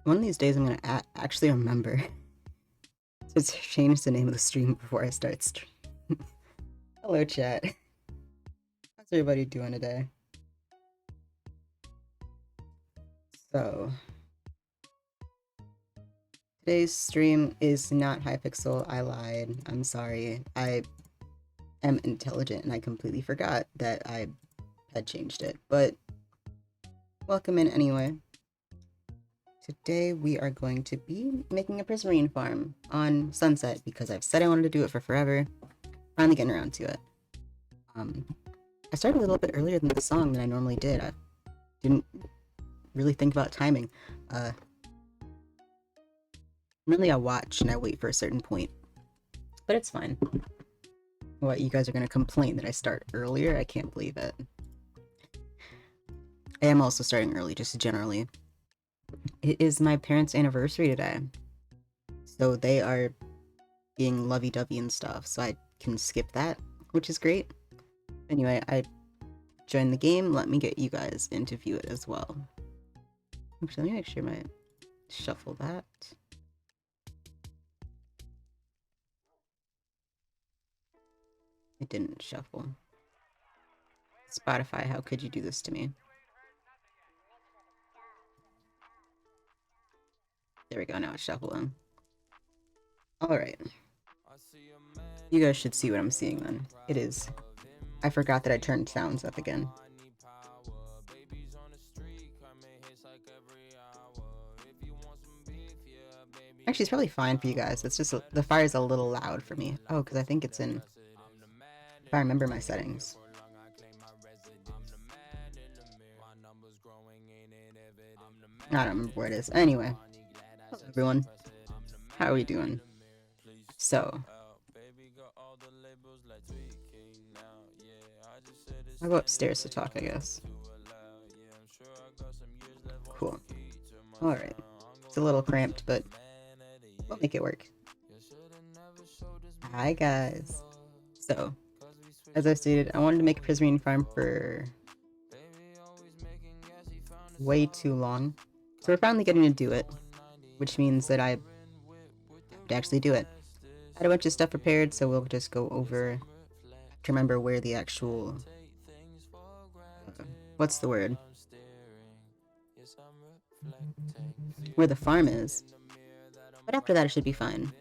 One of these days I'm gonna actually remember to change the name of the stream before I start stream. Hello, chat. How's everybody doing today? So, today's stream is not Hypixel. I lied. I'm sorry. I am intelligent and I completely forgot that I had changed it. But welcome in anyway. Today we are going to be making a prismarine farm on Sunset because I've said I wanted to do it for forever. Finally getting around to it. I started a little bit earlier than the song than I normally did. I didn't really think about timing. Normally I watch and I wait for a certain point, but it's fine. What, you guys are gonna complain that I start earlier? I can't believe it. I am also starting early, just generally. It is my parents' anniversary today, so they are being lovey-dovey and stuff, so I can skip that, which is great. Anyway, I joined the game. Let me get you guys into view it as well. Actually, let me make sure my shuffle that. It didn't shuffle. Spotify, how could you do this to me? There we go, now it's shuffling. Alright. You guys should see what I'm seeing then. It is. I forgot that I turned sounds up again. Actually, it's probably fine for you guys. It's just the fire's a little loud for me. Oh, because I think it's in... If I remember my settings. I don't remember where it is. Anyway. Hello, everyone. How are we doing? So. I'll go upstairs to talk, I guess. Cool. Alright. It's a little cramped, but we'll make it work. Hi, guys. So, as I stated, I wanted to make a prismarine farm for way too long. So we're finally getting to do it, which means that I have to actually do it. I had a bunch of stuff prepared, so we'll just go over to remember where the actual... what's the word? Where the farm is. But after that, it should be fine.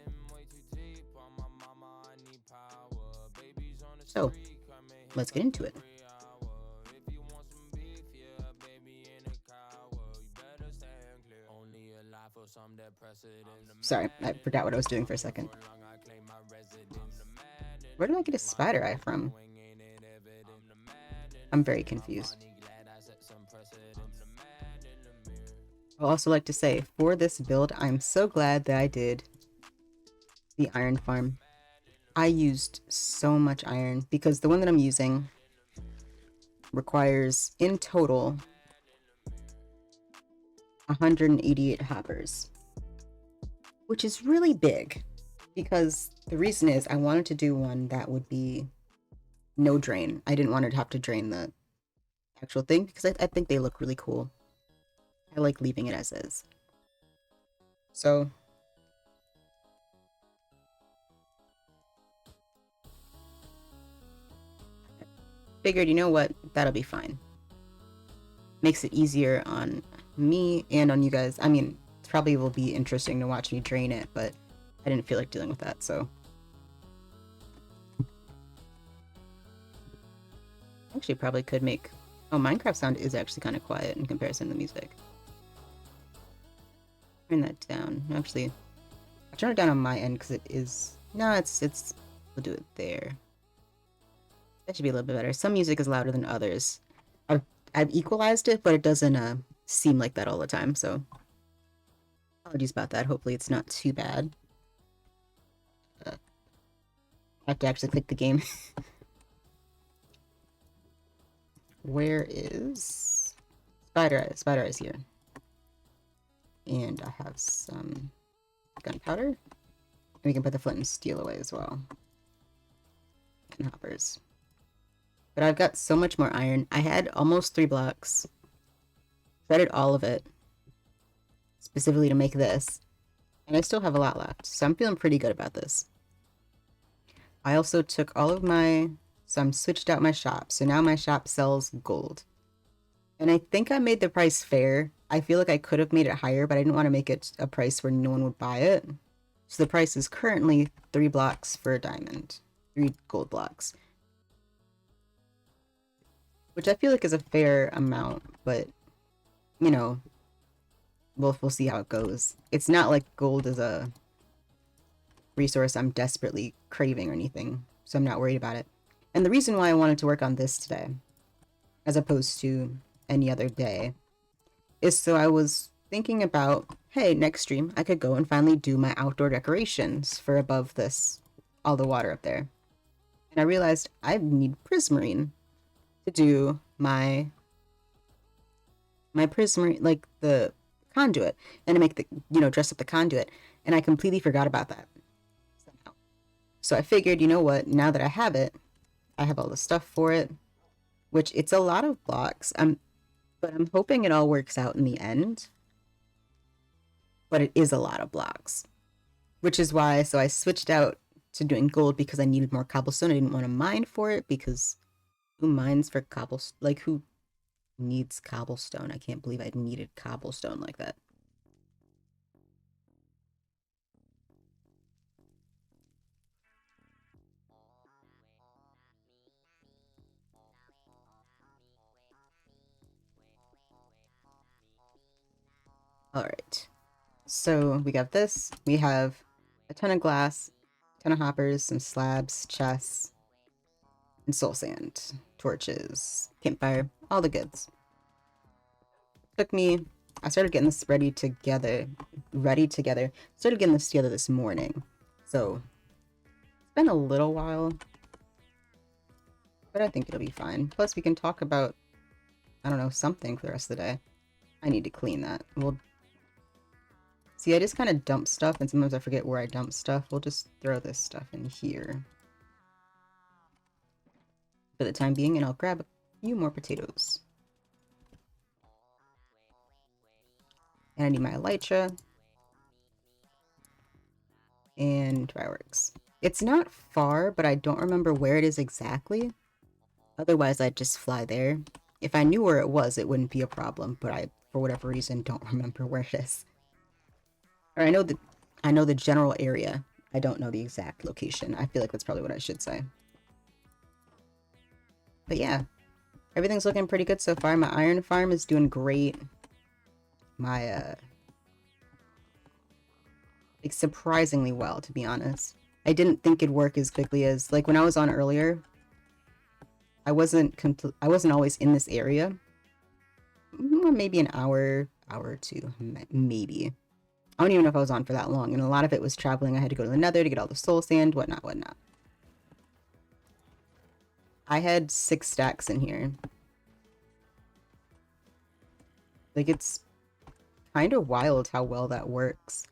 So, let's get into it. Sorry, I forgot what I was doing for a second. Where did I get a spider eye from? I'm very confused. I'd also like to say, for this build, I'm so glad that I did the iron farm. I used so much iron because the one that I'm using requires, in total, 188 hoppers, which is really big because the reason is I wanted to do one that would be no drain. I didn't want to have to drain the actual thing because I think they look really cool. I like leaving it as is. So, figured, you know what, that'll be fine. Makes it easier on me and on you guys. I mean, it probably will be interesting to watch me drain it, but I didn't feel like dealing with that, so. Actually, probably could make... Oh, Minecraft sound is actually kind of quiet in comparison to the music. Turn that down. Actually, I'll turn it down on my end because it is... No, it's... We'll do it there. That should be a little bit better. Some music is louder than others. I've equalized it, but it doesn't seem like that all the time, so... Apologies about that. Hopefully it's not too bad. I have to actually click the game. Where is... Spider Eye? Spider Eye's here. And I have some gunpowder. And we can put the flint and steel away as well. And hoppers. But I've got so much more iron. I had almost 3 blocks. Shredded all of it. specifically to make this. And I still have a lot left, so I'm feeling pretty good about this. I also took all of my... So I'm switched out my shop. So now my shop sells gold. And I think I made the price fair. I feel like I could have made it higher, but I didn't want to make it a price where no one would buy it. So the price is currently 3 blocks for a diamond. 3 gold blocks. Which I feel like is a fair amount, but, you know, we'll see how it goes. It's not like gold is a resource I'm desperately craving or anything, so I'm not worried about it. And the reason why I wanted to work on this today, as opposed to any other day, is so I was thinking about, hey, next stream I could go and finally do my outdoor decorations for above this, all the water up there. And I realized I need prismarine to do my prismarine, like the conduit, and to make the, you know, dress up the conduit. And I completely forgot about that somehow. So I figured, you know what, now that I have it, I have all the stuff for it, which it's a lot of blocks. But I'm hoping it all works out in the end. But it is a lot of blocks, which is why, so I switched out to doing gold because I needed more cobblestone. I didn't want to mine for it because who mines for cobblestone? Like, who needs cobblestone? I can't believe I needed cobblestone like that. Alright. So we got this. We have a ton of glass, a ton of hoppers, some slabs, chests, and soul sand, torches, campfire, all the goods. Took me... I started getting this ready together. Started getting this together this morning. So, it's been a little while. But I think it'll be fine. Plus, we can talk about, I don't know, something for the rest of the day. I need to clean that. We'll... See, I just kind of dump stuff, and sometimes I forget where I dump stuff. We'll just throw this stuff in here for the time being, and I'll grab a few more potatoes. And I need my elytra. And fireworks. It's not far, but I don't remember where it is exactly. Otherwise, I'd just fly there. If I knew where it was, it wouldn't be a problem, but I, for whatever reason, don't remember where it is. Or I know the general area. I don't know the exact location. I feel like that's probably what I should say. But yeah, everything's looking pretty good so far. My iron farm is doing great. My, like, surprisingly well, to be honest. I didn't think it'd work as quickly as, like, when I was on earlier, I wasn't always in this area. Maybe an hour or two, maybe. I don't even know if I was on for that long, and a lot of it was traveling. I had to go to the Nether to get all the soul sand, whatnot. I had 6 stacks in here. Like, it's kind of wild how well that works.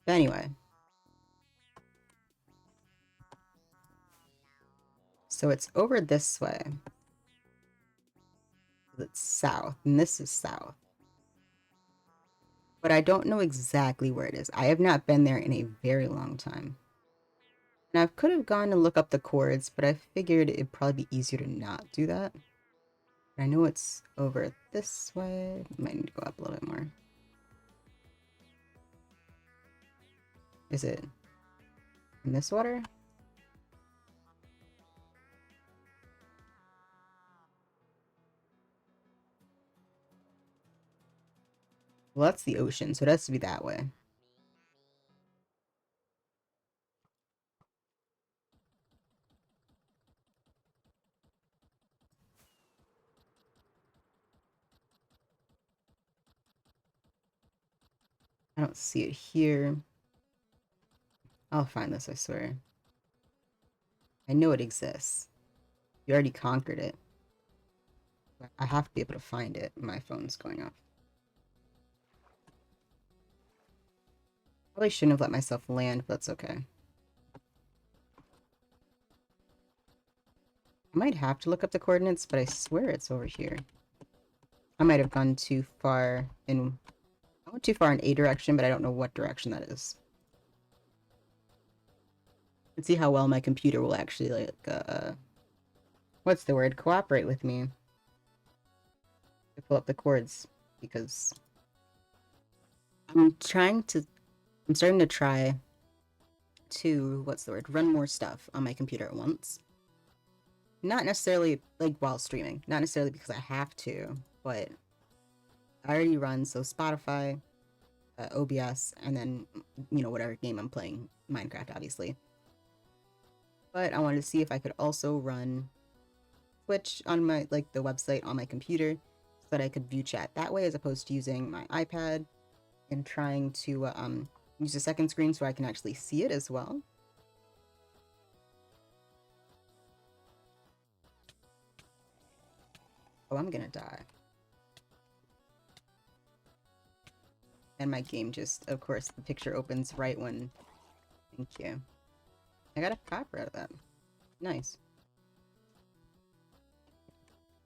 But anyway. So it's over this way. It's south, and this is south. But I don't know exactly where it is. I have not been there in a very long time. And I could have gone and look up the chords, but I figured it'd probably be easier to not do that. I know it's over this way. Might need to go up a little bit more. Is it in this water? Well, that's the ocean, so it has to be that way. I don't see it here. I'll find this, I swear. I know it exists. You already conquered it. I have to be able to find it. My phone's going off. Probably shouldn't have let myself land, but that's okay. I'm might have to look up the coordinates, but I swear it's over here. I might have gone too far in... I went too far in a direction, but I don't know what direction that is. Let's see how well my computer will actually, like, what's the word? Cooperate with me. To pull up the chords, because... I'm starting to try to, what's the word? Run more stuff on my computer at once. Not necessarily, like, while streaming. Not necessarily because I have to, but I already run, so Spotify, OBS, and then, you know, whatever game I'm playing. Minecraft, obviously. But I wanted to see if I could also run Twitch on my, like, the website on my computer, so that I could view chat that way, as opposed to using my iPad and trying to, use a second screen so I can actually see it as well. Oh, I'm gonna die. And my game just, of course, the picture opens right when... Thank you. I got a copper out of that. Nice.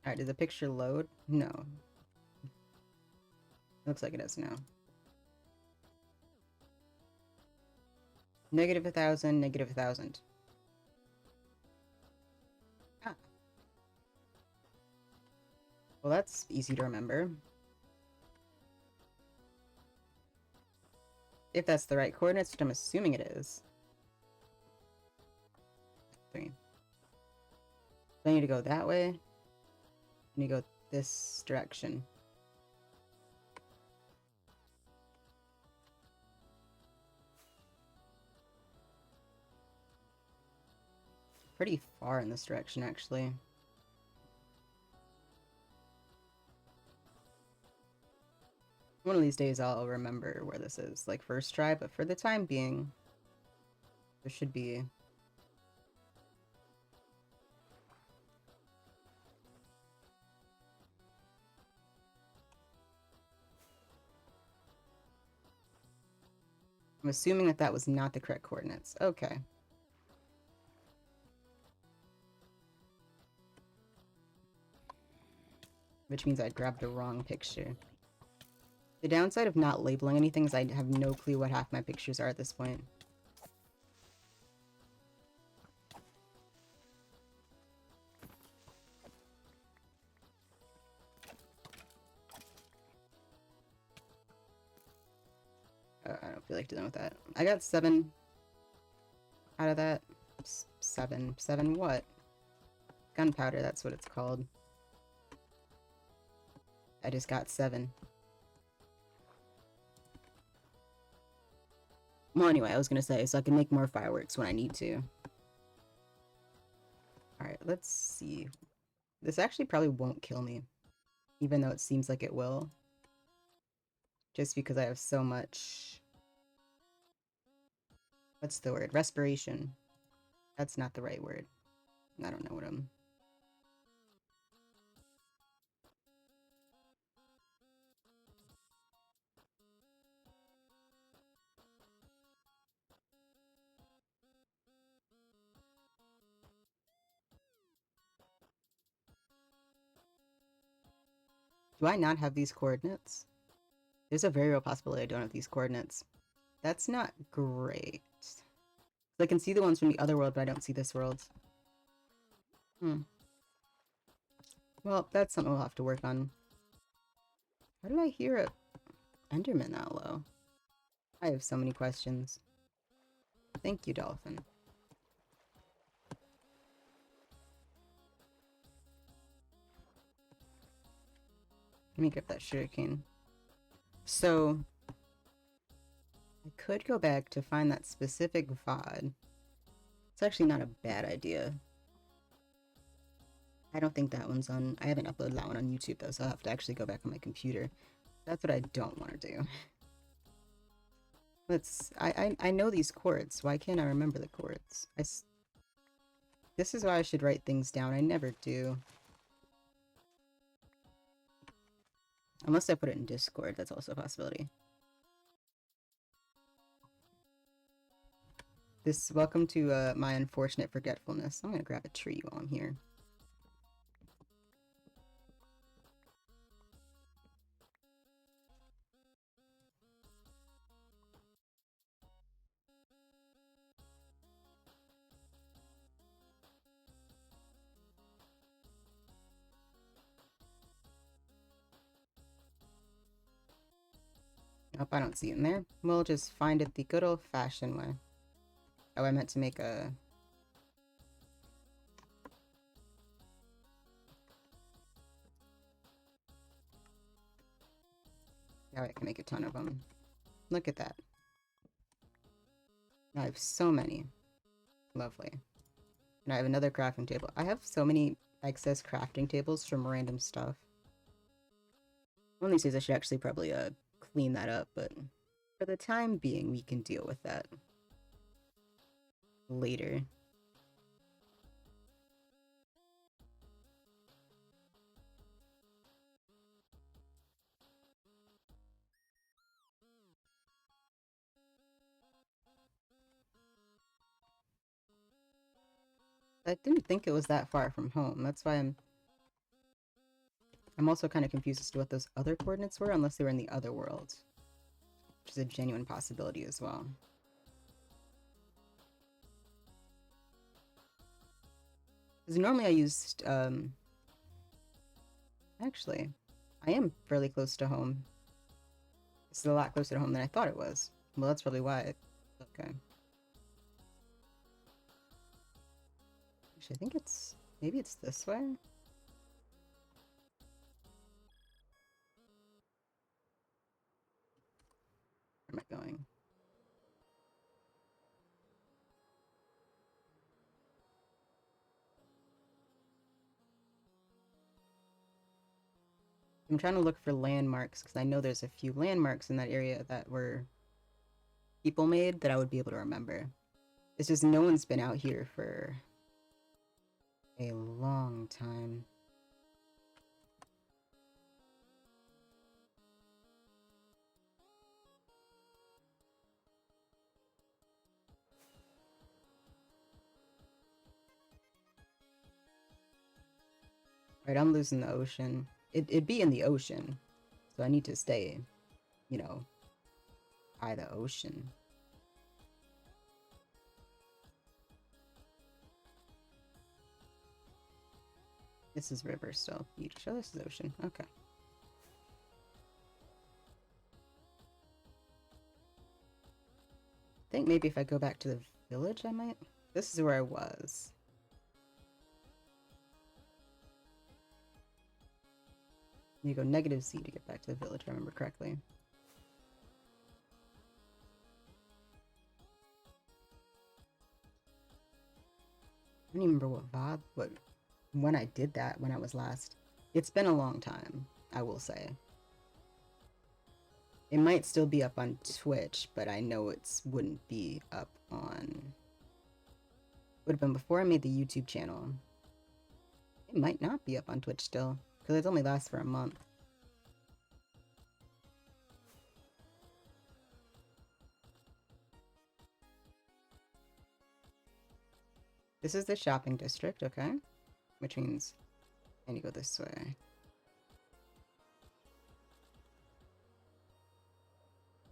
Alright, did the picture load? No. Looks like it does now. Negative 1,000, negative 1,000. Ah. Well, that's easy to remember. If that's the right coordinates, which I'm assuming it is. 3. So I need to go that way. I need to go this direction. Pretty far in this direction, actually. One of these days I'll remember where this is, like, first try, but for the time being, there should be... I'm assuming that that was not the correct coordinates. Okay. Which means I grabbed the wrong picture. The downside of not labeling anything is I have no clue what half my pictures are at this point. I don't feel like dealing with that. I got 7 out of that. 7. 7 what? Gunpowder, that's what it's called. I just got 7. Well, anyway, I was gonna say, so I can make more fireworks when I need to. Alright, let's see. This actually probably won't kill me, even though it seems like it will. Just because I have so much... What's the word? Respiration. That's not the right word. I don't know what I'm... Do I not have these coordinates? There's a very real possibility I don't have these coordinates. That's not great. I can see the ones from the other world, but I don't see this world. Well, that's something we'll have to work on. How did I hear a Enderman that low? I have so many questions. Thank you, Dolphin. Let me get that sugarcane. So, I could go back to find that specific VOD. It's actually not a bad idea. I don't think that one's on... I haven't uploaded that one on YouTube, though, so I'll have to actually go back on my computer. That's what I don't want to do. I know these chords. Why can't I remember the chords? This is why I should write things down. I never do. Unless I put it in Discord, that's also a possibility. Welcome to my unfortunate forgetfulness. I'm gonna grab a tree while I'm here. Nope, I don't see it in there. We'll just find it the good old-fashioned way. Oh, I meant to make a... Yeah, I can make a ton of them. Look at that. I have so many. Lovely. And I have another crafting table. I have so many excess crafting tables from random stuff. One of these days I should actually probably clean that up, but for the time being we can deal with that later. I didn't think it was that far from home. That's why I'm also kind of confused as to what those other coordinates were, unless they were in the other world. Which is a genuine possibility as well. Because normally I used, actually, I am fairly close to home. This is a lot closer to home than I thought it was. Well, that's probably why. Okay. Actually, I think it's... maybe it's this way? Where am I going? I'm trying to look for landmarks, because I know there's a few landmarks in that area that were people made that I would be able to remember. It's just no one's been out here for a long time. Right, I'm losing the ocean. It'd be in the ocean, so I need to stay, you know, by the ocean. This is river still. You show this is ocean. Okay. I think maybe if I go back to the village, I might. This is where I was. You go negative C to get back to the village, if I remember correctly. I don't even remember when I did that, when I was last. It's been a long time, I will say. It might still be up on Twitch, but I know it wouldn't be up on... Would have been before I made the YouTube channel. It might not be up on Twitch still, because it only lasts for a month. This is the shopping district, okay? Which means I need to go this way.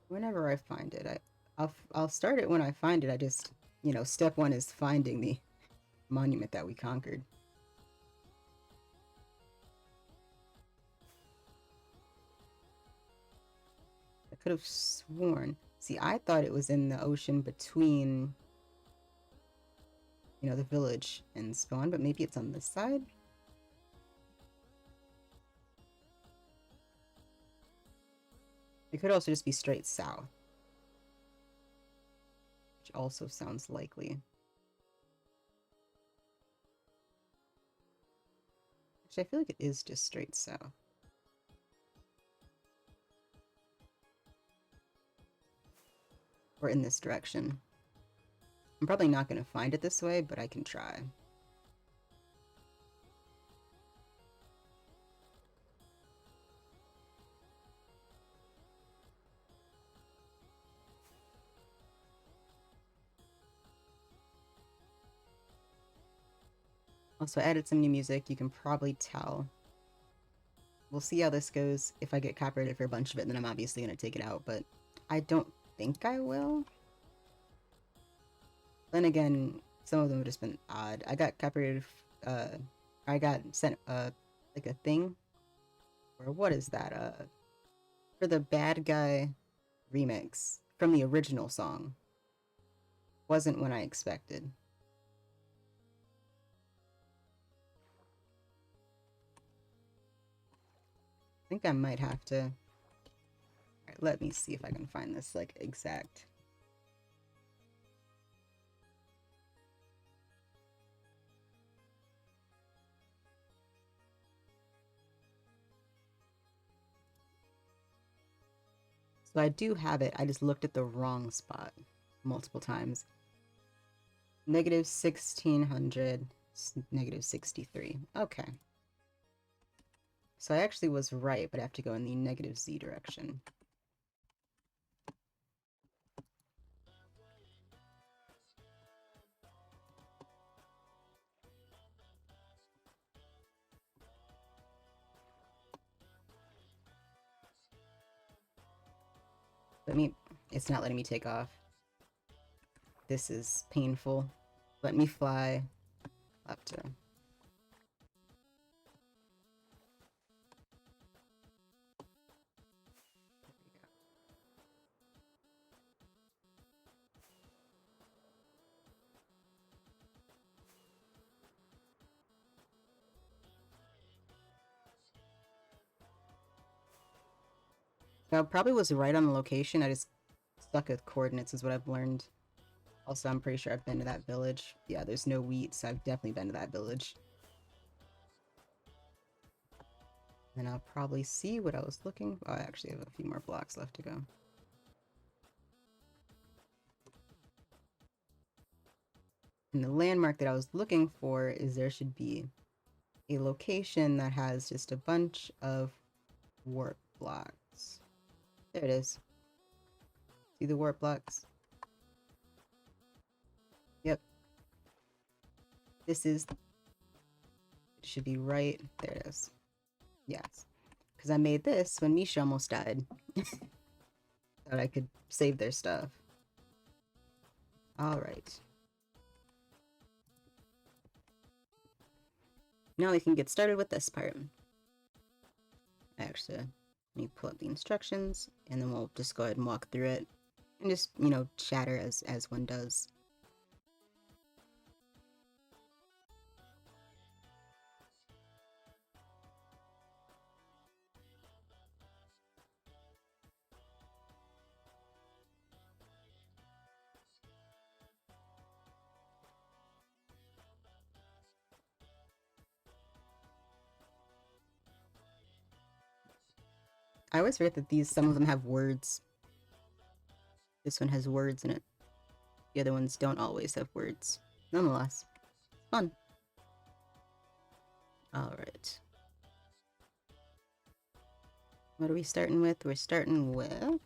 Whenever I find it, I'll start it when I find it. I just, you know, step one is finding the monument that we conquered. I could have sworn. See, I thought it was in the ocean between, you know, the village and Spawn, but maybe it's on this side? It could also just be straight south. Which also sounds likely. Actually, I feel like it is just straight south. Or in this direction. I'm probably not going to find it this way, but I can try. Also, I added some new music, you can probably tell. We'll see how this goes. If I get copyrighted for a bunch of it, then I'm obviously going to take it out, but I don't think I will. Then again, some of them have just been odd. I got copyrighted, I got sent, like a thing, or what is that, for the bad guy remix from the original song wasn't what I expected. I think I might have to... Alright, let me see if I can find this, like, exact... So I do have it, I just looked at the wrong spot multiple times. Negative 1600, negative 63. Okay. So I actually was right, but I have to go in the negative z direction. It's not letting me take off. This is painful. Let me fly up to... I probably was right on the location, I just stuck with coordinates is what I've learned. Also, I'm pretty sure I've been to that village. Yeah, there's no wheat, so I've definitely been to that village. And I'll probably see what I was looking for. Oh, I actually have a few more blocks left to go. And the landmark that I was looking for is there should be a location that has just a bunch of warp blocks. There it is. See the warp blocks? Yep. This is... It should be right... There it is. Yes. Because I made this when Misha almost died. That I could save their stuff. Alright. Now we can get started with this part. Actually, let me pull up the instructions, and then we'll just go ahead and walk through it. And just, you know, chatter as one does. I always forget that some of them have words. This one has words in it. The other ones don't always have words. Nonetheless, fun. Alright. What are we starting with? We're starting with...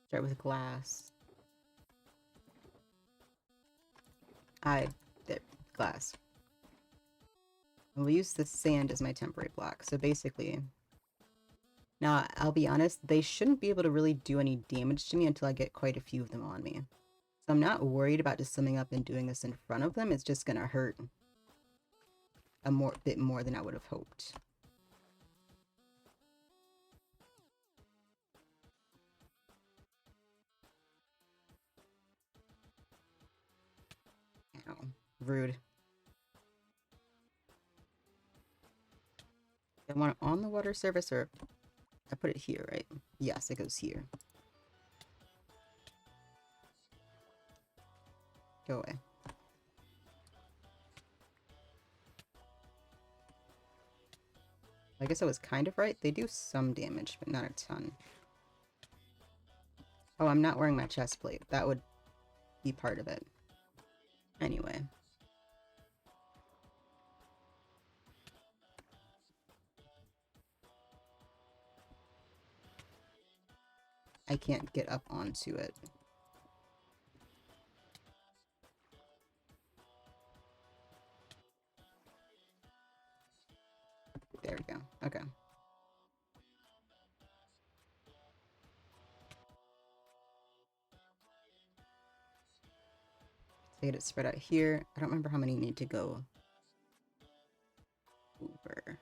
Start with glass. There, glass. And we'll use the sand as my temporary block. So basically... Now, I'll be honest, they shouldn't be able to really do any damage to me until I get quite a few of them on me. So I'm not worried about just summing up and doing this in front of them. It's just gonna hurt a bit more than I would have hoped. Ow. Rude. I want it on the water surface, or I put it here, right? Yes, it goes here. Go away. I guess I was kind of right. They do some damage, but not a ton. Oh, I'm not wearing my chest plate. That would be part of it. Anyway. I can't get up onto it. There we go. Okay. So I get it spread out here. I don't remember how many need to go over.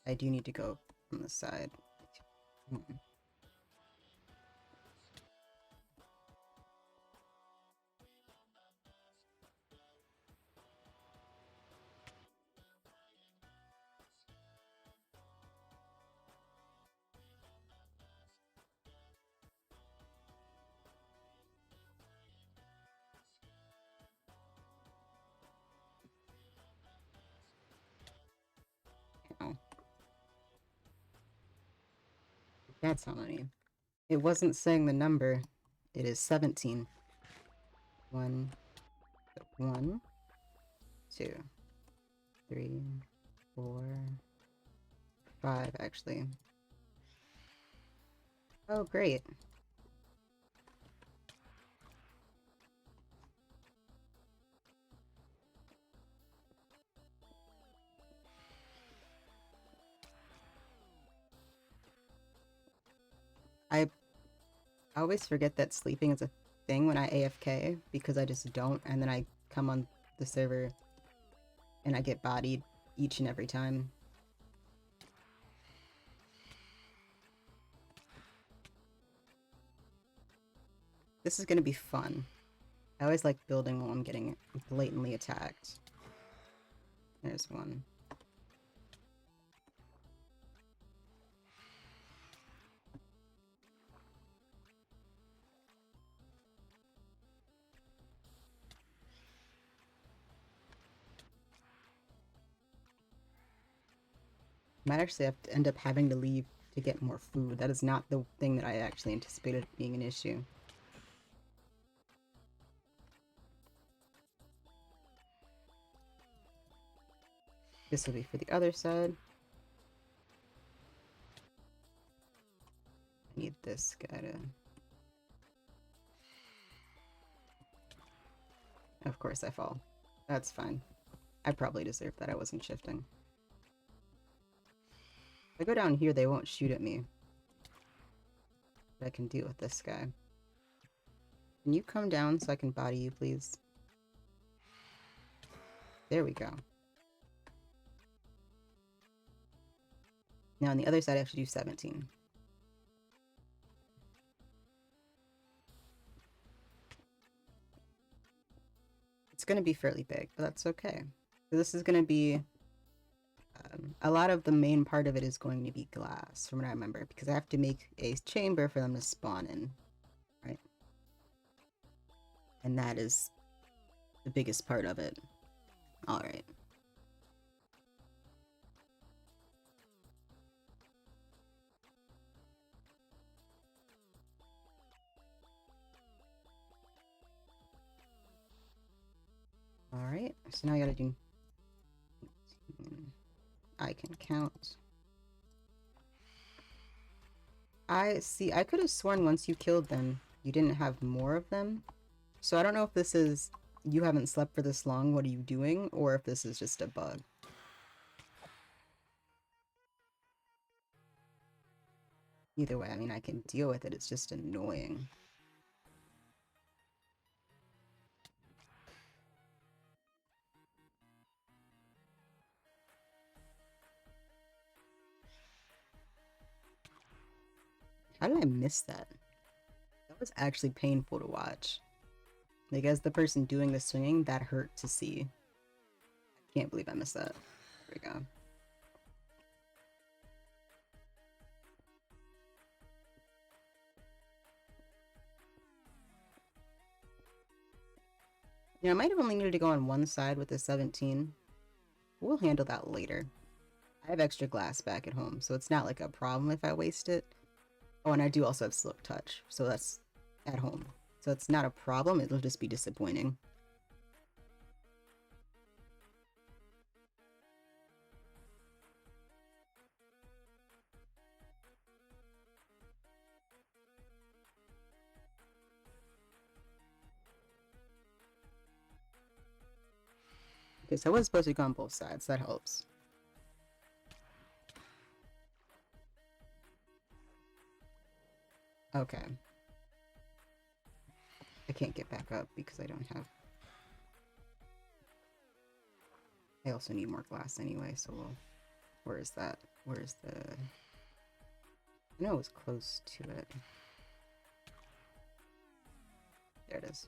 I do need to go from the side. Oh, that's how many. It wasn't saying the number. It is 17. 1, 1, 2, 3, 4, 5, actually. Oh, great. I always forget that sleeping is a thing when I AFK because I just don't, and then I come on the server and I get bodied each and every time. This is gonna be fun. I always like building while I'm getting blatantly attacked. There's one. Might actually have to end up having to leave to get more food. That is not the thing that I actually anticipated being an issue. This will be for the other side. I need this guy to... Of course I fall. That's fine. I probably deserve that. I wasn't shifting. If I go down here, they won't shoot at me. But I can deal with this guy. Can you come down so I can body you, please? There we go. Now on the other side, I have to do 17. It's going to be fairly big, but that's okay. So this is going to be... a lot of the main part of it is going to be glass, from what I remember, because I have to make a chamber for them to spawn in, right? And that is the biggest part of it. Alright. Alright, so now I gotta do... I can count. I could have sworn once you killed them, you didn't have more of them. So I don't know if this is, you haven't slept for this long, what are you doing? Or if this is just a bug. Either way, I mean, I can deal with it, it's just annoying. How did I miss that? That was actually painful to watch. Like, as the person doing the swinging, that hurt to see. I can't believe I missed that. There we go. You know, I might have only needed to go on one side with the 17. We'll handle that later. I have extra glass back at home, so it's not like a problem if I waste it. Oh, and I do also have Silk Touch, so that's at home. So it's not a problem, it'll just be disappointing. Okay, so I was supposed to go on both sides, that helps. Okay. I can't get back up because I don't have... I also need more glass anyway, so we'll... Where is that? Where's the... I know it was close to it. There it is.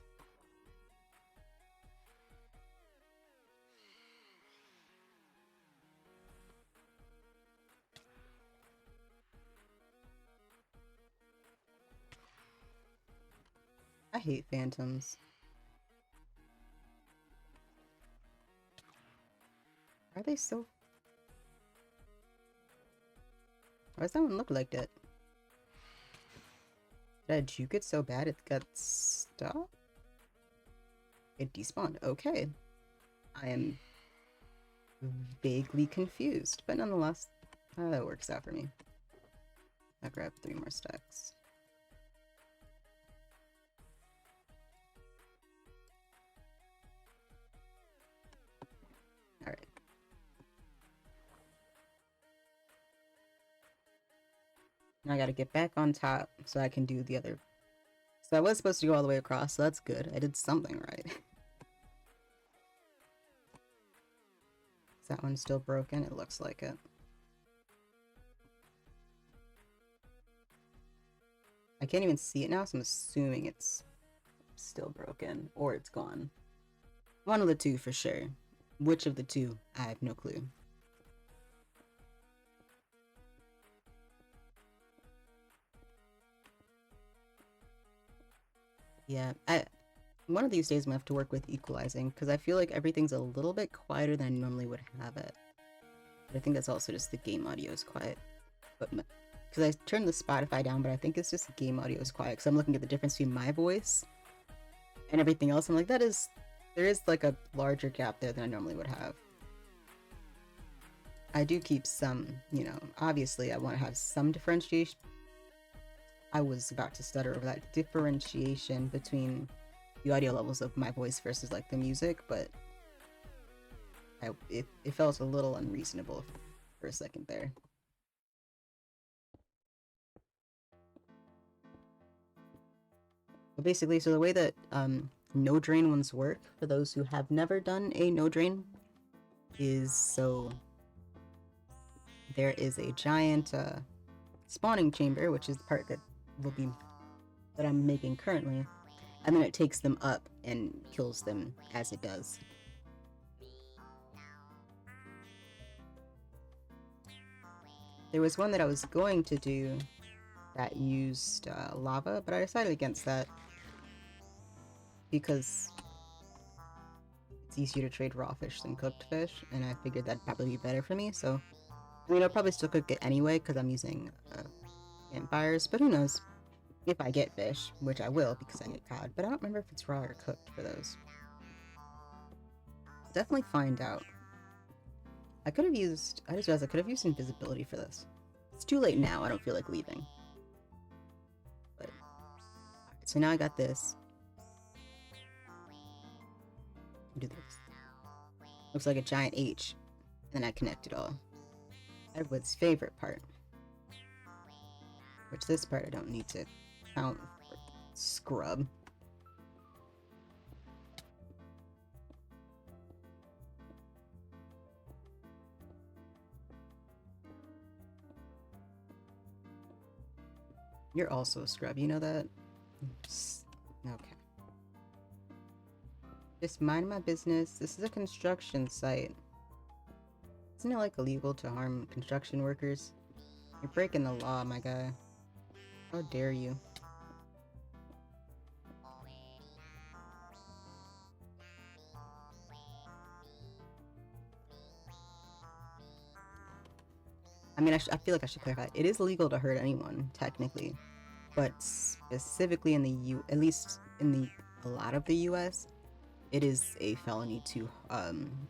I hate phantoms. Are they so... Why does that one look like that? Did I juke it so bad it got stuck? It despawned. Okay. I am vaguely confused, but nonetheless, that works out for me. I'll grab 3 more stacks. Alright. Now I gotta get back on top so I can do the other. So I was supposed to go all the way across, so that's good. I did something right. Is that one still broken? It looks like it. I can't even see it now, so I'm assuming it's still broken or it's gone. One of the two for sure. Which of the two? I have no clue. Yeah, one of these days I'm gonna have to work with equalizing because I feel like everything's a little bit quieter than I normally would have it. But I think that's also just the game audio is quiet. But because I turned the Spotify down, but I think it's just the game audio is quiet because I'm looking at the difference between my voice and everything else. I'm like, there is like a larger gap there than I normally would have. I do keep some, you know, obviously I want to have some differentiation. I was about to stutter over that differentiation between the audio levels of my voice versus like the music, but it felt a little unreasonable for a second there. But basically, so the way that no drain ones work, for those who have never done a no drain, is so there is a giant spawning chamber, which is the part that I'm making currently, and then it takes them up and kills them as it does. There was one that I was going to do that used lava, but I decided against that because it's easier to trade raw fish than cooked fish, and I figured that'd probably be better for me. So, I mean, I'll probably still cook it anyway because I'm using campfires, but who knows? If I get fish, which I will because I get cod, but I don't remember if it's raw or cooked for those. Definitely find out. I just realized I could have used invisibility for this. It's too late now, I don't feel like leaving. But, alright, so now I got this. Do this. Looks like a giant H. And then I connect it all. Edward's favorite part. Which this part I don't need to count or scrub. You're also a scrub, you know that? Okay. Just mind my business. This is a construction site. Isn't it like illegal to harm construction workers? You're breaking the law, my guy. How dare you? I mean, I feel like I should clarify. It is illegal to hurt anyone, technically. But specifically in at least in a lot of the US, it is a felony to,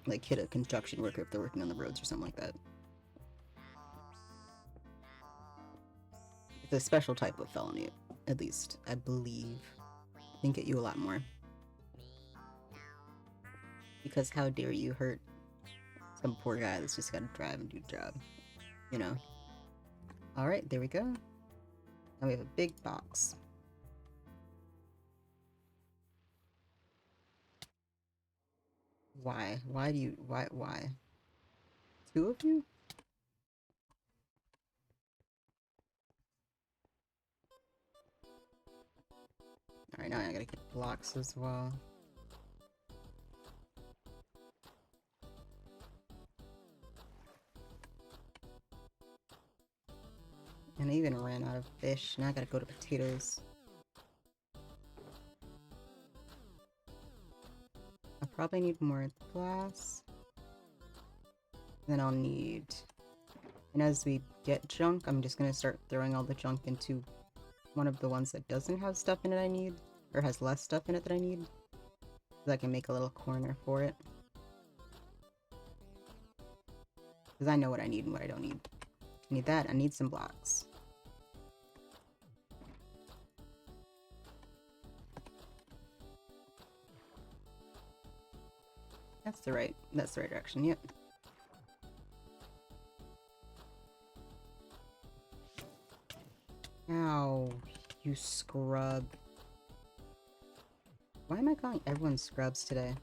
like, hit a construction worker if they're working on the roads or something like that. It's a special type of felony, at least, I believe. I can get you a lot more. Because how dare you hurt some poor guy that's just gotta drive and do the job, you know? Alright, there we go. Now we have a big box. Why? Why do you... Why? Two of you? Alright, now I gotta get blocks as well. And I even ran out of fish. Now I gotta go to potatoes. I probably need more glass. Then I'll need... And as we get junk, I'm just gonna start throwing all the junk into one of the ones that doesn't have stuff in it I need. Or has less stuff in it that I need. So I can make a little corner for it. Because I know what I need and what I don't need. I need that. I need some blocks. That's the right direction, yep. Ow, you scrub. Why am I calling everyone scrubs today?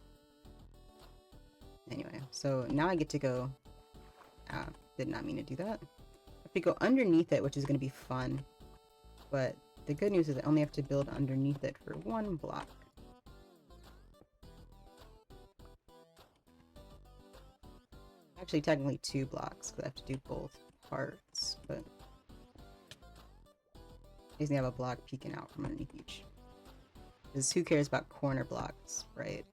Anyway, so now I get to go... did not mean to do that. I have to go underneath it, which is going to be fun. But the good news is I only have to build underneath it for one block. Actually, technically 2 blocks, because I have to do both parts, but... I just have a block peeking out from underneath each. Because who cares about corner blocks, right?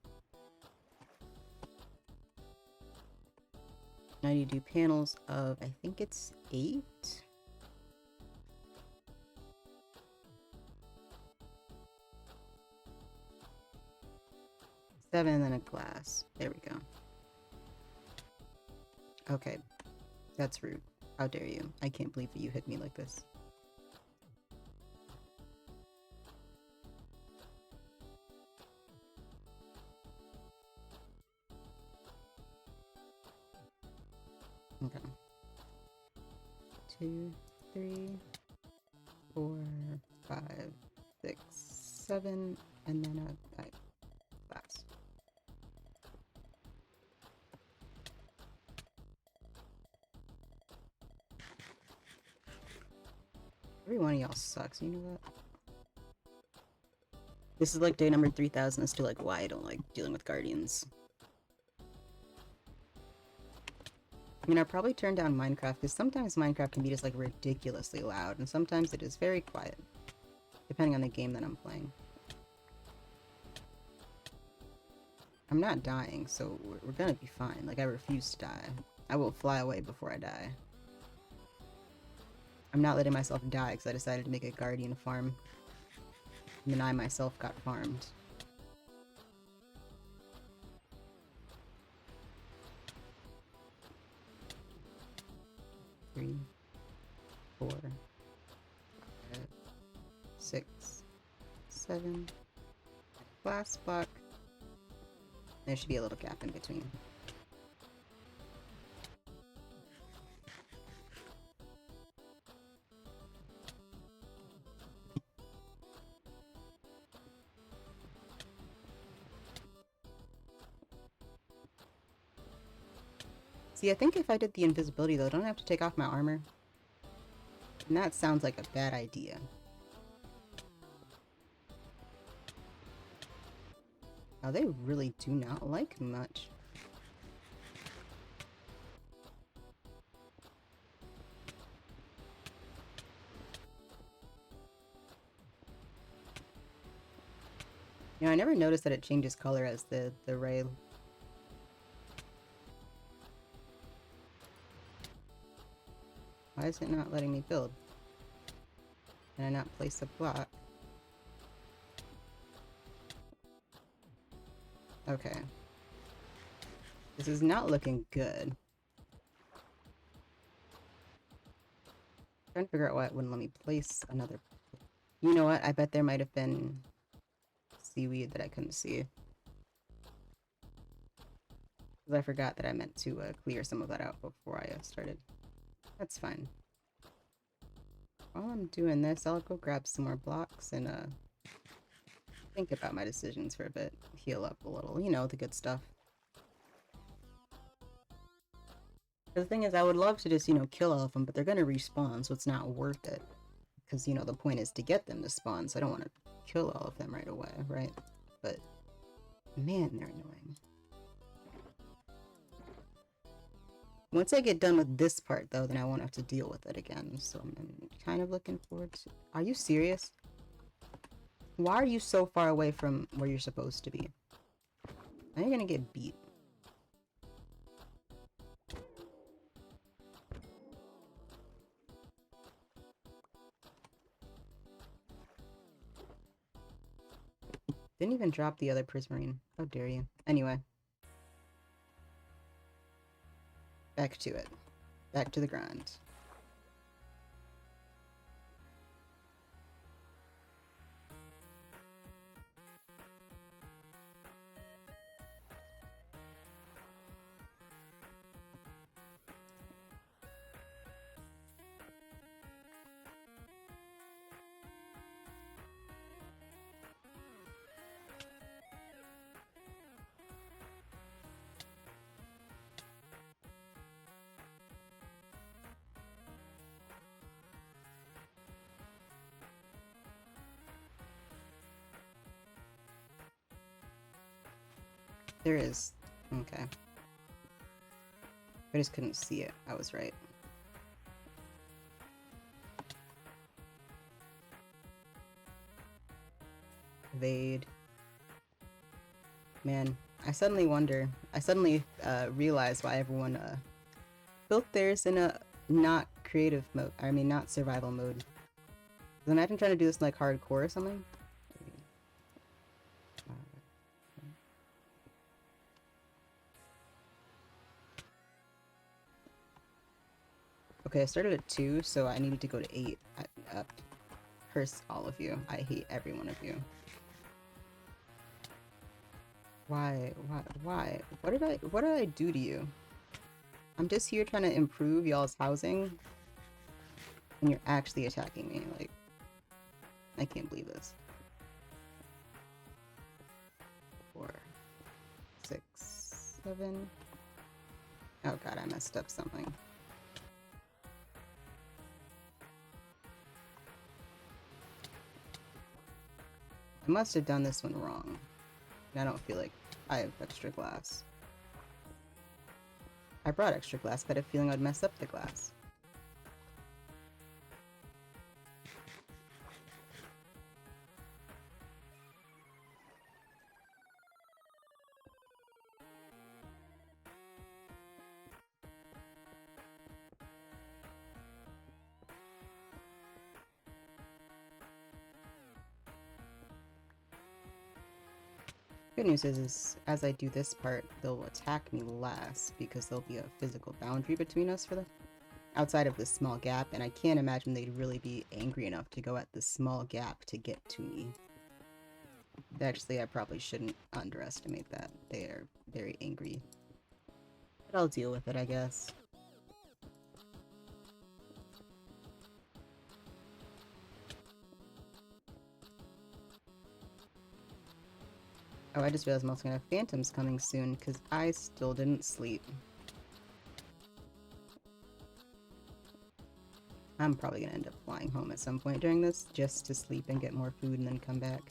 Now you do panels of, I think it's 8? Seven, and then a glass. There we go. Okay. That's rude. How dare you? I can't believe that you hit me like this. Okay. 2, 3, 4, 5, 6, 7, and then a glass. Every one of y'all sucks, you know that? This is like day number 3000 as to like why I don't like dealing with guardians. I mean, I probably turned down Minecraft because sometimes Minecraft can be just like ridiculously loud, and sometimes it is very quiet, depending on the game that I'm playing. I'm not dying, so we're gonna be fine. Like, I refuse to die. I will fly away before I die. I'm not letting myself die because I decided to make a guardian farm. And then I myself got farmed. Three, 4, 5, 6, 7. Glass block. There should be a little gap in between. See, I think if I did the invisibility though, don't I have to take off my armor? And that sounds like a bad idea. Now they really do not like much. You know, I never noticed that it changes color as the ray. Why is it not letting me build? Can I not place a block? Okay. This is not looking good. I'm trying to figure out why it wouldn't let me place another... You know what? I bet there might have been seaweed that I couldn't see. Because I forgot that I meant to clear some of that out before I started. That's fine. While I'm doing this, I'll go grab some more blocks and think about my decisions for a bit. Heal up a little. You know, the good stuff. The thing is, I would love to just, you know, kill all of them, but they're gonna respawn, so it's not worth it. Because, you know, the point is to get them to spawn, so I don't want to kill all of them right away, right? But, man, they're annoying. Once I get done with this part, though, then I won't have to deal with it again, so I'm kind of looking forward to... Are you serious? Why are you so far away from where you're supposed to be? Now you're gonna get beat. Didn't even drop the other prismarine. How dare you. Anyway. Back to it. Back to the grind. There is. Okay. I just couldn't see it. I was right. Evade. Man, I suddenly wonder. I suddenly realize why everyone built theirs in a not creative mode. I mean, not survival mode. Imagine trying to do this in like hardcore or something. Okay, I started at 2, so I needed to go to 8. Curse all of you. I hate every one of you. Why? Why? What did I do to you? I'm just here trying to improve y'all's housing, and you're actually attacking me. Like, I can't believe this. 4, 6, 7. Oh god, I messed up something. I must have done this one wrong. I don't feel like I have extra glass. I brought extra glass, but I had a feeling I'd mess up the glass. Good news is as I do this part, they'll attack me less because there'll be a physical boundary between us for the outside of this small gap, and I can't imagine they'd really be angry enough to go at this small gap to get to me. Actually, I probably shouldn't underestimate that. They are very angry. But I'll deal with it, I guess. Oh, I just realized I'm also gonna have phantoms coming soon, because I still didn't sleep. I'm probably gonna end up flying home at some point during this, just to sleep and get more food and then come back.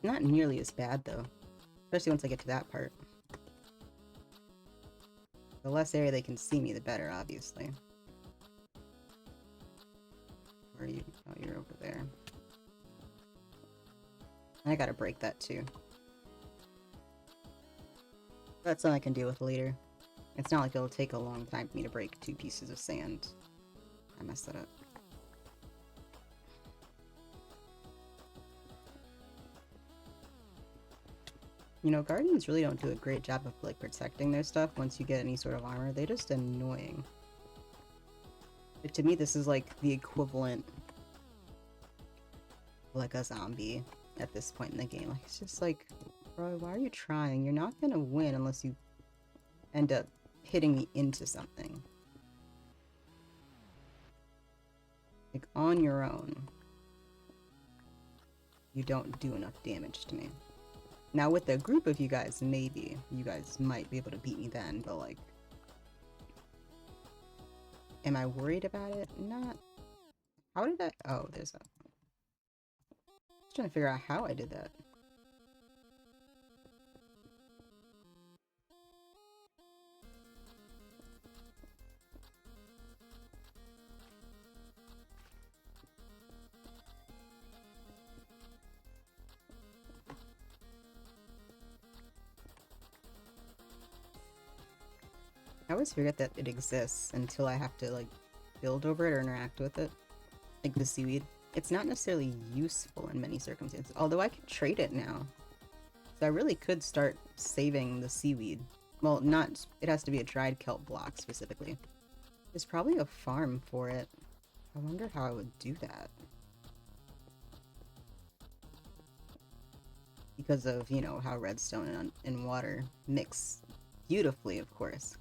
Not nearly as bad, though. Especially once I get to that part. The less area they can see me, the better, obviously. Where are you? Oh, you're over there. I gotta break that, too. That's something I can deal with later. It's not like it'll take a long time for me to break 2 pieces of sand. I messed that up. You know, Guardians really don't do a great job of, like, protecting their stuff once you get any sort of armor. They're just annoying. But to me, this is, like, the equivalent of, like, a zombie at this point in the game. Like, it's just like, bro, why are you trying? You're not gonna win unless you end up hitting me into something. Like, on your own, you don't do enough damage to me. Now, with a group of you guys, maybe you guys might be able to beat me then, but, like, am I worried about it? Not. How did I? Oh, there's a. I was trying to figure out how I did that. I always forget that it exists until I have to, like, build over it or interact with it. Like the seaweed. It's not necessarily useful in many circumstances, although I can trade it now. So I really could start saving the seaweed. Well, not, it has to be a dried kelp block specifically. There's probably a farm for it. I wonder how I would do that. Because of, you know, how redstone and water mix beautifully, of course.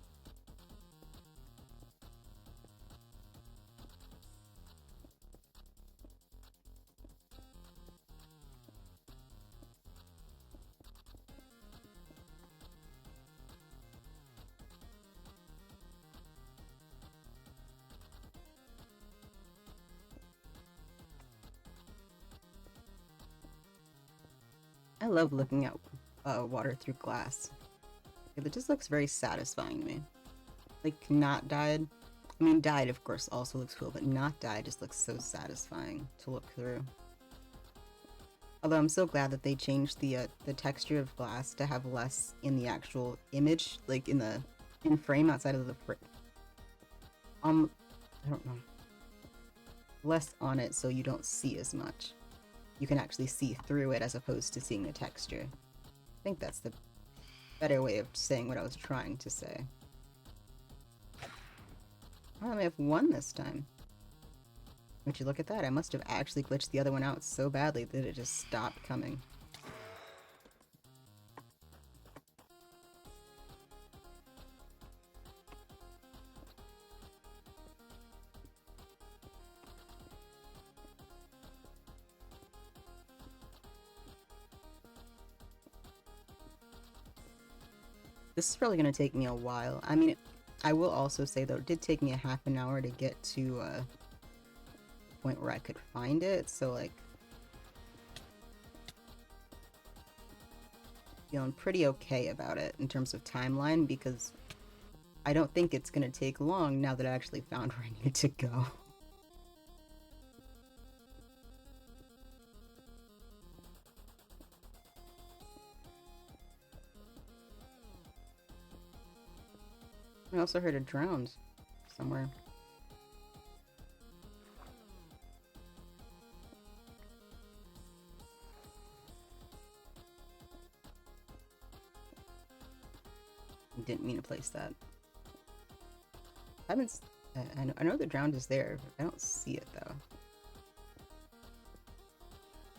I love looking at water through glass. It just looks very satisfying to me. Like, not dyed. I mean, dyed, of course, also looks cool, but not dyed just looks so satisfying to look through. Although I'm so glad that they changed the texture of glass to have less in the actual image, like in frame outside of the I don't know. Less on it so you don't see as much. You can actually see through it as opposed to seeing the texture. I think that's the better way of saying what I was trying to say. I only have one this time. Would you look at that? I must have actually glitched the other one out so badly that it just stopped coming. This is probably going to take me a while. I mean, I will also say, though, it did take me a half an hour to get to the point where I could find it, so, like, feeling pretty okay about it in terms of timeline, because I don't think it's going to take long now that I actually found where I need to go. I also heard it drowned somewhere. Didn't mean to place that. I haven't. I know the drowned is there. But I don't see it though.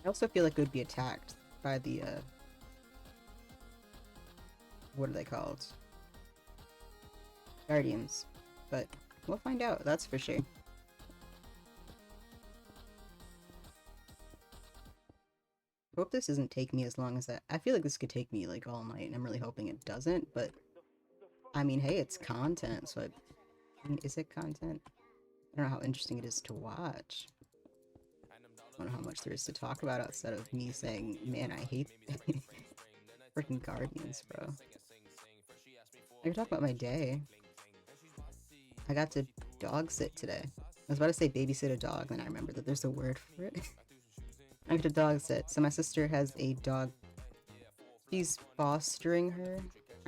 I also feel like it would be attacked by the what are they called? Guardians. But we'll find out, that's for sure. Hope this doesn't take me as long as that. I feel like this could take me like all night, and I'm really hoping it doesn't, but I mean, hey, it's content, so I mean, is it content? I don't know how interesting it is to watch. I don't know how much there is to talk about outside of me saying, man, I hate freaking Guardians, bro. I can talk about my day. I got to dog sit today. I was about to say babysit a dog, then I remembered that there's a word for it. I got to dog sit. So my sister has a dog. She's fostering her.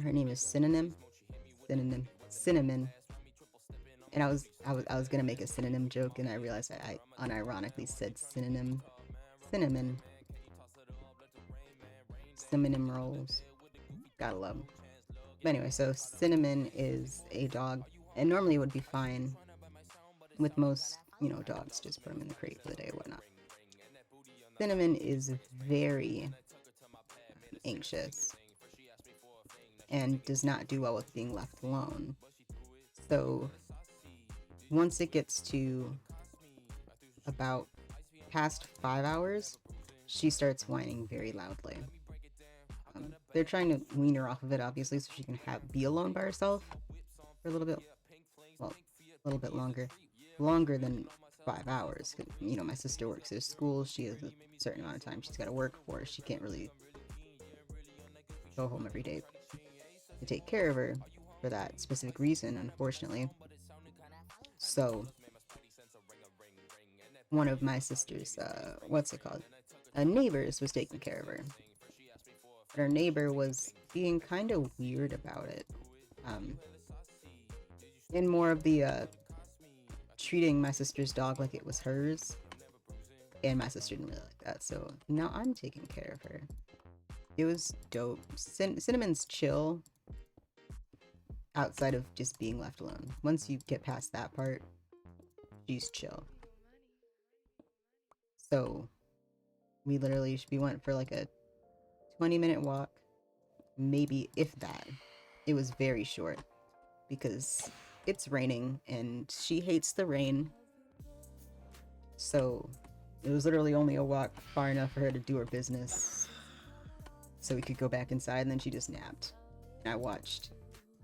Her name is Cinnamon. Cinnamon. And I was gonna make a synonym joke, and I realized I unironically said synonym, cinnamon, cinnamon rolls. Gotta love 'em. But anyway, so Cinnamon is a dog, and normally it would be fine with most, dogs. Just put them in the crate for the day or whatnot. Cinnamon is very anxious and does not do well with being left alone. So once it gets to about past 5 hours, she starts whining very loudly. They're trying to wean her off of it, obviously, so she can be alone by herself for a little bit. Well, a little bit longer than 5 hours. My sister works at a school. She has a certain amount of time she's got to work for. She can't really go home every day to take care of her for that specific reason, unfortunately. So one of my sister's, neighbors was taking care of her. But her neighbor was being kind of weird about it. And more of the treating my sister's dog like it was hers. And my sister didn't really like that, so now I'm taking care of her. It was dope. Cinnamon's chill outside of just being left alone. Once you get past that part, she's chill. So we went for like a 20-minute walk, maybe, if that. It was very short because it's raining and she hates the rain. So it was literally only a walk far enough for her to do her business so we could go back inside, and then she just napped. And I watched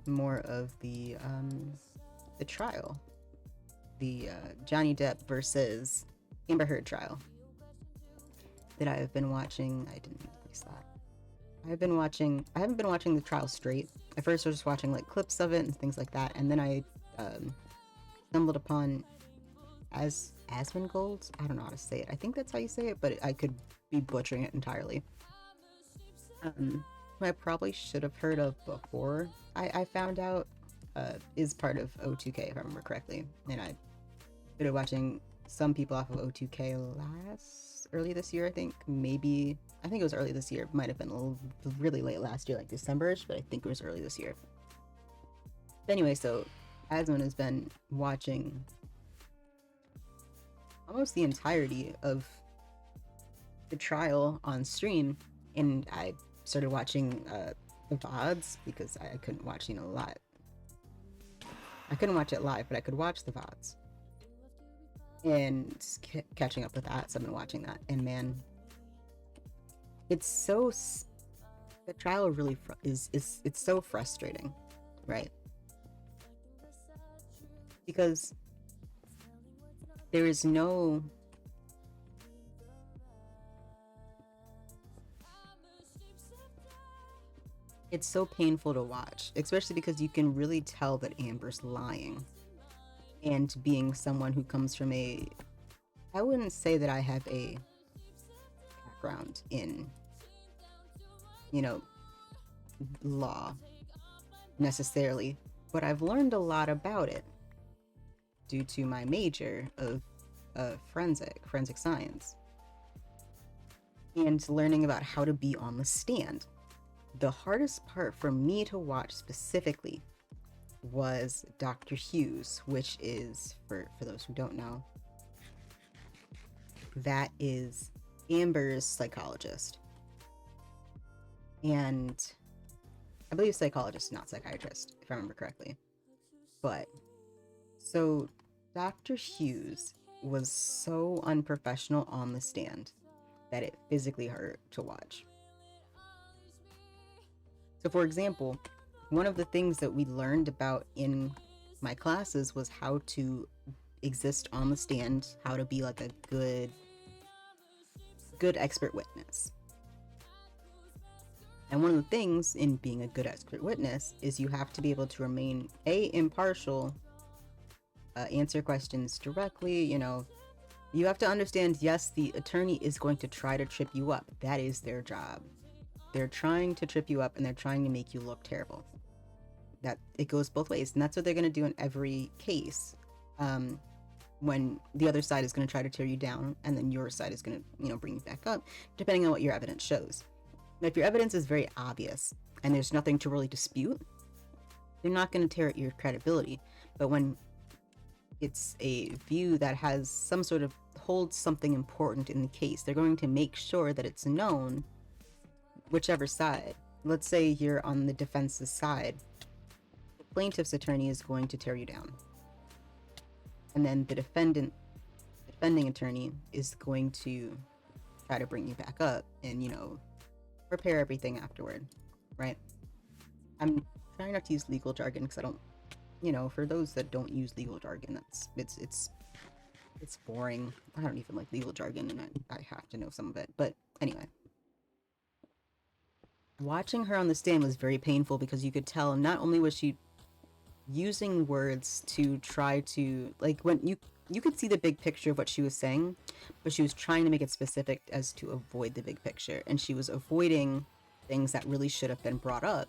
more of the trial, the Johnny Depp versus Amber Heard trial that I have been watching. I didn't realize that. I haven't been watching the trial straight. At first I was just watching like clips of it and things like that, and then I stumbled upon Asmongold. I don't know how to say it. I think that's how you say it, but I could be butchering it entirely. Who I probably should have heard of before I found out is part of O2K, if I remember correctly. And I started watching some people off of O2K early this year, I think. I think it was early this year. It might have been really late last year, like December-ish, but I think it was early this year. But anyway, so Asmon has been watching almost the entirety of the trial on stream, and I started watching the VODs because I couldn't watch, a lot. I couldn't watch it live, but I could watch the VODs. And catching up with that, so I've been watching that, and man, it's the trial really it's so frustrating, right? Because there is no it's so painful to watch, especially because you can really tell that Amber's lying. And being someone who comes from I wouldn't say that I have a background in, law necessarily, but I've learned a lot about it due to my major of forensic science, and learning about how to be on the stand. The hardest part for me to watch specifically was Dr. Hughes, which is, for those who don't know, that is Amber's psychologist. And I believe psychologist, not psychiatrist, if I remember correctly. But, so Dr. Hughes was so unprofessional on the stand that it physically hurt to watch. So for example, one of the things that we learned about in my classes was how to exist on the stand, how to be like a good expert witness. And one of the things in being a good expert witness is you have to be able to remain impartial, answer questions directly, you have to understand, yes, the attorney is going to try to trip you up. That is their job. They're trying to trip you up, and they're trying to make you look terrible. That it goes both ways, and that's what they're going to do in every case. when the other side is going to try to tear you down, and then your side is going to, bring you back up, depending on what your evidence shows. Now, if your evidence is very obvious and there's nothing to really dispute, they're not going to tear at your credibility. But when it's a view that has some sort of holds something important in the case, they're going to make sure that it's known, whichever side. Let's say you're on the defense's side. The plaintiff's attorney is going to tear you down. And then the defending attorney is going to try to bring you back up and, prepare everything afterward, right? I'm trying not to use legal jargon because I don't, for those that don't use legal jargon, it's boring. I don't even like legal jargon, and I have to know some of it. But anyway, watching her on the stand was very painful because you could tell not only was she using words to try to, like, when you could see the big picture of what she was saying, but she was trying to make it specific as to avoid the big picture, and she was avoiding things that really should have been brought up,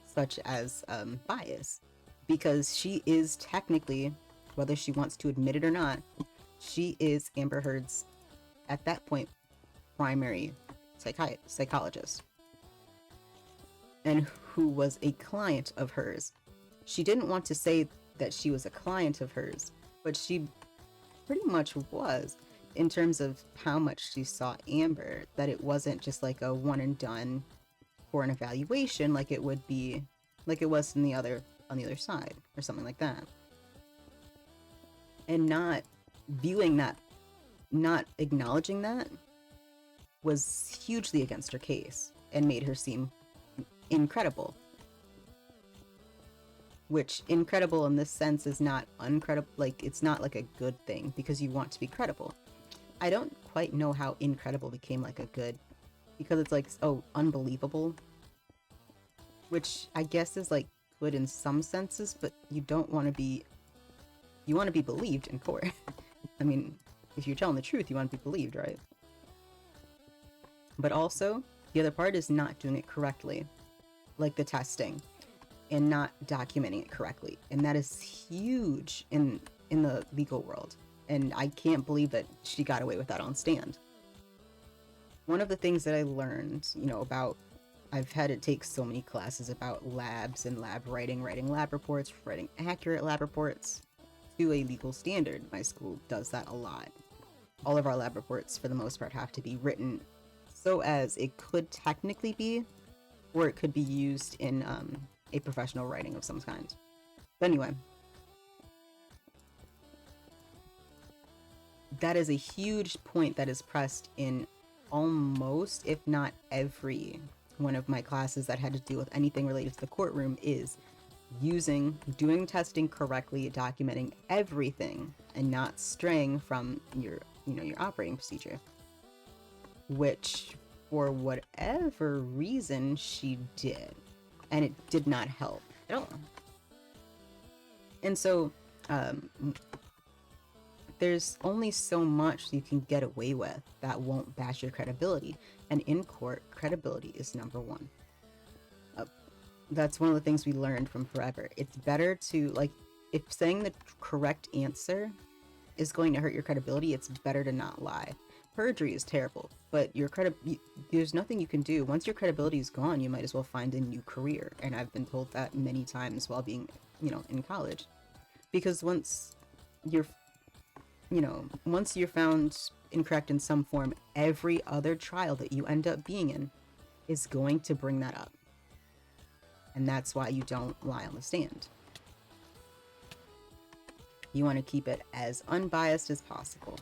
such as bias, because she is technically, whether she wants to admit it or not, she is Amber Heard's, at that point, primary psychologist, and who was a client of hers. She didn't want to say that she was a client of hers, but she pretty much was, in terms of how much she saw Amber, that it wasn't just like a one and done for an evaluation like it would be, like it was on the other side, or something like that. And not viewing that, not acknowledging that, was hugely against her case and made her seem incredible. Which, incredible in this sense, is not uncredible. Like, it's not like a good thing because you want to be credible. I don't quite know how incredible became like a good, because it's like, oh, unbelievable, which I guess is like good in some senses, but you don't want to be, you want to be believed in court. I mean, if you're telling the truth, you want to be believed, right? But also, the other part is not doing it correctly, like the testing, and not documenting it correctly. And that is huge in the legal world. And I can't believe that she got away with that on stand. One of the things that I learned, about, I've had to take so many classes about labs and lab writing lab reports, writing accurate lab reports to a legal standard. My school does that a lot. All of our lab reports, for the most part, have to be written so as it could technically be, or it could be used in a professional writing of some kind. But anyway, that is a huge point that is pressed in almost, if not every one of my classes that had to deal with anything related to the courtroom, is doing testing correctly, documenting everything, and not straying from your operating procedure. Which, for whatever reason, she did. And it did not help at all. And so, there's only so much you can get away with that won't bash your credibility. And in court, credibility is number one. That's one of the things we learned from Forever. It's better to, like, if saying the correct answer is going to hurt your credibility, it's better to not lie. Perjury is terrible, but there's nothing you can do. Once your credibility is gone, you might as well find a new career. And I've been told that many times while being, in college. Because once you're found incorrect in some form, every other trial that you end up being in is going to bring that up. And that's why you don't lie on the stand. You want to keep it as unbiased as possible,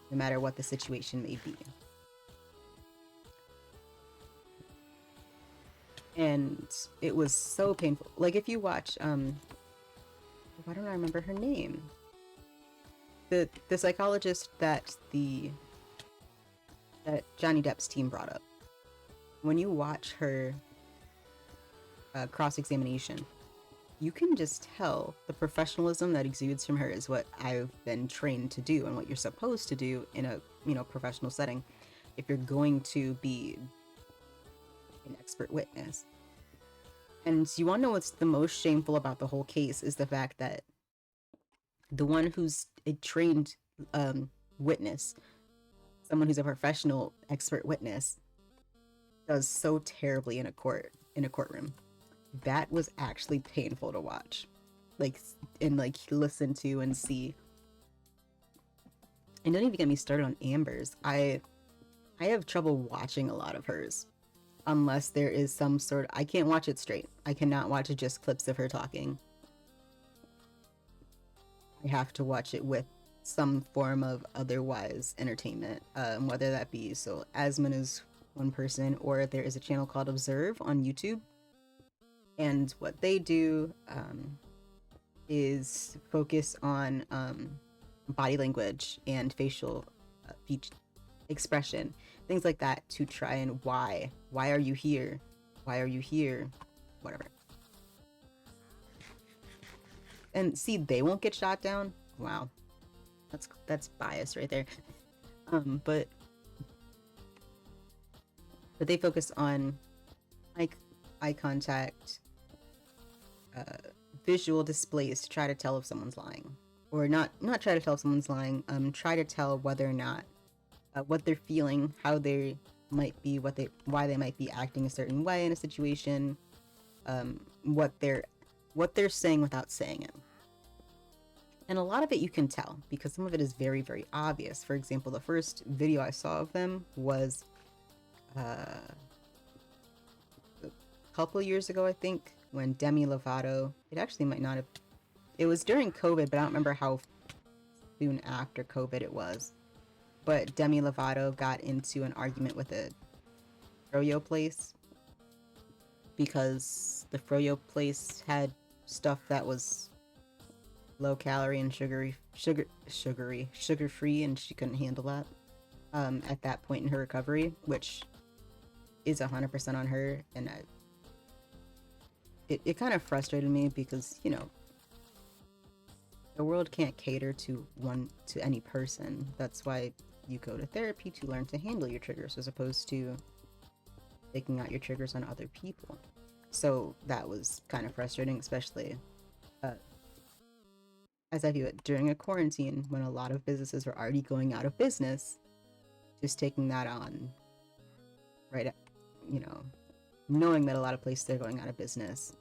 no matter what the situation may be. And it was so painful. Like, if you watch, why don't I remember her name? The psychologist that Johnny Depp's team brought up. When you watch her cross-examination, you can just tell the professionalism that exudes from her is what I've been trained to do and what you're supposed to do in a professional setting if you're going to be an expert witness. And you want to know what's the most shameful about the whole case is the fact that the one who's a trained witness, someone who's a professional expert witness, does so terribly in a courtroom. That was actually painful to watch, like, and like listen to and see. And don't even get me started on Amber's. I have trouble watching a lot of hers unless there is some sort of, I can't watch it straight. I cannot watch it just clips of her talking. I have to watch it with some form of otherwise entertainment, whether that be, so Asmon is one person, or there is a channel called Observe on YouTube, and what they do is focus on body language and facial expression, things like that, to try and why are you here, whatever. And see, they won't get shot down. Wow, that's bias right there. But they focus on eye contact, visual displays to try to tell if someone's lying, or not try to tell if someone's lying. Try to tell whether or not what they're feeling, how they might be, why they might be acting a certain way in a situation, what they're saying without saying it. And a lot of it you can tell because some of it is very, very obvious. For example, the first video I saw of them was a couple years ago, I think, when Demi Lovato, it actually might not have, it was during COVID, but I don't remember how soon after COVID it was. But Demi Lovato got into an argument with a froyo place because the froyo place had stuff that was low calorie and sugar free, and she couldn't handle that at that point in her recovery, which is 100% on her. And it kind of frustrated me because, you know, the world can't cater to any person. That's why you go to therapy, to learn to handle your triggers, as opposed to taking out your triggers on other people. So that was kind of frustrating, especially as I view it during a quarantine when a lot of businesses are already going out of business. Just taking that on, right? You know, knowing that a lot of places are going out of business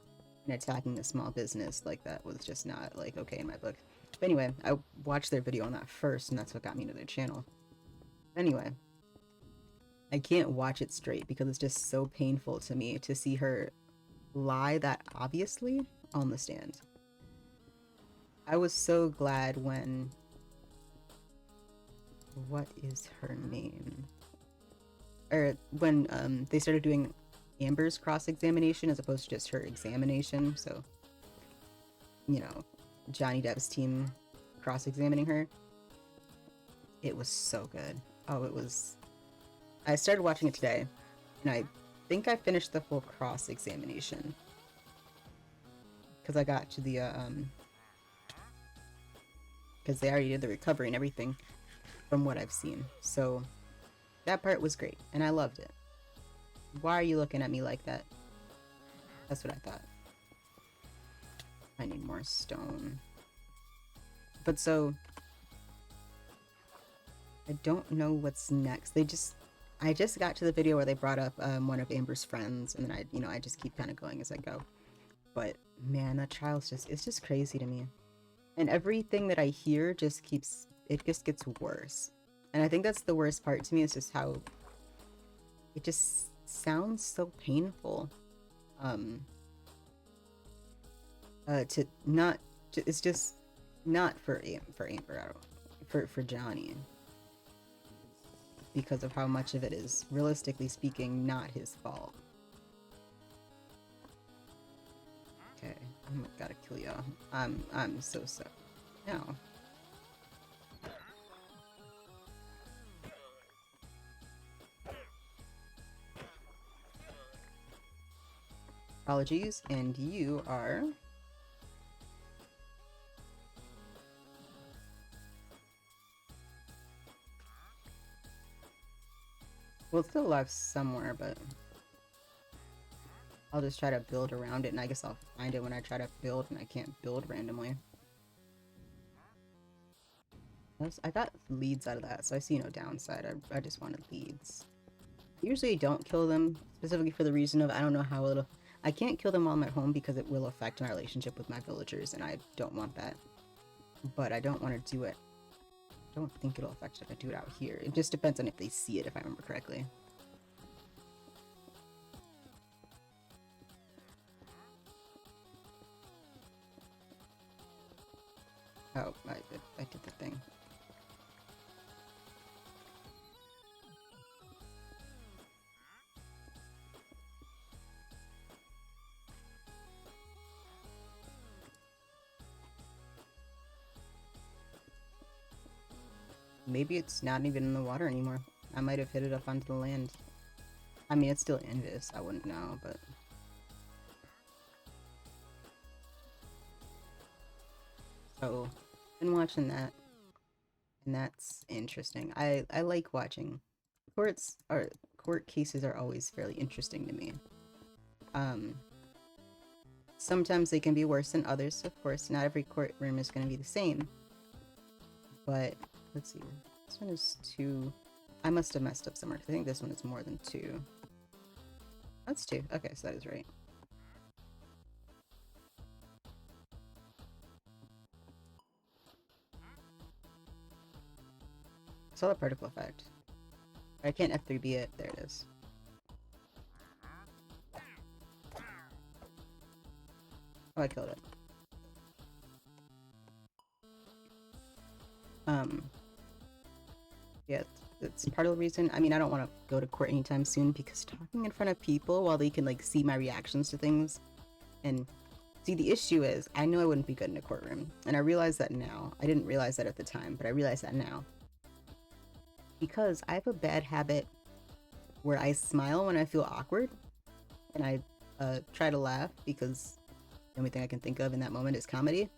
and attacking a small business like that was just not, like, okay in my book. But anyway, I watched their video on that first, and that's what got me to their channel. Anyway, I can't watch it straight because it's just so painful to me to see her lie that obviously on the stand. I was so glad when, what is her name? Or when they started doing Amber's cross-examination as opposed to just her examination. So, you know, Johnny Depp's team cross-examining her. It was so good. Oh, it was... I started watching it today, and I think I finished the full cross-examination. Because I got to the, because they already did the recovery and everything from what I've seen. So that part was great, and I loved it. Why are you looking at me like that? That's what I thought. I need more stone. But so, I don't know what's next. I just got to the video where they brought up one of Amber's friends, and then I just keep kind of going as I go. But man, that trial's it's just crazy to me. And everything that I hear just gets worse. And I think that's the worst part to me, is just how it just sounds so painful. It's just not for Amber, for Johnny, because of how much of it is, realistically speaking, not his fault. Okay, I'm gotta kill y'all. I'm so sorry. No. Apologies, and you are... Well, it's still alive somewhere, but I'll just try to build around it, and I guess I'll find it when I try to build, and I can't build randomly. I got leads out of that, so I see no downside. I just wanted leads. Usually don't kill them, specifically for the reason of I don't know how it'll... I can't kill them while I'm at home because it will affect my relationship with my villagers, and I don't want that. But I don't want to do it. I don't think it'll affect it if I do it out here. It just depends on if they see it, if I remember correctly. Oh, I did the thing. Maybe it's not even in the water anymore. I might have hit it up onto the land. I mean, it's still in this. I wouldn't know, but... So, been watching that. And that's interesting. I like watching. Court cases are always fairly interesting to me. Sometimes they can be worse than others, of course. Not every courtroom is going to be the same. But, let's see. This one is 2. I must have messed up somewhere. I think this one is more than 2. That's 2. Okay, so that is right. I saw the particle effect. I can't F3B it. There it is. Oh, I killed it. Yeah, it's part of the reason. I mean, I don't want to go to court anytime soon because talking in front of people while they can, like, see my reactions to things. And, see, the issue is, I know I wouldn't be good in a courtroom. And I realize that now. I didn't realize that at the time, but I realize that now. Because I have a bad habit where I smile when I feel awkward. And I try to laugh because the only thing I can think of in that moment is comedy.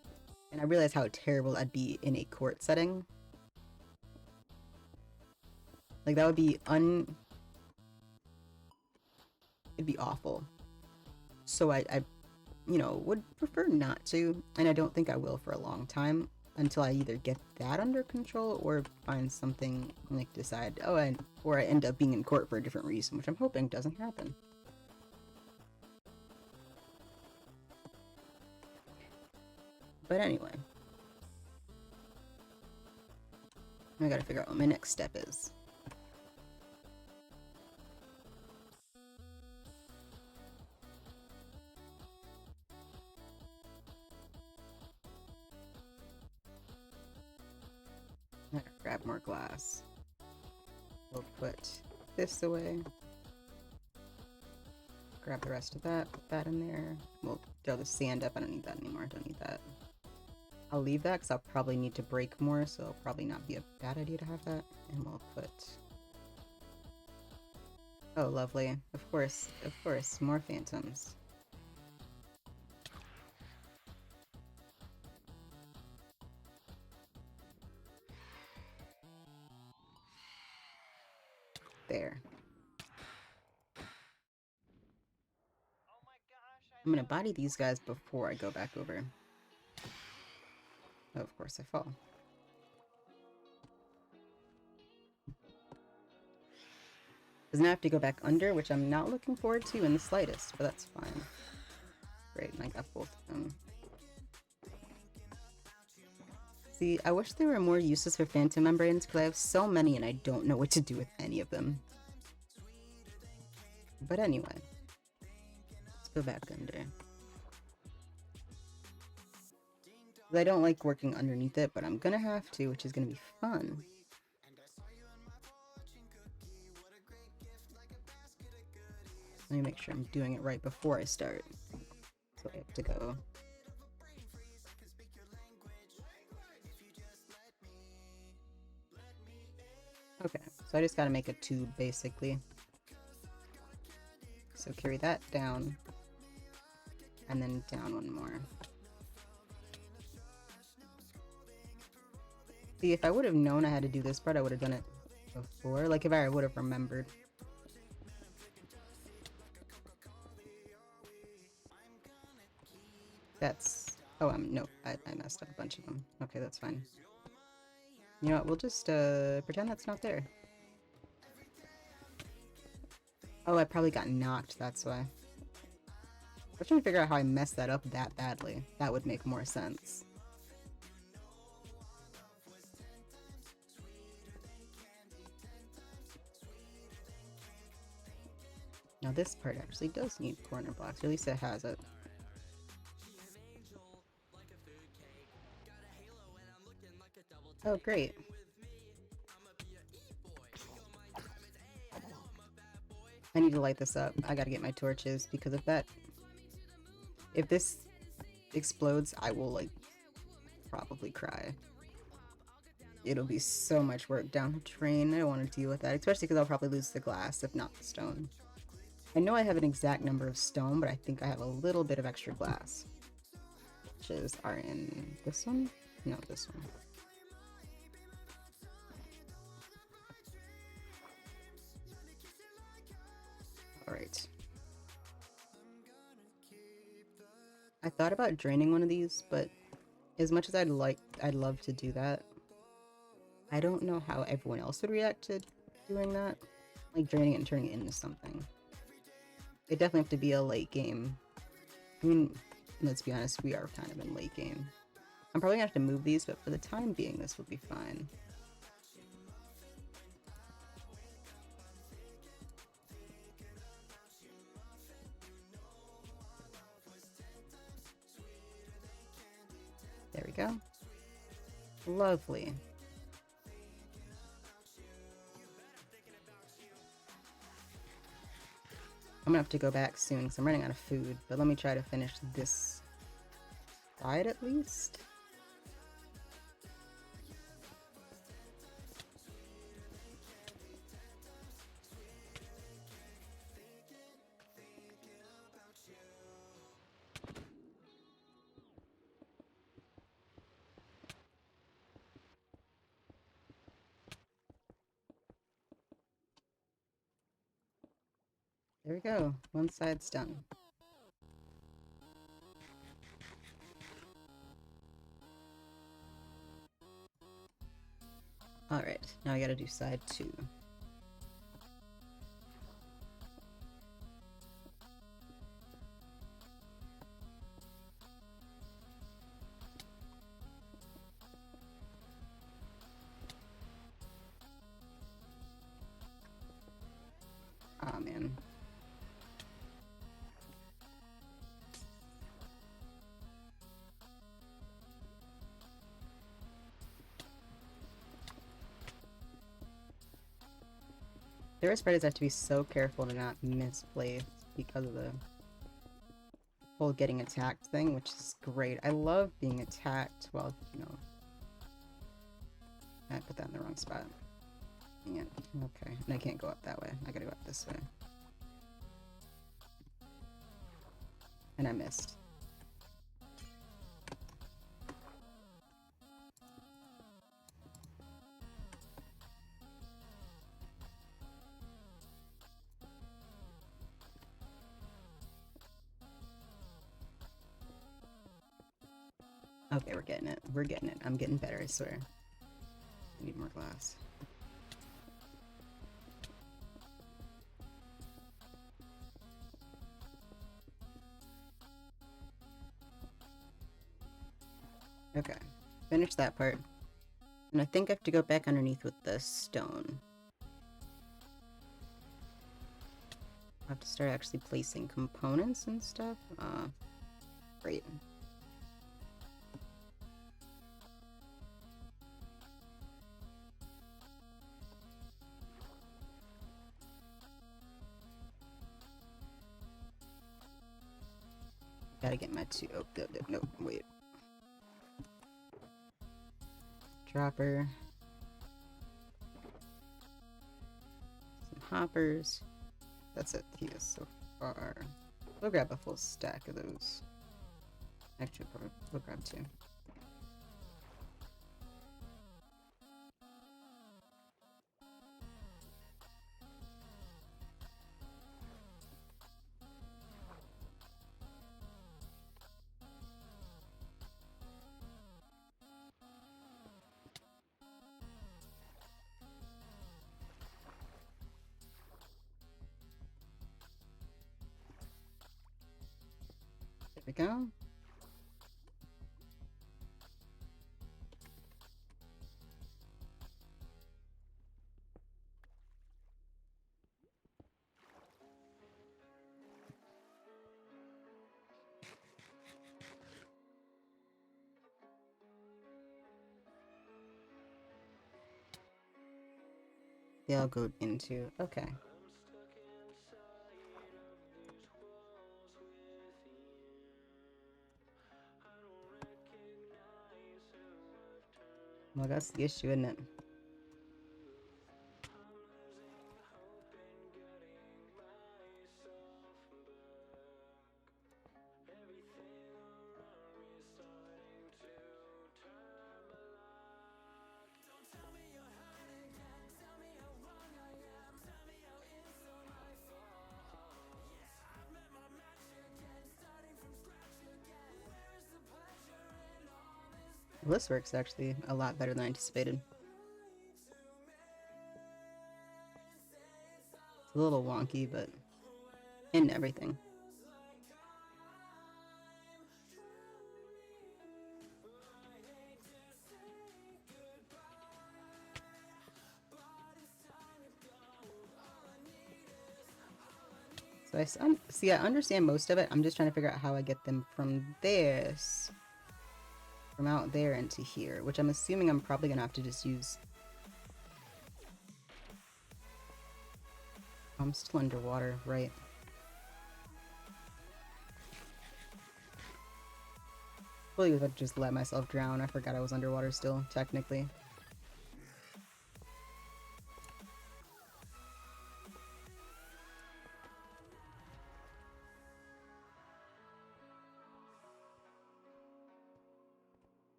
And I realize how terrible I'd be in a court setting. Like, that would be it'd be awful. So I, you know, would prefer not to, and I don't think I will for a long time, until I either get that under control or find something, like, decide, or I end up being in court for a different reason, which I'm hoping doesn't happen. But anyway. I gotta figure out what my next step is. I gotta grab more glass. We'll put this away. Grab the rest of that, put that in there. We'll throw the sand up. I don't need that anymore. Don't need that. I'll leave that because I'll probably need to break more, so it'll probably not be a bad idea to have that. And we'll put... Oh, lovely. Of course, more phantoms. There. I'm gonna body these guys before I go back over. Oh, of course I fall. Doesn't have to go back under, which I'm not looking forward to in the slightest, but that's fine. Great, and I got both of them. See, I wish there were more uses for phantom membranes, because I have so many and I don't know what to do with any of them. But anyway, let's go back under. I don't like working underneath it, but I'm gonna have to, which is gonna be fun. Let me make sure I'm doing it right before I start. So I have to go. Okay, so I just gotta make a tube, basically. So carry that down. And then down one more. See, if I would have known I had to do this part, I would have done it before. Like, if I would have remembered. That's... Oh, no, I messed up a bunch of them. Okay, that's fine. You know what, we'll just pretend that's not there. Oh, I probably got knocked, that's why. I'm trying to figure out how I messed that up that badly. That would make more sense. Now this part actually does need corner blocks, or at least it has it. Oh, great. I need to light this up. I gotta get my torches, because if this explodes, I will, like, probably cry. It'll be so much work down the drain. I don't want to deal with that, especially because I'll probably lose the glass, if not the stone. I know I have an exact number of stone, but I think I have a little bit of extra glass. Which are in this one? No, this one. Alright. I thought about draining one of these, but as much as I'd love to do that, I don't know how everyone else would react to doing that. Like draining it and turning it into something. It definitely have to be a late game. I mean, let's be honest, we are kind of in late game. I'm probably gonna have to move these, but for the time being, this will be fine. There we go. Lovely. I'm gonna have to go back soon because I'm running out of food, but let me try to finish this side at least. There we go. One side's done. Alright, now I gotta do side 2. Aw, man. The worst part is I have to be so careful to not misplace because of the whole getting attacked thing, which is great. I love being attacked while, you know... I put that in the wrong spot. Yeah, okay. And I can't go up that way. I gotta go up this way. And I missed. Okay, we're getting it. We're getting it. I'm getting better, I swear. I need more glass. Okay, finish that part. And I think I have to go back underneath with the stone. I have to start actually placing components and stuff. Great. Gotta get my two. Oh, no, wait. Dropper. Some hoppers. That's it here so far. We'll grab a full stack of those. Actually, we'll grab 2. There we go. They'll go into, okay. Well, that's the issue, isn't it? Well, this works actually a lot better than I anticipated. It's a little wonky, but in everything. So see, I understand most of it. I'm just trying to figure out how I get them from out there into here, which I'm assuming I'm probably gonna have to just use. I'm still underwater, right? Probably would just let myself drown. I forgot I was underwater still, technically.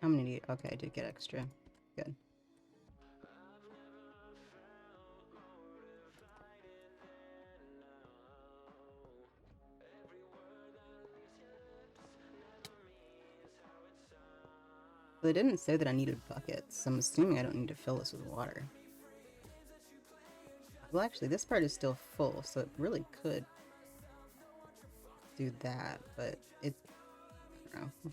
How many need? Okay, I did get extra. Good. Well, they didn't say that I needed buckets, so I'm assuming I don't need to fill this with water. Well, actually, this part is still full, so it really could do that, but it... I don't know.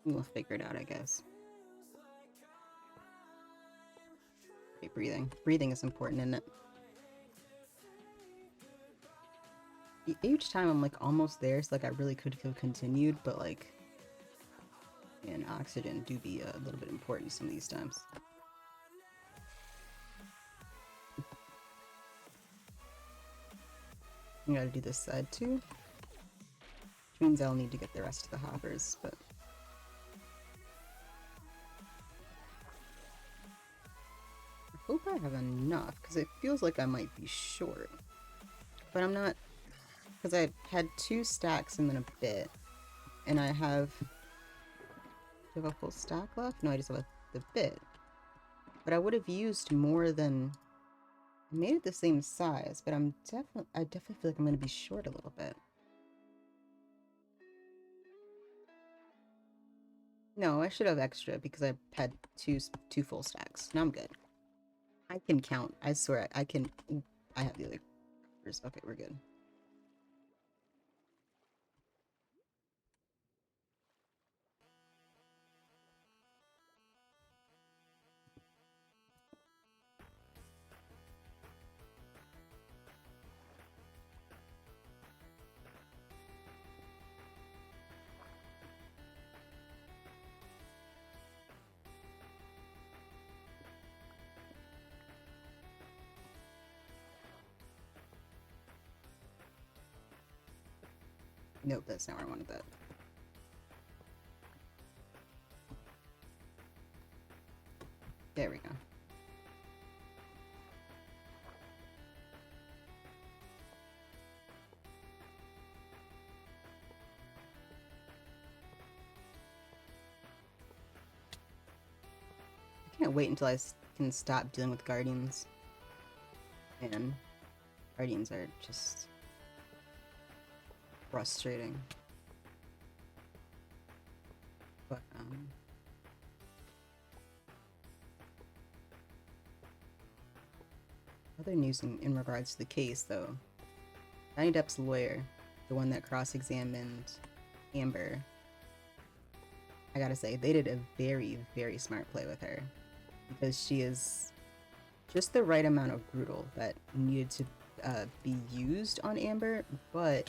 We'll figure it out, I guess. Okay, breathing. Breathing is important, isn't it? Each time I'm like almost there, so like I really could have continued, but like, man, oxygen do be a little bit important some of these times. I gotta do this side too, which means I'll need to get the rest of the hoppers, but I hope I have enough, because it feels like I might be short. But I'm not, because I had 2 stacks and then a bit, and I have... Do I have a full stack left? No, I just have the bit. But I would have used more than... I made it the same size, but I definitely feel like I'm going to be short a little bit. No, I should have extra because I had two full stacks. Now I'm good. I can count. I swear I can. I have the other numbers. Okay, we're good. Nope, that's not where I wanted that. There we go. I can't wait until I can stop dealing with guardians. And guardians are just frustrating. But Other news in regards to the case, though. Johnny Depp's lawyer, the one that cross-examined Amber, I gotta say, they did a very, very smart play with her. Because she is just the right amount of brutal that needed to be used on Amber, but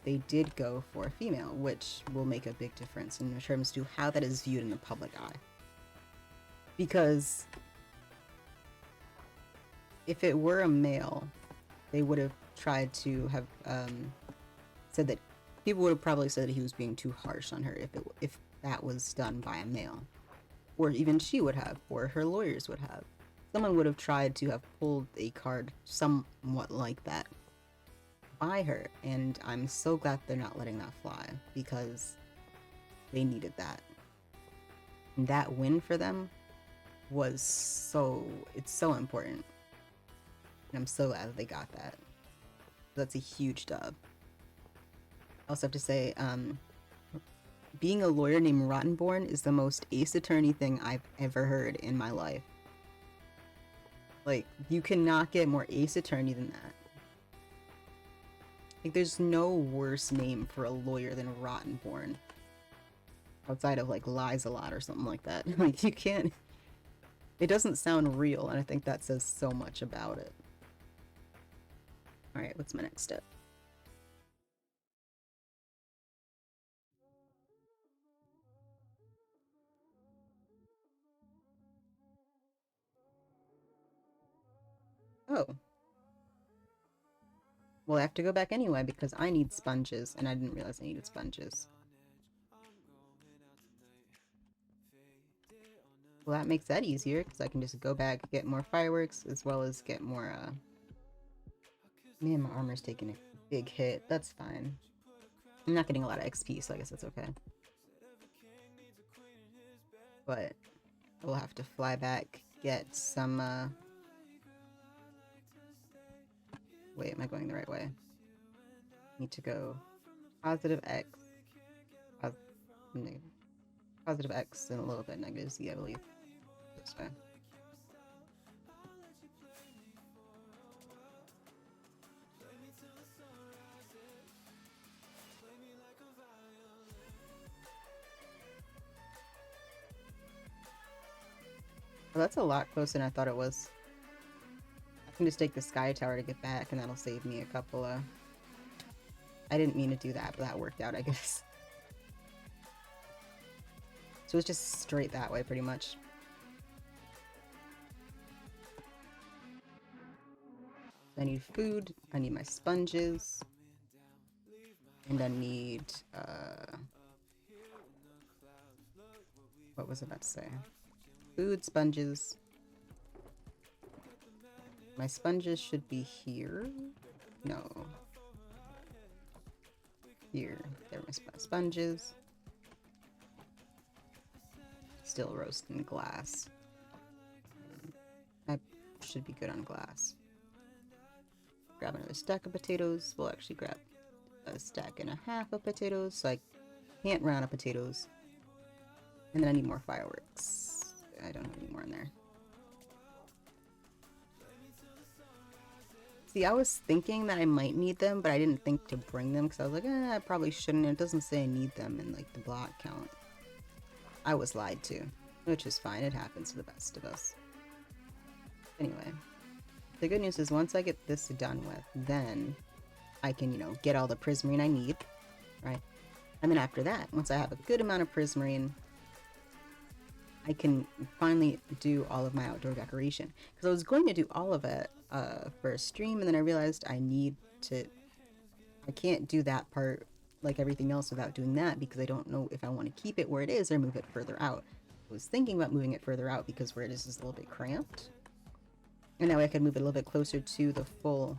they did go for a female, which will make a big difference in terms to how that is viewed in the public eye. Because if it were a male, they would have tried to have said that people would have probably said that he was being too harsh on her if that was done by a male, or even she would have, or her lawyers would have. Someone would have tried to have pulled a card somewhat like that by her, and I'm so glad they're not letting that fly because they needed that. And that win for them was it's so important. And I'm so glad that they got that. That's a huge dub. I also have to say, being a lawyer named Rottenborn is the most ace attorney thing I've ever heard in my life. Like, you cannot get more ace attorney than that. Like, there's no worse name for a lawyer than Rottenborn. Outside of, like, Lies a Lot or something like that. Like, you can't... It doesn't sound real, and I think that says so much about it. Alright, what's my next step? Oh. Well, I have to go back anyway because I need sponges, and I didn't realize I needed sponges. Well, that makes that easier because I can just go back, get more fireworks, as well as get more, Man, my armor's taking a big hit. That's fine. I'm not getting a lot of XP, so I guess that's okay. But I will have to fly back, get some, Wait, am I going the right way? Need to go positive X, positive X, and a little bit negative Z, I believe. This way. Well, that's a lot closer than I thought it was. I can just take the sky tower to get back, and that'll save me a couple of... I didn't mean to do that, but that worked out, I guess. So it's just straight that way, pretty much. I need food, I need my sponges, and I need, what was I about to say? Food, sponges. My sponges should be here. No. Here. There are my sponges. Still roasting glass. I should be good on glass. Grab another stack of potatoes. We'll actually grab a stack and a half of potatoes, so I can't run out of potatoes. And then I need more fireworks. I don't have any more in there. See, I was thinking that I might need them, but I didn't think to bring them because I was like, I probably shouldn't. It doesn't say I need them in like the block count. I was lied to, which is fine. It happens to the best of us. Anyway, the good news is once I get this done with, then I can, you know, get all the prismarine I need, right? And then after that, once I have a good amount of prismarine, I can finally do all of my outdoor decoration. Because I was going to do all of it for a stream, and then I realized I can't do that part like everything else without doing that, because I don't know if I want to keep it where it is or move it further out. I was thinking about moving it further out because where it is a little bit cramped. And that way I could move it a little bit closer to the full...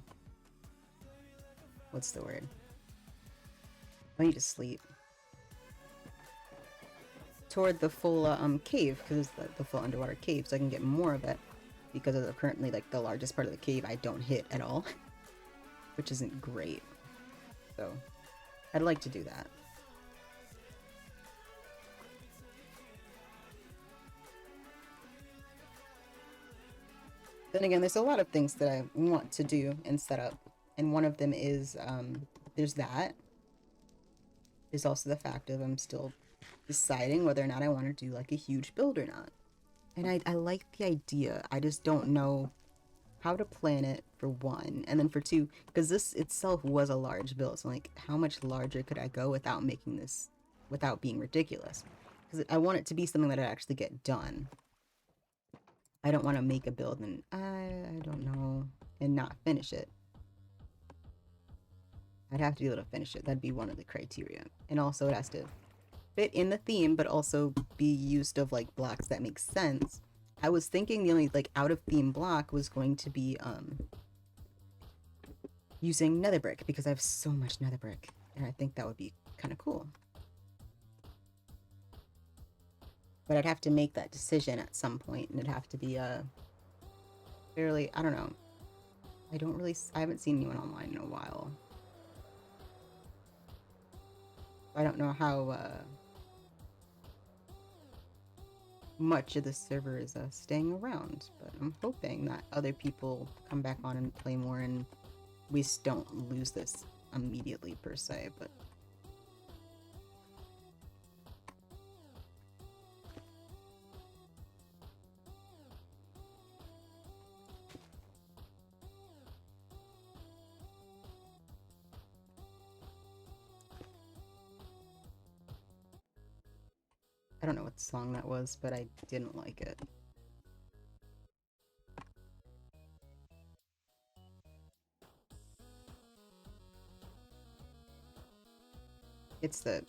What's the word? I need to sleep. Toward the full cave, because it's the full underwater cave, so I can get more of it, because of currently like the largest part of the cave I don't hit at all, which isn't great. So I'd like to do that. Then again, there's a lot of things that I want to do and set up. And one of them is, there's that. There's also the fact of I'm still deciding whether or not I want to do like a huge build or not. And I like the idea. I just don't know how to plan it for one. And then for two, because this itself was a large build. So like how much larger could I go without making this, without being ridiculous? Because I want it to be something that I actually get done. I don't want to make a build and I don't know, and not finish it. I'd have to be able to finish it. That'd be one of the criteria. And also it has to fit in the theme, but also be used of like blocks that make sense. I was thinking the only like out of theme block was going to be using nether brick because I have so much nether brick and I think that would be kind of cool. But I'd have to make that decision at some point and it'd have to be fairly, I don't know. I haven't seen anyone online in a while. I don't know how much of the server is staying around, but I'm hoping that other people come back on and play more and we don't lose this immediately per se, but I don't know what song that was, but I didn't like it. It's the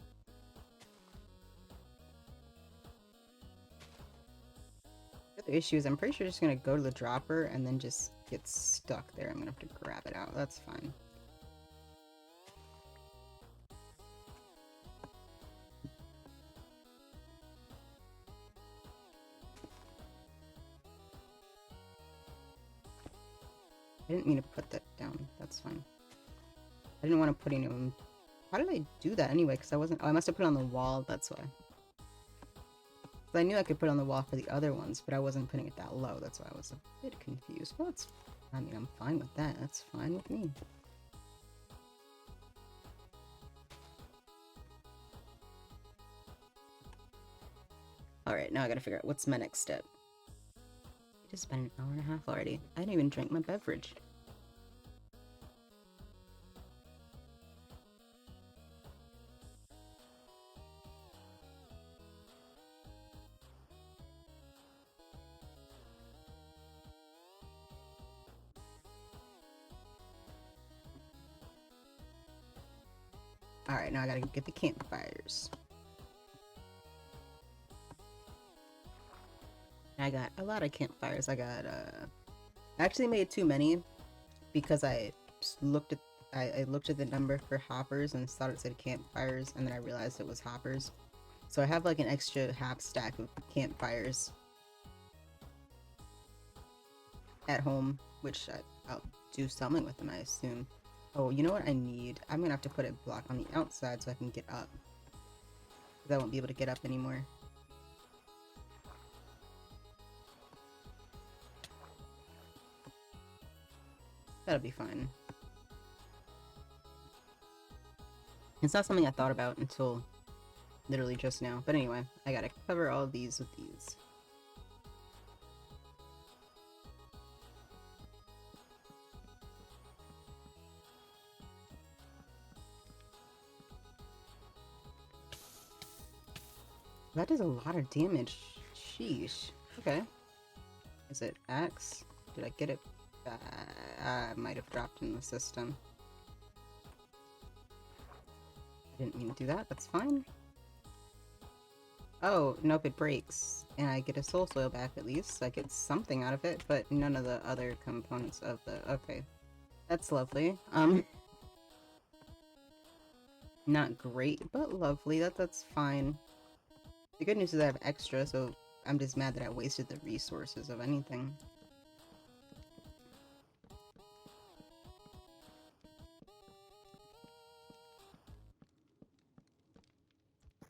other issue is I'm pretty sure just gonna go to the dropper and then just get stuck there. I'm gonna have to grab it out. That's fine. I didn't mean to put that down. That's fine. I didn't want to put anyone. How did I do that anyway? Because I wasn't. Oh, I must have put it on the wall. That's why. I knew I could put it on the wall for the other ones, but I wasn't putting it that low. That's why I was a bit confused. Well, I mean, I'm fine with that. That's fine with me. Alright, now I gotta figure out what's my next step. It has been an hour and a half already. I didn't even drink my beverage. Alright, now I gotta get the campfires. I got a lot of campfires. I actually made too many because I looked at I looked at the number for hoppers and thought it said campfires, and then I realized it was hoppers. So I have like an extra half stack of campfires at home, which I'll do something with them, I assume. Oh, you know what I need? I'm gonna have to put a block on the outside so I can get up. Because I won't be able to get up anymore. That'll be fine. It's not something I thought about until literally just now. But anyway, I gotta cover all of these with these. That does a lot of damage. Sheesh. Okay. Is it X? Did I get it? I might have dropped in the system. I didn't mean to do that. That's fine. Oh, nope, it breaks. And I get a soul soil back at least. I get something out of it, but none of the other components of the... Okay. That's lovely. Not great, but lovely. That's fine. The good news is I have extra, so I'm just mad that I wasted the resources of anything.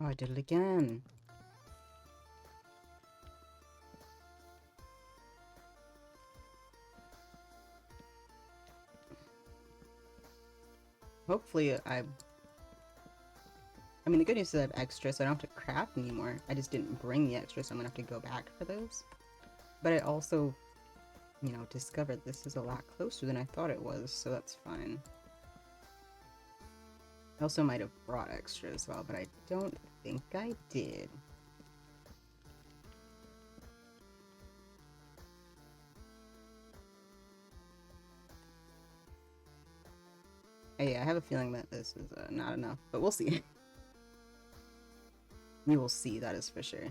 Oh, I did it again. hopefully I mean, the good news is I have extra, so I don't have to craft anymore. I just didn't bring the extra, so I'm gonna have to go back for those. But I also, you know, discovered this is a lot closer than I thought it was, so that's fine. I also might have brought extra as well, but I don't think I did. Yeah, I have a feeling that this is not enough, but we'll see. We will see, that is for sure.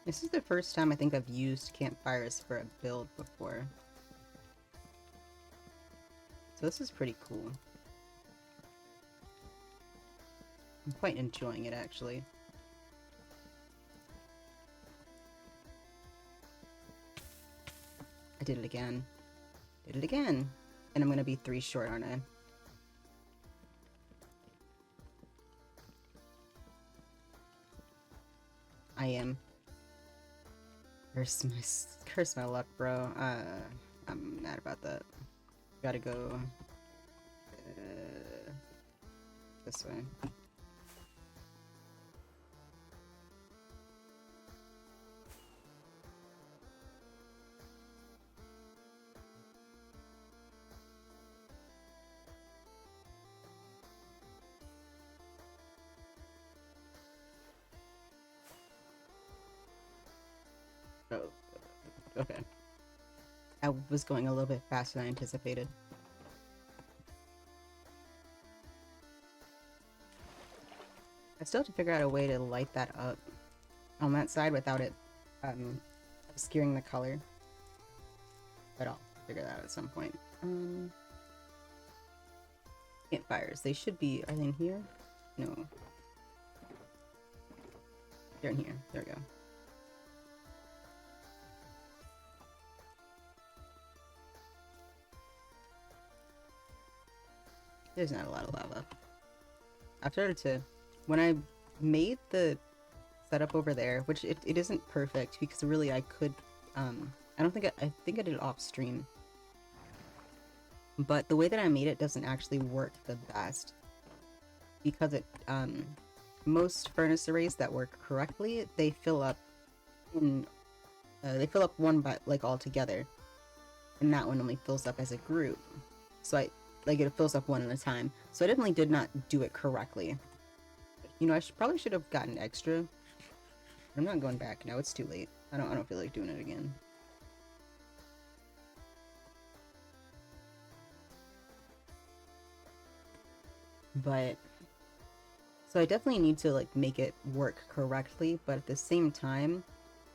This is the first time I think I've used campfires for a build before. So this is pretty cool. I'm quite enjoying it, actually. I did it again. Did it again! And I'm gonna be 3 short, aren't I? I am. Curse my luck, bro. I'm mad about that. Gotta go this way. Oh, okay. I was going a little bit faster than I anticipated. I still have to figure out a way to light that up on that side without it obscuring the color. But I'll figure that out at some point. Campfires. They should be... Are they in here? No. They're in here. There we go. There's not a lot of lava. I've started to... When I made the setup over there, which it isn't perfect, because really I could... I don't think I think I did it off stream. But the way that I made it doesn't actually work the best. Because it... most furnace arrays that work correctly, they fill up in... they fill up one by, like, all together. And that one only fills up as a group. So like it fills up one at a time. So I definitely did not do it correctly. You know, I probably should have gotten extra. I'm not going back now. It's too late. I don't feel like doing it again. But so I definitely need to like make it work correctly, but at the same time,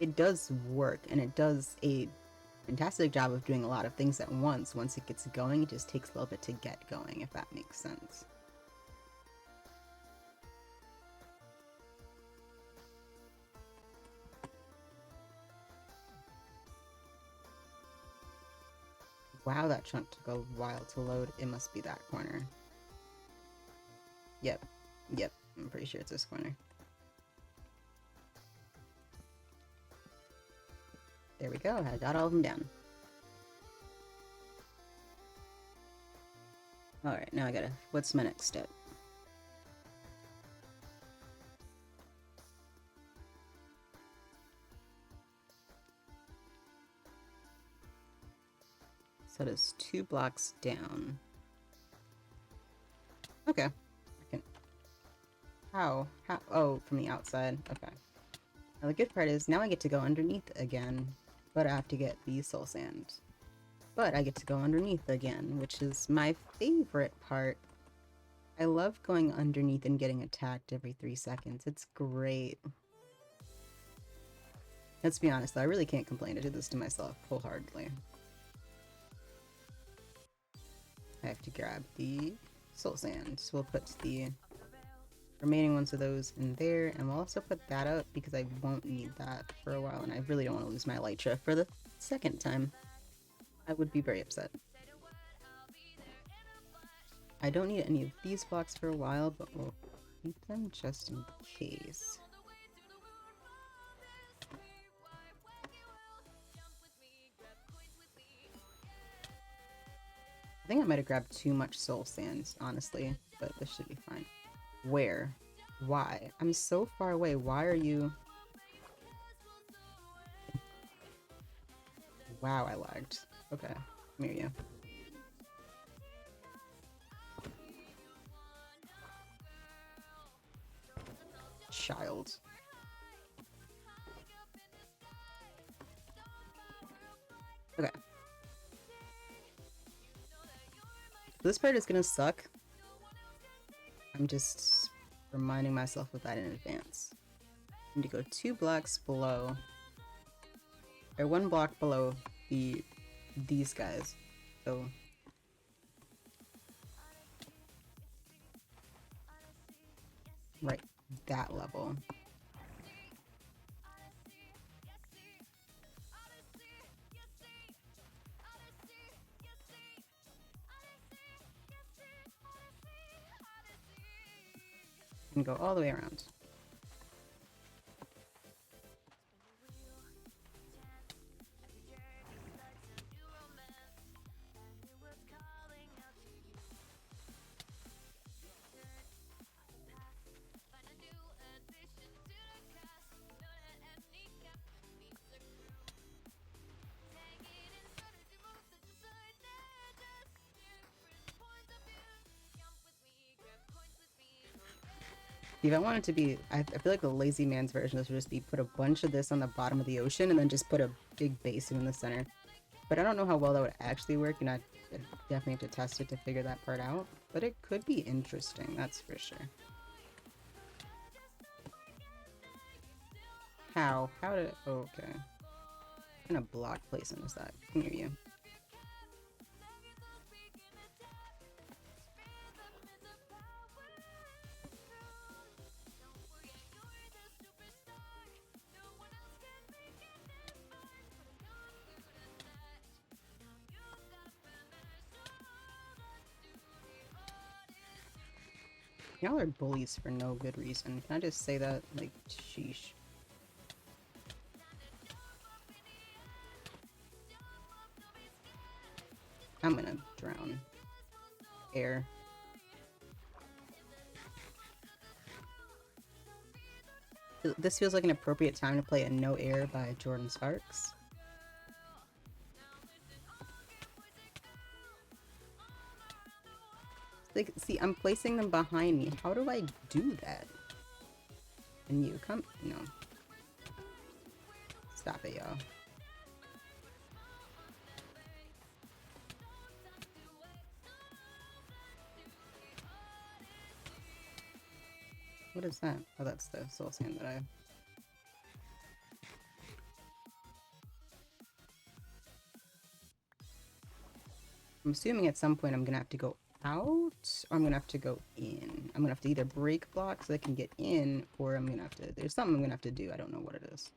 it does work and it does a fantastic job of doing a lot of things at once. Once it gets going, it just takes a little bit to get going, if that makes sense. Wow, that chunk took a while to load. It must be that corner. Yep. Yep. I'm pretty sure it's this corner. There we go. I got all of them down. Alright, now I gotta... What's my next step? So it is 2 blocks down. Okay. I can... How? How? Oh, from the outside. Okay. Now the good part is, now I get to go underneath again, but I have to get the soul sand. But I get to go underneath again, which is my favorite part. I love going underneath and getting attacked every 3 seconds. It's great. Let's be honest though, I really can't complain. I did this to myself wholeheartedly. I have to grab the soul sand. So we'll put the remaining ones of those in there, and we'll also put that up because I won't need that for a while, and I really don't want to lose my elytra for the 2nd time. I would be very upset. I don't need any of these blocks for a while, but we'll Keep them just in case. I think I might have grabbed too much soul sands, honestly, but this should be fine. Where? Why? I'm so far away. Why are you... Wow, I lagged. Okay, come here, you. Child. Okay. This part is gonna suck. I'm just reminding myself of that in advance. I need to go 2 blocks below, or 1 block below these guys. So right, that level. And go all the way around. If I wanted to be, I feel like the lazy man's version would just be put a bunch of this on the bottom of the ocean and then just put a big basin in the center. But I don't know how well that would actually work, and I definitely have to test it to figure that part out. But it could be interesting, that's for sure. How? How did... Okay. What kind of block placement is that? Come here, you. Y'all are bullies for no good reason. Can I just say that? Like, sheesh. I'm gonna drown. Air. This feels like an appropriate time to play a No Air by Jordan Sparks. Like, see, I'm placing them behind me. How do I do that? And you come... No. Stop it, y'all. What is that? Oh, that's the soul sand that I... I'm assuming at some point I'm gonna have to go out, or I'm gonna have to go in. I'm gonna have to either break blocks so I can get in, or I'm gonna have to... There's something I'm gonna have to do. I don't know what it is.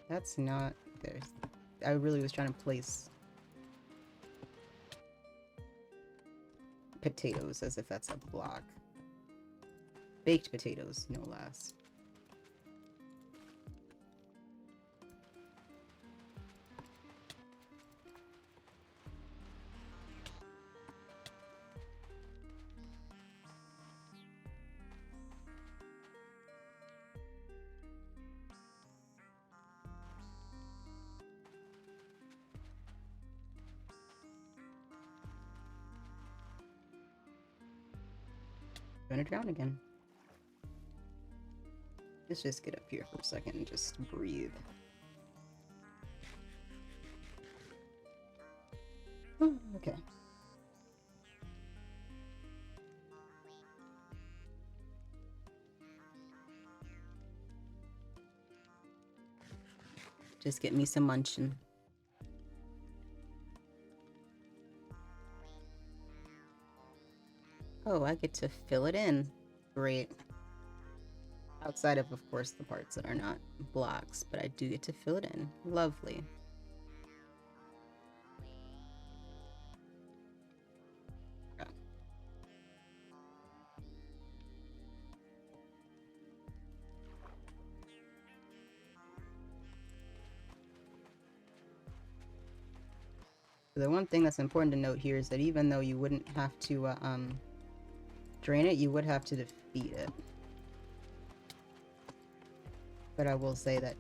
That's not... There. I really was trying to place... potatoes as if that's a block. Baked potatoes, no less. Gonna drown again. Let's just get up here for a second and just breathe. Oh, okay. Just get me some munchin'. Oh, I get to fill it in. Great. Outside of course, the parts that are not blocks, but I do get to fill it in. Lovely. Okay. The one thing that's important to note here is that even though you wouldn't have to drain it, you would have to defeat it. But I will say that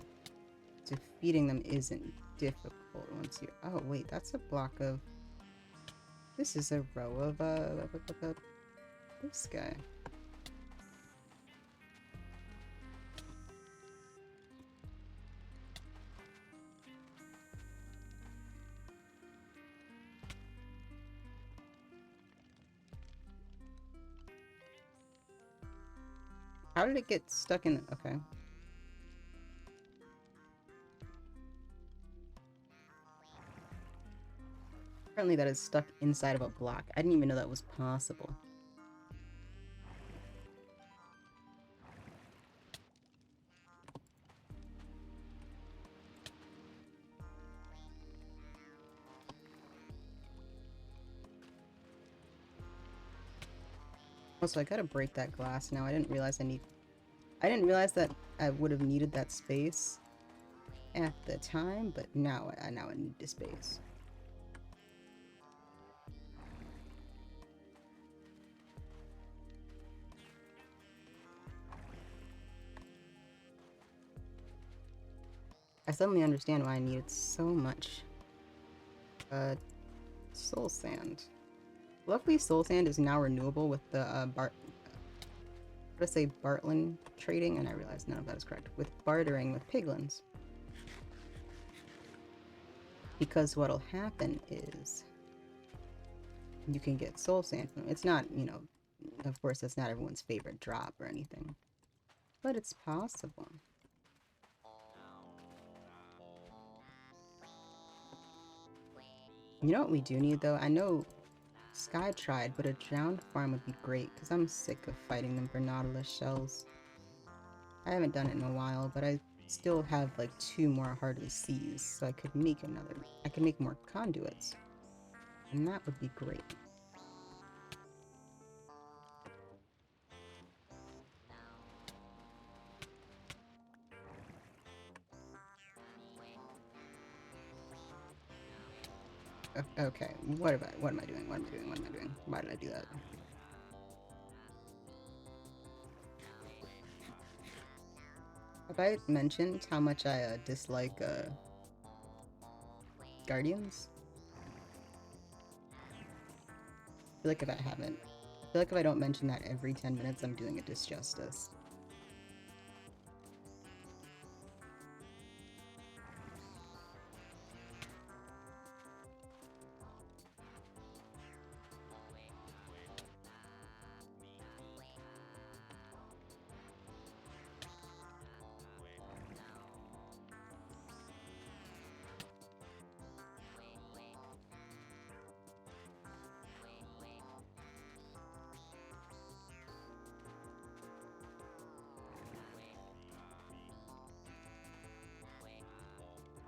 defeating them isn't difficult once you... Oh, wait, that's a block of... This is a row of, this guy. How did it get stuck in... Okay. Apparently that is stuck inside of a block. I didn't even know that was possible. Also, I gotta break that glass now. I didn't realize that I would have needed that space at the time, but now I need the space. I suddenly understand why I needed so much soul sand. Luckily, soul sand is now renewable with the Bartland trading, and I realize none of that is correct. With bartering with piglins. Because what'll happen is you can get soul sand from them. It's not, you know, of course that's not everyone's favorite drop or anything. But it's possible. You know what we do need though? I know Sky tried, but a drowned farm would be great because I'm sick of fighting them for Nautilus shells. I haven't done it in a while, but I still have like 2 more Heartless Seas, so I could make more conduits. And that would be great. Okay, what am I doing? Why did I do that? Have I mentioned how much I dislike Guardians? I feel like if I haven't, I feel like if I don't mention that every 10 minutes, I'm doing a disjustice.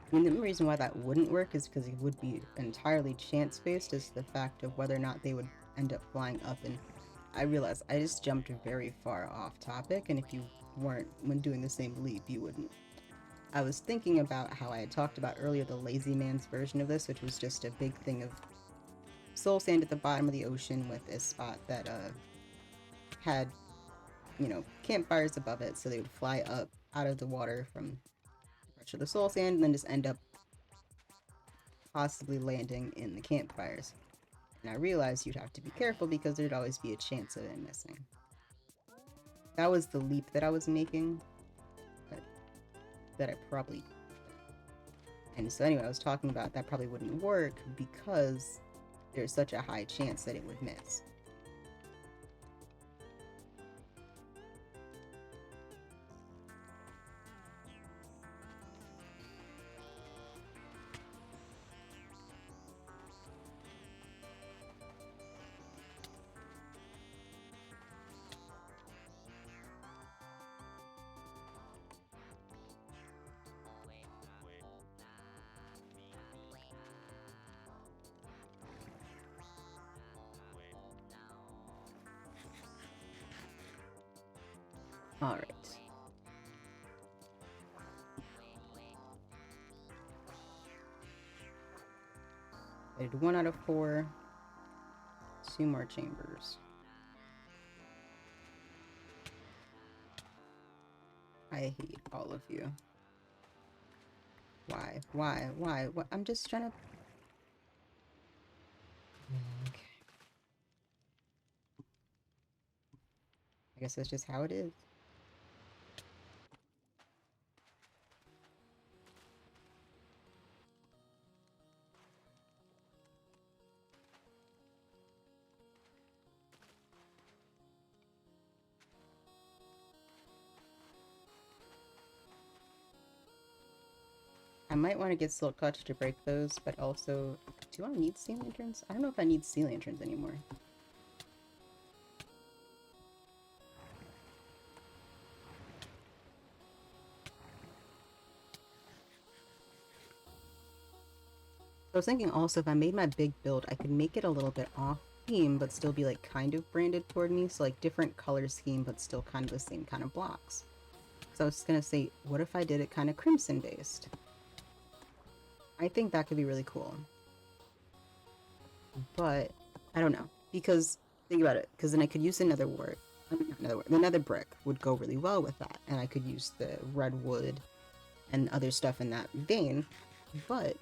I mean, the reason why that wouldn't work is because it would be entirely chance-based as the fact of whether or not they would end up flying up, and I realized I just jumped very far off topic, and if you weren't when doing the same leap, you wouldn't. I was thinking about how I had talked about earlier the lazy man's version of this, which was just a big thing of soul sand at the bottom of the ocean with a spot that had, you know, campfires above it, so they would fly up out of the water from the soul sand and then just end up possibly landing in the campfires. And I realized you'd have to be careful because there'd always be a chance of it missing. That was the leap that I was making, but that I probably... And so anyway, I was talking about that probably wouldn't work because there's such a high chance that it would miss. Alright. I did 1 out of 4. 2 more chambers. I hate all of you. Why? Why? Why? What? I'm just trying to... Okay. I guess that's just how it is. I might want to get Silk Touch to break those, but also... Do I need sea lanterns? I don't know if I need sea lanterns anymore. I was thinking also if I made my big build, I could make it a little bit off theme, but still be like kind of branded toward me. So like different color scheme, but still kind of the same kind of blocks. So I was gonna say, what if I did it kind of crimson based? I think that could be really cool. But I don't know, because think about it, because then I could use another word. The nether brick would go really well with that, and I could use the red wood and other stuff in that vein. But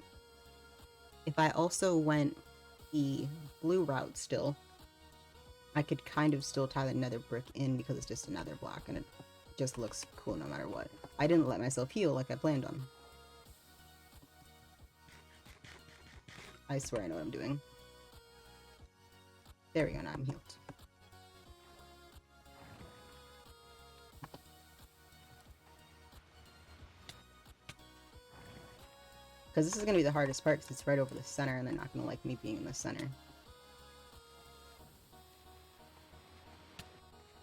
if I also went the blue route still, I could kind of still tie the nether brick in because it's just another block and it just looks cool no matter what. I didn't let myself heal like I planned on. I swear I know what I'm doing. There we go, now I'm healed. Because this is going to be the hardest part because it's right over the center and they're not going to like me being in the center.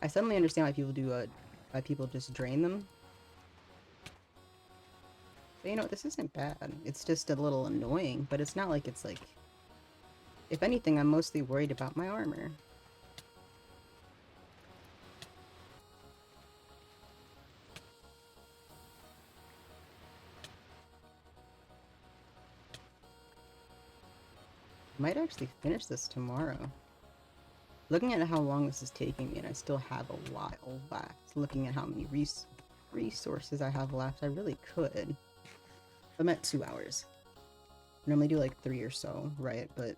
I suddenly understand why people do why people just drain them. But you know, this isn't bad. It's just a little annoying, but it's not like it's like... If anything, I'm mostly worried about my armor. I might actually finish this tomorrow. Looking at how long this is taking me, and I still have a while left. Looking at how many resources I have left, I really could. I'm at 2 hours. I normally do like 3 or so, right? But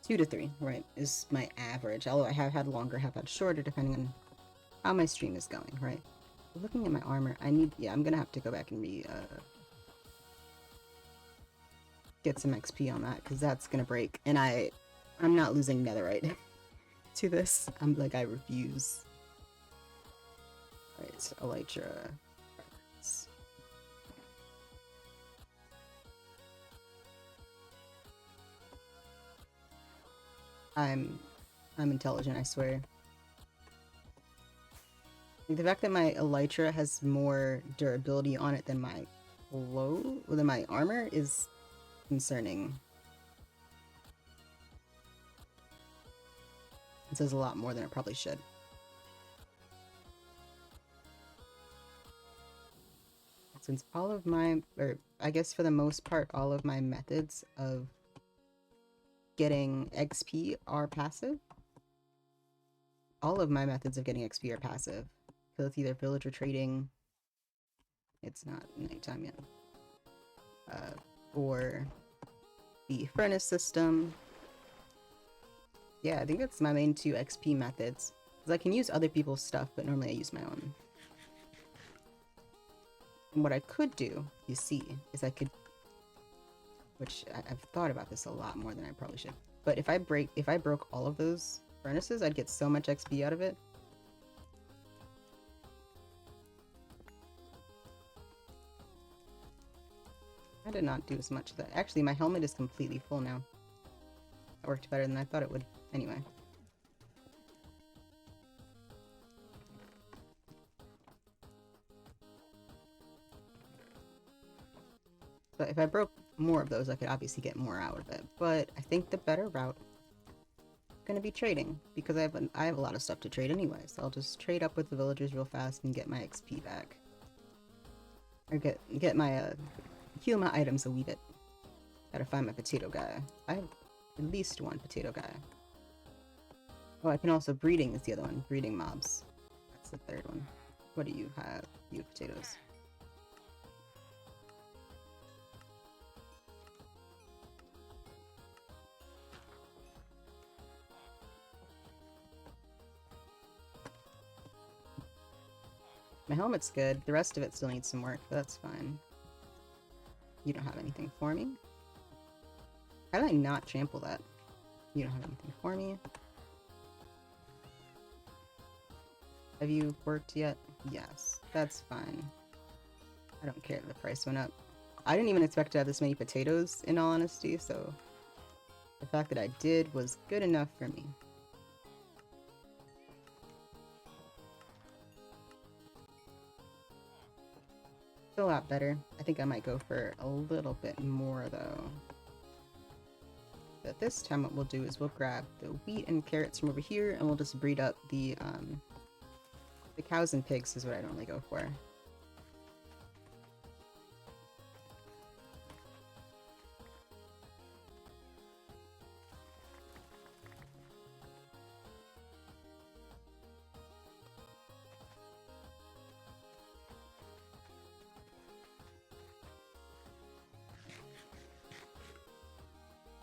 2 to 3, right, is my average. Although I have had longer, have had shorter, depending on how my stream is going, right? But looking at my armor, yeah, I'm gonna have to go back and get some XP on that, because that's gonna break. And I'm not losing netherite to this. I refuse. Right, elytra. I'm intelligent, I swear. Like, the fact that my elytra has more durability on it than my armor is concerning. It says a lot more than it probably should. Since all of my, or I guess for the most part, all of my methods of getting XP are passive. All of my methods of getting XP are passive. So it's either villager trading, it's not nighttime yet, or the furnace system. Yeah, I think that's my main 2 XP methods. Because I can use other people's stuff, but normally I use my own. And what I could do, you see, is I could... Which, I've thought about this a lot more than I probably should. But if I broke all of those furnaces, I'd get so much XP out of it. I did not do as much of that. Actually, my helmet is completely full now. That worked better than I thought it would. Anyway. But if I broke more of those, I could obviously get more out of it. But I think the better route is going to be trading, because I have a lot of stuff to trade anyway. So I'll just trade up with the villagers real fast and get my XP back. Or get my heal my items a wee bit. Gotta find my potato guy. I have at least one potato guy. Oh, I can also breeding is the other one. Breeding mobs. That's the third one. What do you have? You have potatoes. My helmet's good. The rest of it still needs some work, but that's fine. You don't have anything for me? How did I not trample that? You don't have anything for me. Have you worked yet? Yes, that's fine. I don't care if the price went up. I didn't even expect to have this many potatoes, in all honesty, so the fact that I did was good enough for me. It's a lot better. I think I might go for a little bit more, though. But this time what we'll do is we'll grab the wheat and carrots from over here, and we'll just breed up the cows and pigs is what I normally go for.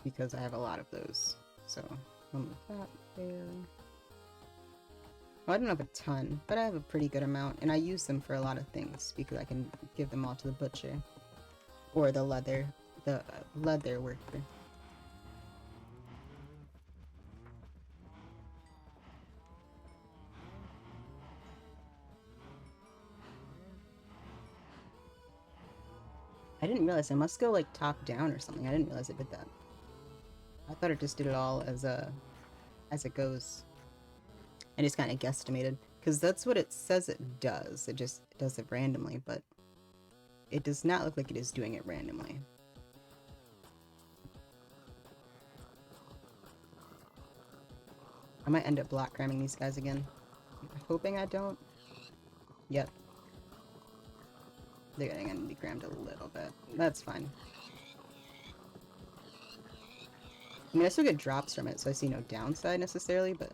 Because I have a lot of those. So, I'll move that there. Well, I don't have a ton, but I have a pretty good amount, and I use them for a lot of things because I can give them all to the butcher. Or the leather worker. I didn't realize I must go like top down or something. I didn't realize it did that. I thought it just did it all as it goes. I just kind of guesstimated because that's what it says it does. It just does it randomly, but it does not look like it is doing it randomly. I might end up block cramming these guys again. I'm hoping I don't. Yep. They're gonna be crammed a little bit. That's fine. I mean, I still get drops from it, so I see no downside necessarily, but...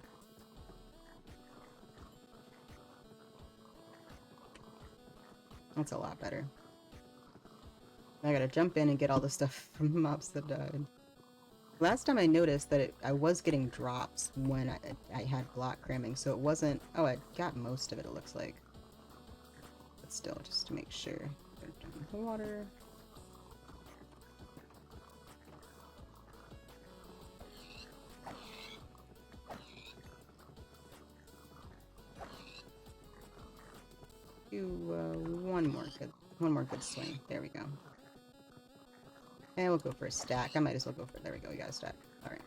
that's a lot better. I gotta jump in and get all the stuff from the mobs that died. Last time I noticed that I was getting drops when I had block cramming, so it wasn't... oh, I got most of it, it looks like. But still, just to make sure. Water... do one more good swing. There we go. And we'll go for a stack. I might as well go for... there we go, we got a stack. Alright.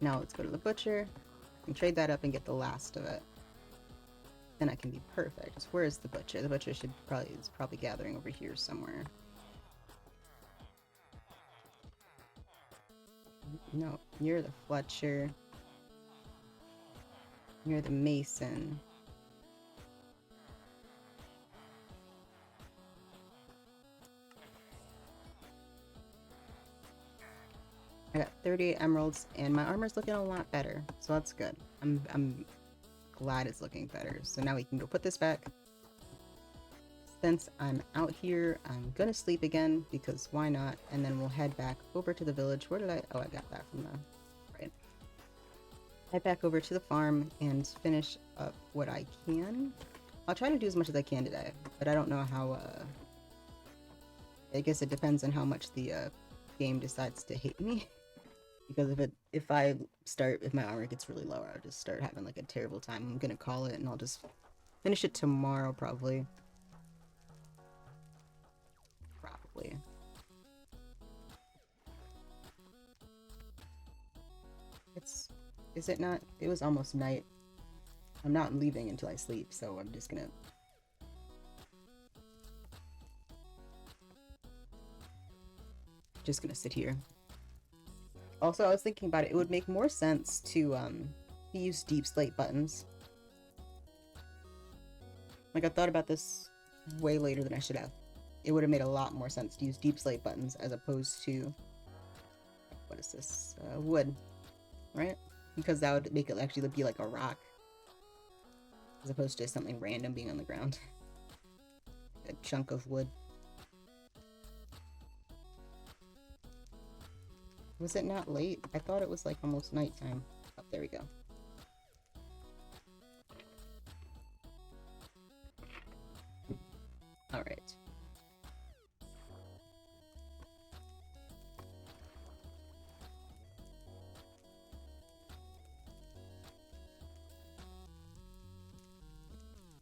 Now let's go to the butcher and trade that up and get the last of it. Then I can be perfect. Where is the butcher? The butcher is probably gathering over here somewhere. No, you're the Fletcher. You're the Mason. I got 38 emeralds, and my armor's looking a lot better, so that's good. I'm glad it's looking better. So now we can go put this back. Since I'm out here, I'm gonna sleep again, because why not? And then we'll head back over to the village. Where did I... oh, I got that from the... right. Head back over to the farm and finish up what I can. I'll try to do as much as I can today, but I don't know how, I guess it depends on how much the, game decides to hate me. Because if my armor gets really low, I'll just start having, like, a terrible time. I'm gonna call it, and I'll just finish it tomorrow, probably. Probably. Is it not? It was almost night. I'm not leaving until I sleep, so I'm just gonna... sit here. Also, I was thinking about it. It would make more sense to use deep slate buttons. Like, I thought about this way later than I should have. it would have made a lot more sense to use deep slate buttons as opposed to, what is this, wood, right? Because that would make it actually be like a rock, as opposed to something random being on the ground. A chunk of wood. Was it not late? I thought it was like almost nighttime. Oh, there we go. Alright.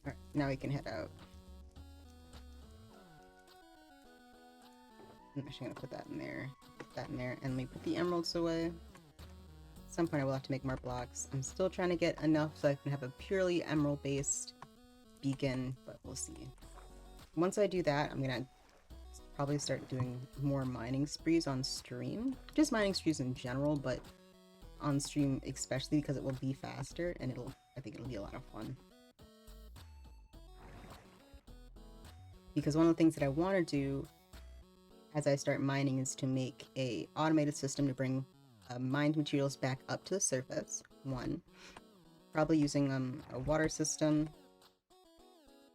Alright, now we can head out. I'm actually gonna put that in there, and let me put the emeralds away. At some point I will have to make more blocks. I'm still trying to get enough so I can have a purely emerald-based beacon, but we'll see. Once I do that, I'm gonna probably start doing more mining sprees on stream. Just mining sprees in general, but on stream especially because it will be faster, and I think it'll be a lot of fun. Because one of the things that I want to do as I start mining is to make a automated system to bring mined materials back up to the surface. One, probably using a water system,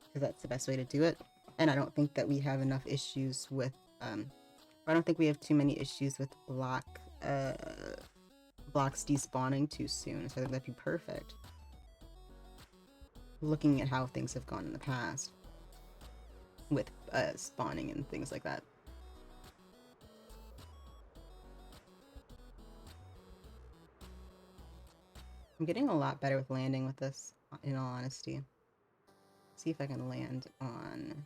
because that's the best way to do it. And I don't think that we have enough issues with I don't think we have too many issues with blocks despawning too soon, so I think that'd be perfect. Looking at how things have gone in the past with spawning and things like that. I'm getting a lot better with landing with this, in all honesty. See if I can land on...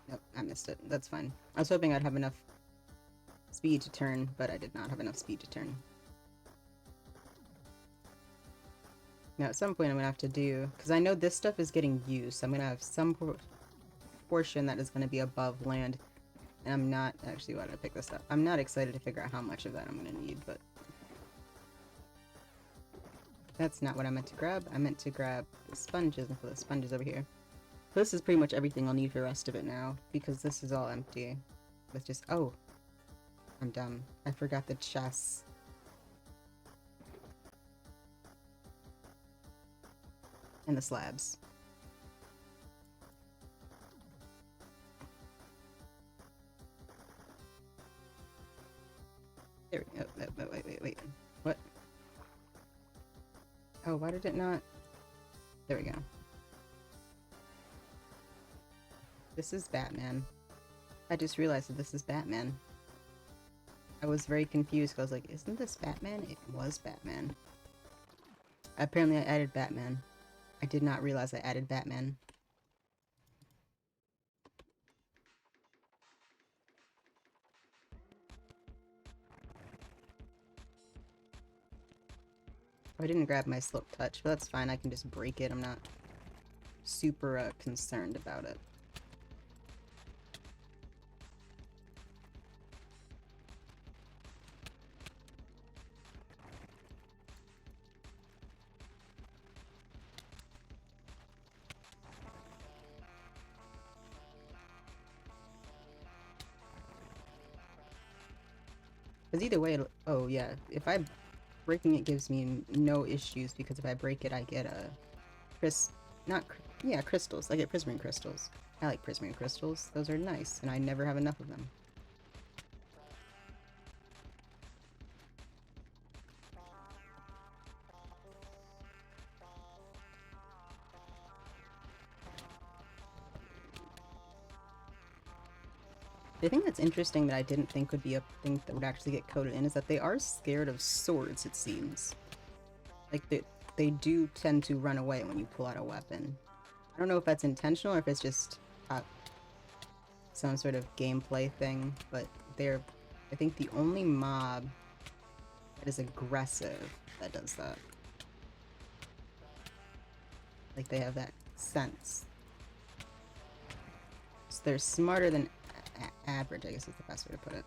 Nope, I missed it. That's fine. I was hoping I'd have enough speed to turn, but I did not have enough speed to turn. Now, at some point I'm gonna have to do... Because I know this stuff is getting used, so I'm gonna have some portion that is gonna be above land. And I'm not... Actually, why did I pick this up? I'm not excited to figure out how much of that I'm gonna need, but... That's not what I meant to grab. I meant to grab the sponges and put the sponges over here. So this is pretty much everything I'll need for the rest of it now, because this is all empty. With just... Oh! I'm dumb. I forgot the chests. And the slabs. There we go. Oh, wait. What? Oh, why did it not? There we go. This is Batman. I just realized that this is Batman. I was very confused because I was like, isn't this Batman? It was Batman. Apparently I added Batman. I did not realize I added Batman. I didn't grab my slip touch, but that's fine. I can just break it. I'm not super concerned about it. Because either way, oh yeah, if I breaking it gives me no issues, because if I break it, I get a crystals. I get prismarine crystals. I like prismarine crystals. Those are nice, and I never have enough of them. The thing that's interesting that I didn't think would be a thing that would actually get coded in is that they are scared of swords, it seems. Like, they do tend to run away when you pull out a weapon. I don't know if that's intentional or if it's just some sort of gameplay thing, but they're, I think, the only mob that is aggressive that does that. Like, they have that sense. So they're smarter than average, I guess is the best way to put it.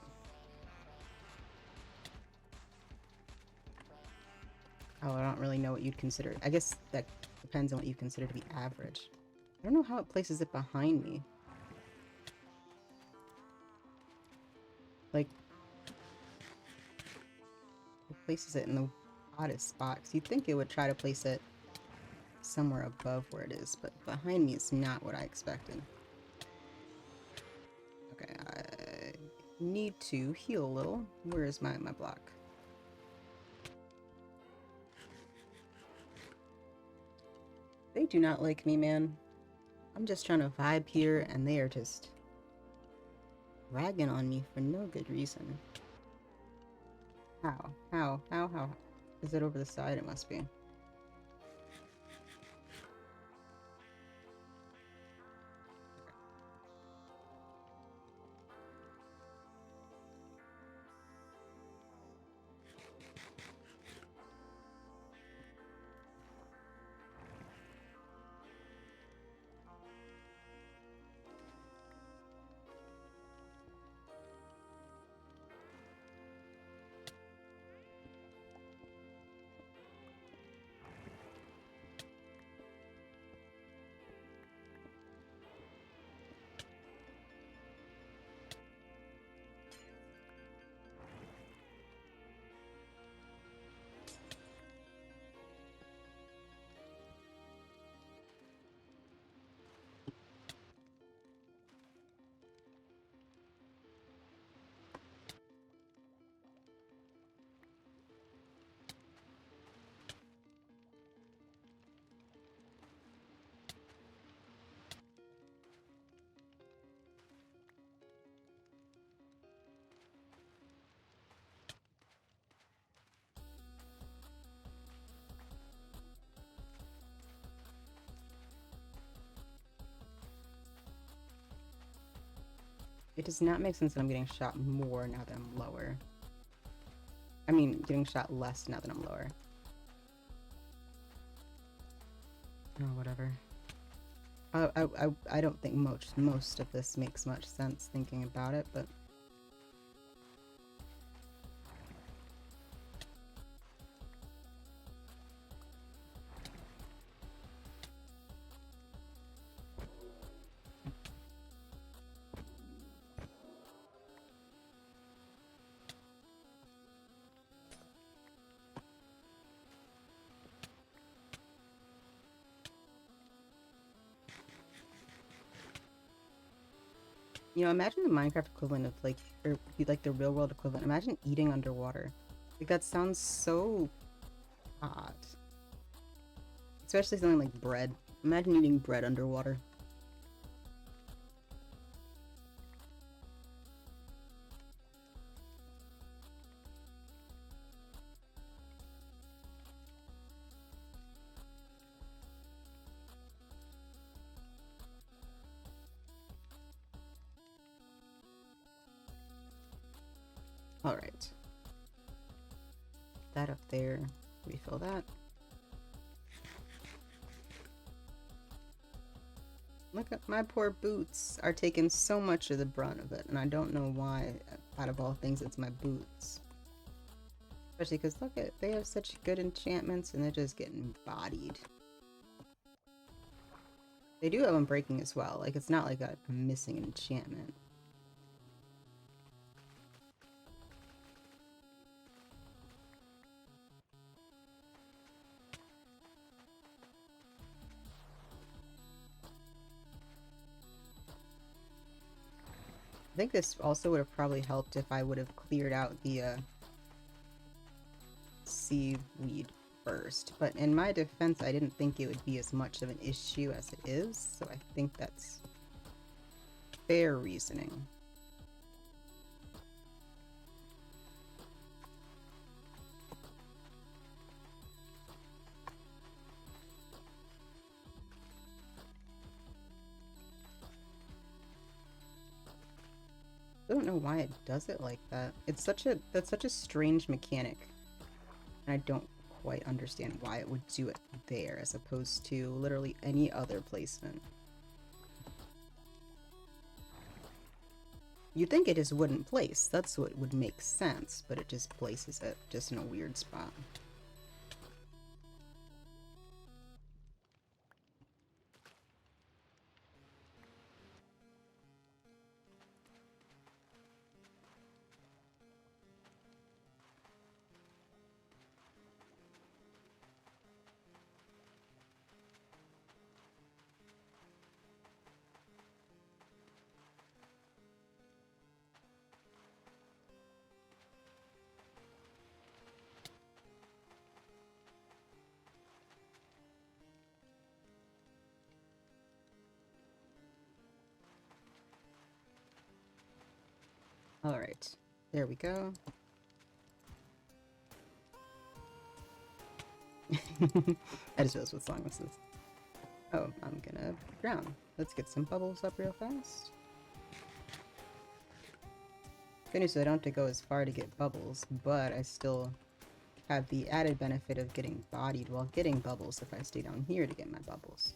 Oh, I don't really know what you'd consider. I guess that depends on what you consider to be average. I don't know how it places it behind me. Like, it places it in the oddest spot. 'Cause you'd think it would try to place it somewhere above where it is, but behind me is not what I expected. Okay, I need to heal a little. Where is my block? They do not like me, man. I'm just trying to vibe here, and they are just ragging on me for no good reason. How? How? Is it over the side? It must be. It does not make sense that I'm getting shot more now that I'm lower. I mean, getting shot less now that I'm lower. Oh, whatever. I don't think most of this makes much sense thinking about it, but... You know, imagine the Minecraft equivalent of, like, or like the real world equivalent. Imagine eating underwater. Like, that sounds so odd. Especially something like bread. Imagine eating bread underwater. Alright. That up there. Refill that. Look at my poor boots are taking so much of the brunt of it, and I don't know why, out of all things, it's my boots. Especially because, look at, they have such good enchantments, and they're just getting bodied. They do have unbreaking as well, like, it's not like I'm missing an enchantment. I think this also would have probably helped if I would have cleared out the seaweed first, but in my defense, I didn't think it would be as much of an issue as it is, so I think that's fair reasoning. I don't know why it does it like that. It's that's such a strange mechanic. And I don't quite understand why it would do it there as opposed to literally any other placement. You'd think it just wouldn't place. That's what would make sense, but it just places it just in a weird spot. Alright. There we go. I just realized what song this is. Oh, I'm gonna drown. Let's get some bubbles up real fast. Good news, I don't have to go as far to get bubbles, but I still have the added benefit of getting bodied while getting bubbles if I stay down here to get my bubbles.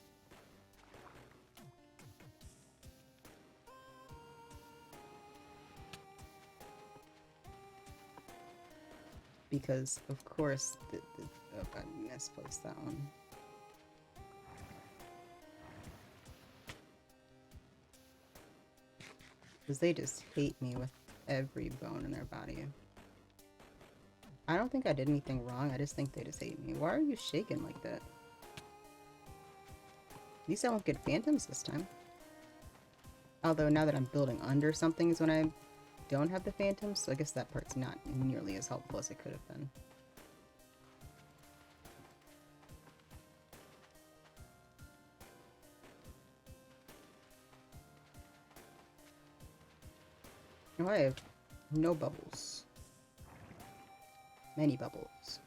Because, of course, oh, I misplaced that one. Because they just hate me with every bone in their body. I don't think I did anything wrong, I just think they just hate me. Why are you shaking like that? At least I won't get phantoms this time. Although now that I'm building under something is when I don't have the phantoms, so I guess that part's not nearly as helpful as it could have been. Oh, I have no bubbles. Many bubbles.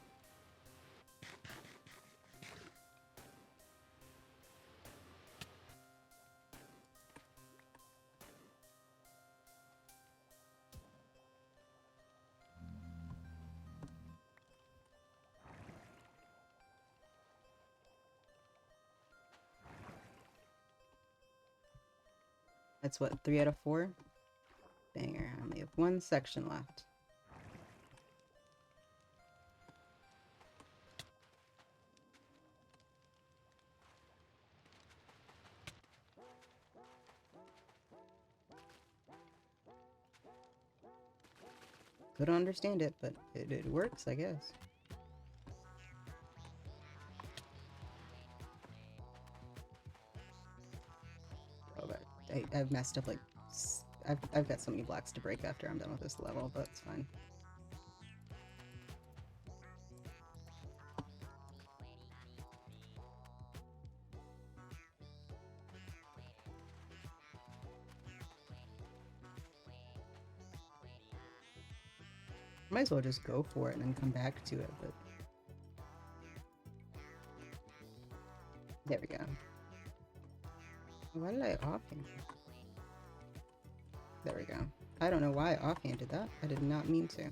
That's what, 3 out of 4? Banger, I only have one section left. Couldn't understand it, but it works, I guess. Oh, but I've messed up like... I've got so many blocks to break after I'm done with this level, but it's fine. Might as well just go for it and then come back to it, but... There we go. Why did I offhand? There we go. I don't know why I offhanded that. I did not mean to.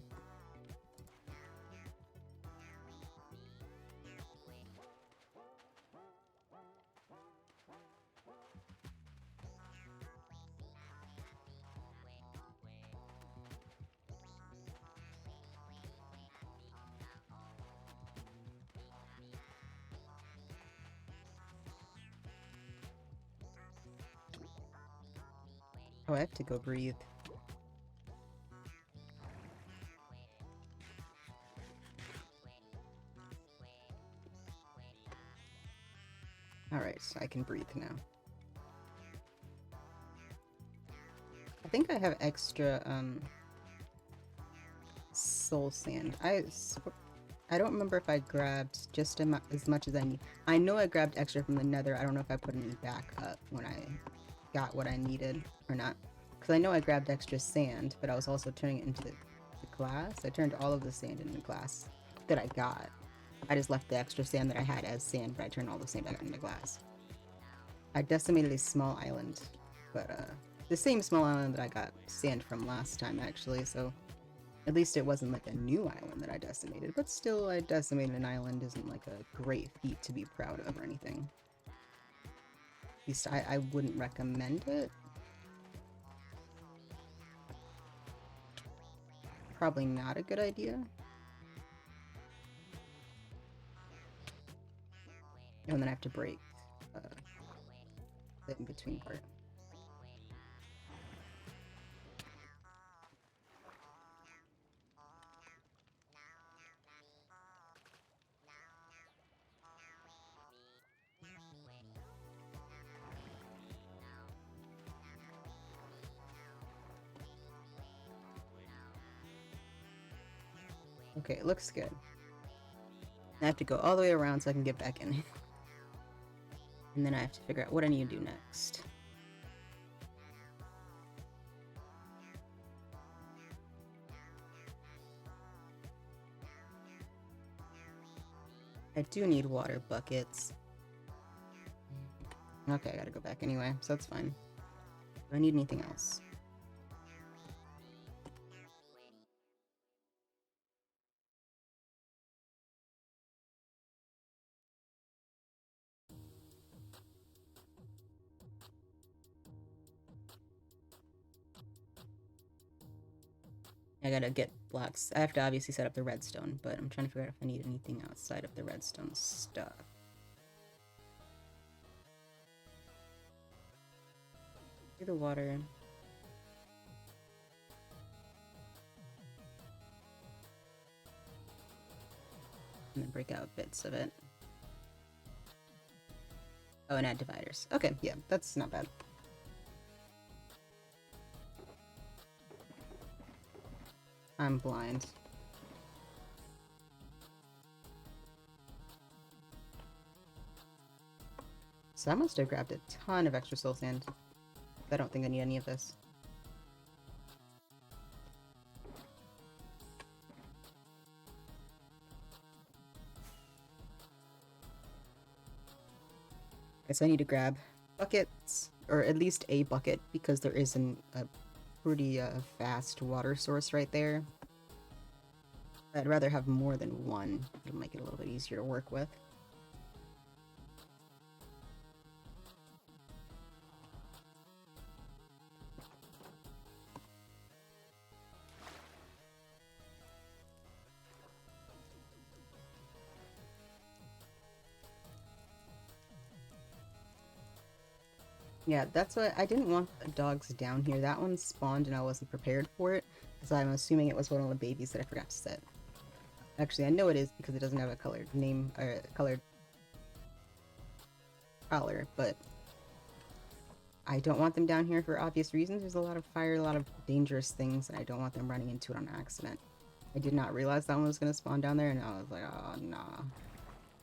Oh, I have to go breathe. Alright, so I can breathe now. I think I have extra, soul sand. I don't remember if I grabbed just as much as I need. I know I grabbed extra from the nether. I don't know if I put any back up when I got what I needed or not. Because I know I grabbed extra sand, but I was also turning it into the glass. I turned all of the sand into glass that I got. I just left the extra sand that I had as sand, but I turned all the sand back into glass. I decimated a small island, but the same small island that I got sand from last time, actually, so at least it wasn't like a new island that I decimated, but still, I decimated an island isn't like a great feat to be proud of or anything. At least I wouldn't recommend it. Probably not a good idea. And then I have to break the in-between part. Okay, it looks good. I have to go all the way around so I can get back in. And then I have to figure out what I need to do next. I do need water buckets. Okay, I gotta go back anyway, so that's fine. Do I need anything else? I gotta get blocks. I have to obviously set up the redstone, but I'm trying to figure out if I need anything outside of the redstone stuff. Do the water. And then break out bits of it. Oh, and add dividers. Okay, yeah, that's not bad. I'm blind. So I must have grabbed a ton of extra soul sand. I don't think I need any of this. Guess I need to grab buckets, or at least a bucket, because there is a pretty fast water source right there. I'd rather have more than one. It'll make it a little bit easier to work with. Yeah, that's what I didn't want the dogs down here. That one spawned and I wasn't prepared for it, so I'm assuming it was one of the babies that I forgot to set. Actually, I know it is because it doesn't have a colored name or colored collar, but I don't want them down here for obvious reasons. There's a lot of fire, a lot of dangerous things, and I don't want them running into it on accident. I did not realize that one was going to spawn down there, and I was like, oh, nah.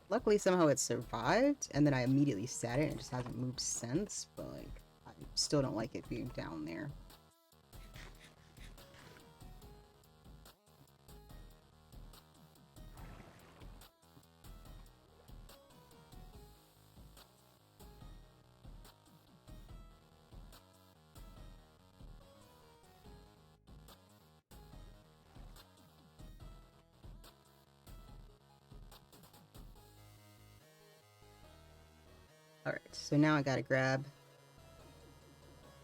Luckily, somehow it survived, and then I immediately set it, and it just hasn't moved since, but, like, I still don't like it being down there. Alright, so now I gotta grab...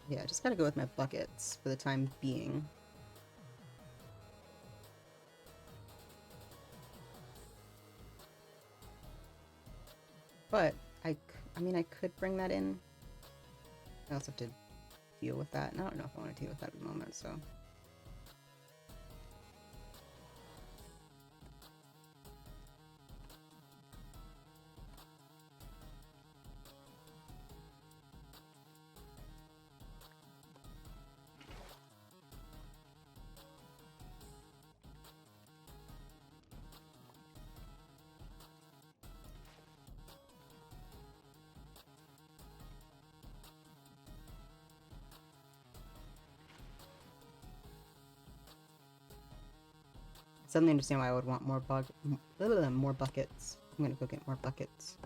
Yeah, I just gotta go with my buckets for the time being. But, I mean, I could bring that in. I also have to deal with that, and I don't know if I want to deal with that at the moment, so... Suddenly understand why I would want more more buckets. I'm gonna go get more buckets.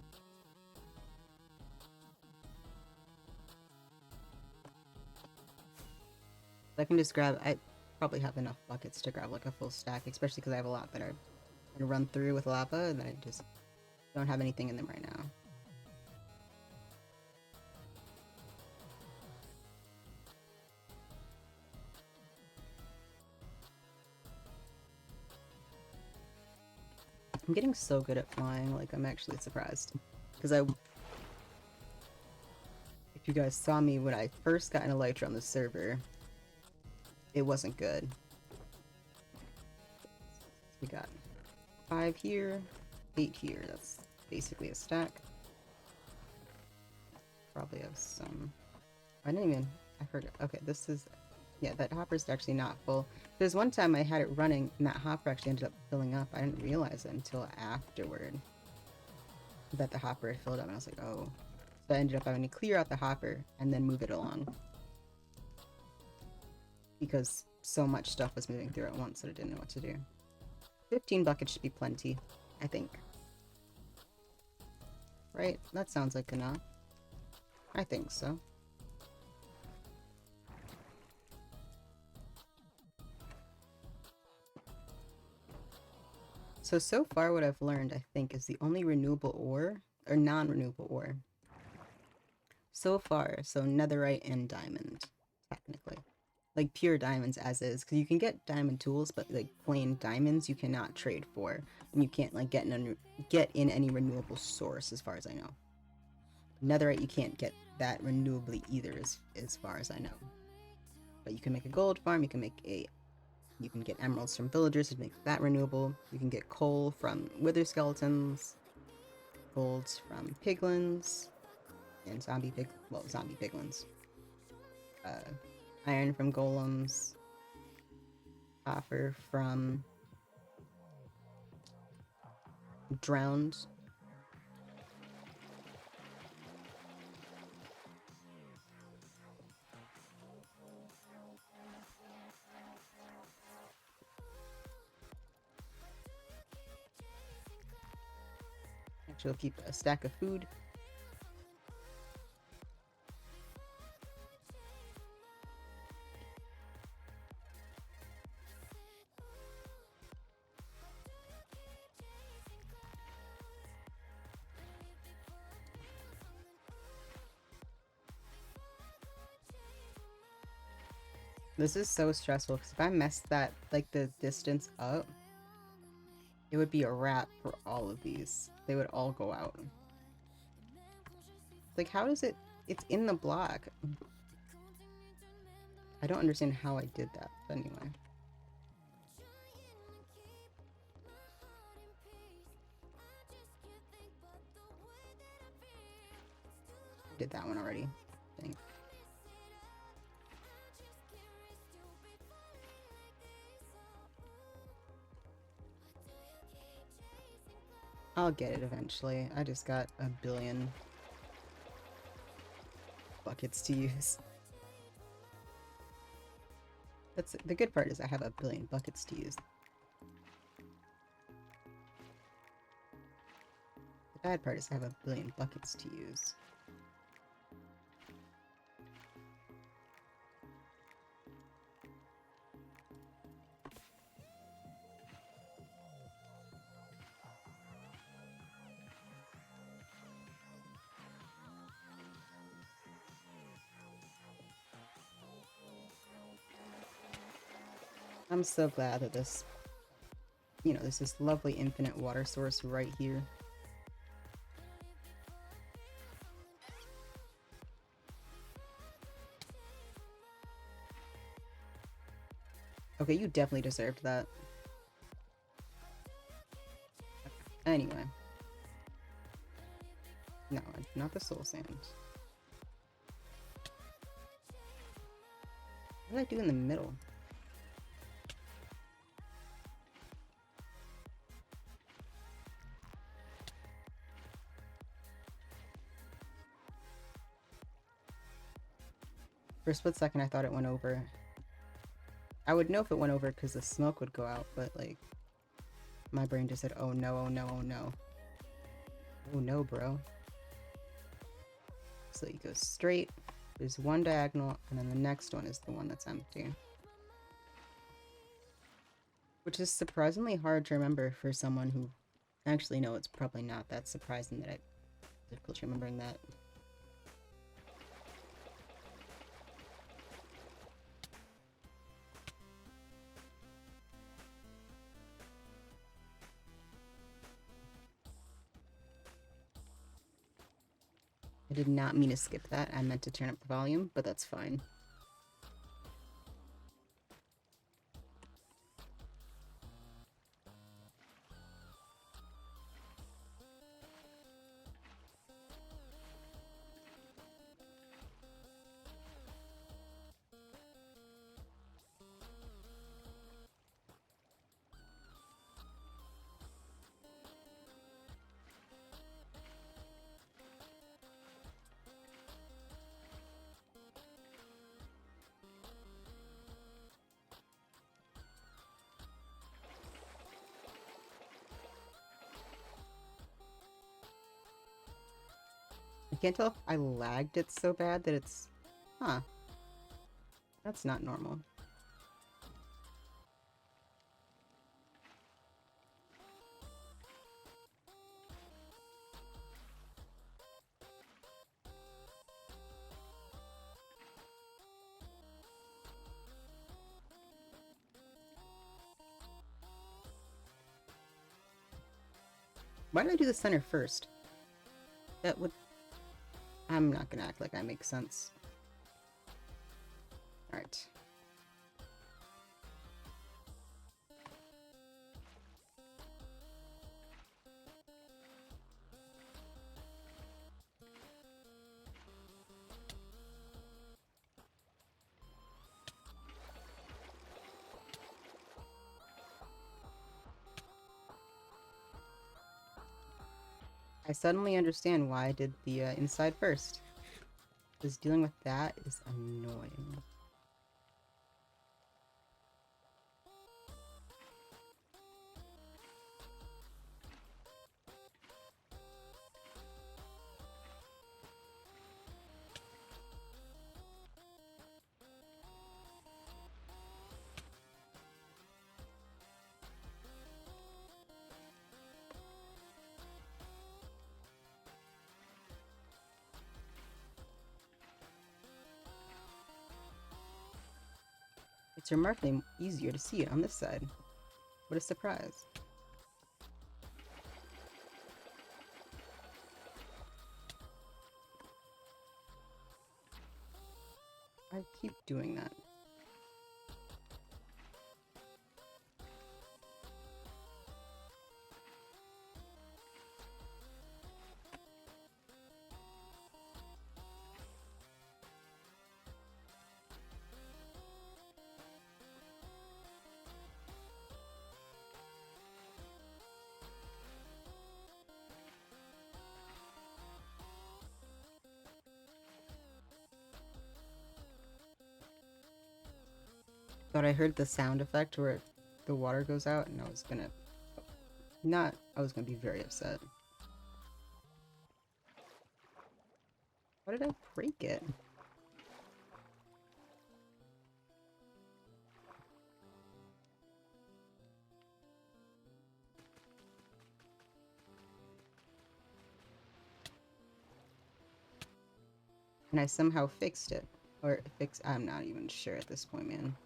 I can just grab... I probably have enough buckets to grab like a full stack, especially because I have a lot that are gonna run through with lava, and I just don't have anything in them right now. I'm getting so good at flying, like I'm actually surprised. Because if you guys saw me when I first got an Elytra on the server, it wasn't good. We got 5 here, 8 here, that's basically a stack. Probably have some... I didn't even... I forgot. Okay, this is... Yeah, that hopper's actually not full. There's one time I had it running, and that hopper actually ended up filling up. I didn't realize it until afterward that the hopper had filled up, and I was like, oh. So I ended up having to clear out the hopper and then move it along. Because so much stuff was moving through at once that I didn't know what to do. 15 buckets should be plenty, I think. right? That sounds like enough. I think so. So far what I've learned, I think, is the only renewable ore, or non-renewable ore, so far, so netherite and diamond, technically. Like, pure diamonds as is, because you can get diamond tools, but, like, plain diamonds you cannot trade for, and you can't, like, get in any renewable source, as far as I know. Netherite, you can't get that renewably either, as far as I know. But you can make a gold farm, you can get emeralds from villagers to make that renewable. You can get coal from wither skeletons, golds from piglins, and zombie piglins. Iron from golems, copper from drowned. Actually, I'll keep a stack of food. This is so stressful, because if I messed that, like, the distance up, it would be a wrap for all of these. They would all go out. Like, how does it... It's in the block. I don't understand how I did that, but anyway. I did that one already, I think. I'll get it eventually. I just got a billion buckets to use. That's the good part, is I have a billion buckets to use. The bad part is I have a billion buckets to use. I'm so glad that this, there's this lovely infinite water source right here. Okay, you definitely deserved that. Anyway. No, not the soul sand. What did I do in the middle? For a split second, I thought it went over. I would know if it went over because the smoke would go out, but, like, my brain just said, oh no, oh no, oh no. Oh no, bro. So you go straight, there's one diagonal, and then the next one is the one that's empty. Which is surprisingly hard to remember for someone who... Actually, no, it's probably not that surprising that I... difficult remembering that. I did not mean to skip that. I meant to turn up the volume, but that's fine. I can't tell if I lagged it so bad that it's... Huh. That's not normal. Why did I do the center first? That would... I'm not gonna act like I make sense. Alright. I suddenly understand why I did the inside first. Because dealing with that is annoying. It's remarkably easier to see it on this side. What a surprise. I keep doing that. Thought I heard the sound effect where the water goes out and I was gonna... I was gonna be very upset. Why did I break it? And I somehow fixed it. Or I'm not even sure at this point, man.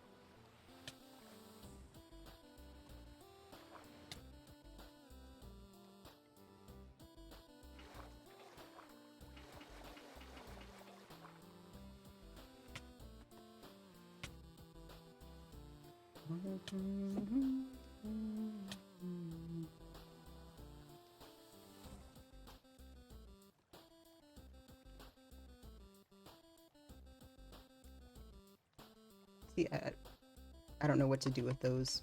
See, I don't know what to do with those.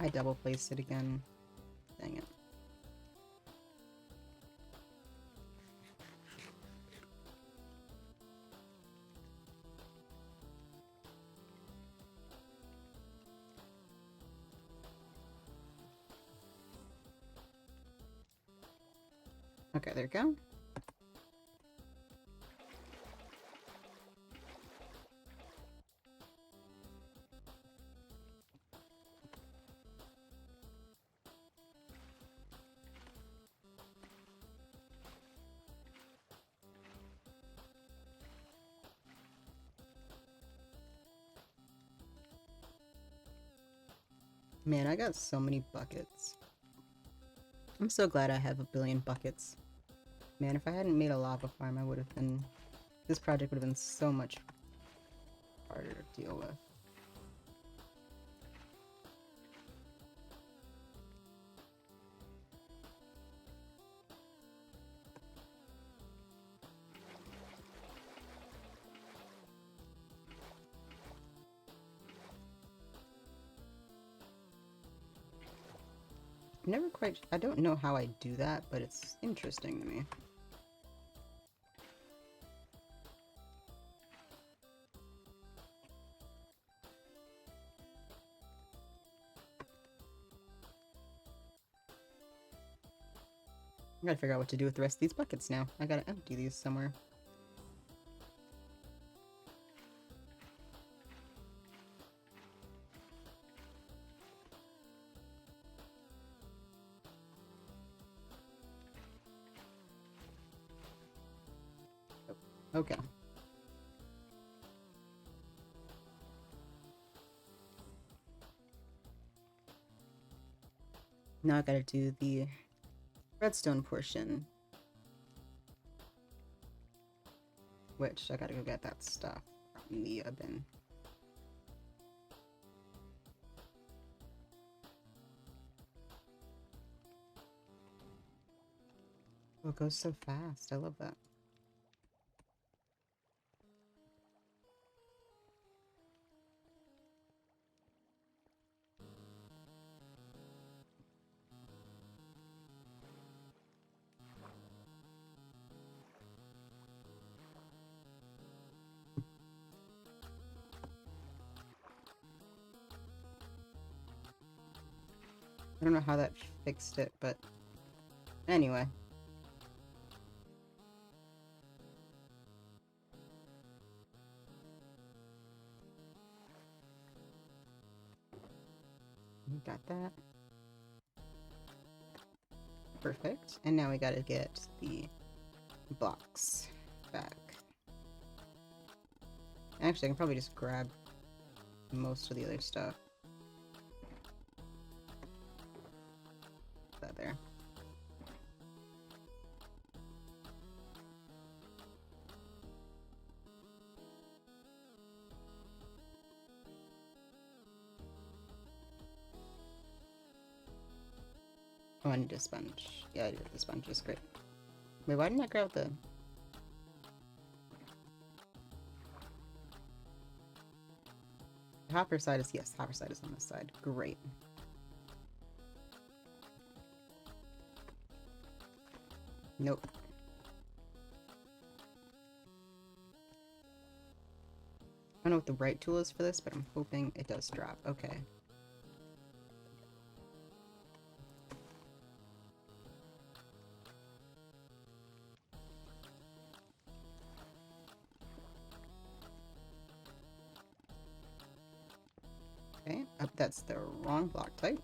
I double placed it again. Dang it. Okay, there we go. Man, I got so many buckets. I'm so glad I have a billion buckets. Man, if I hadn't made a lava farm, I would have been... This project would have been so much harder to deal with. never quite... I don't know how I do that, but it's interesting to me. I gotta figure out what to do with the rest of these buckets now. I gotta empty these somewhere. Okay. Now I gotta do the redstone portion. Which, I gotta go get that stuff from the bin. Oh, it goes so fast. I love that. I don't know how that fixed it, but anyway. We got that. Perfect. And now we gotta get the blocks back. Actually, I can probably just grab most of the other stuff. Put that there. Oh, I need a sponge. Yeah, I do. The sponge is great. Wait, why didn't I grab the... hopper side is... yes, hopper side is on this side. Great. Nope. I don't know what the right tool is for this, but I'm hoping it does drop. Okay. Okay, that's the wrong block type.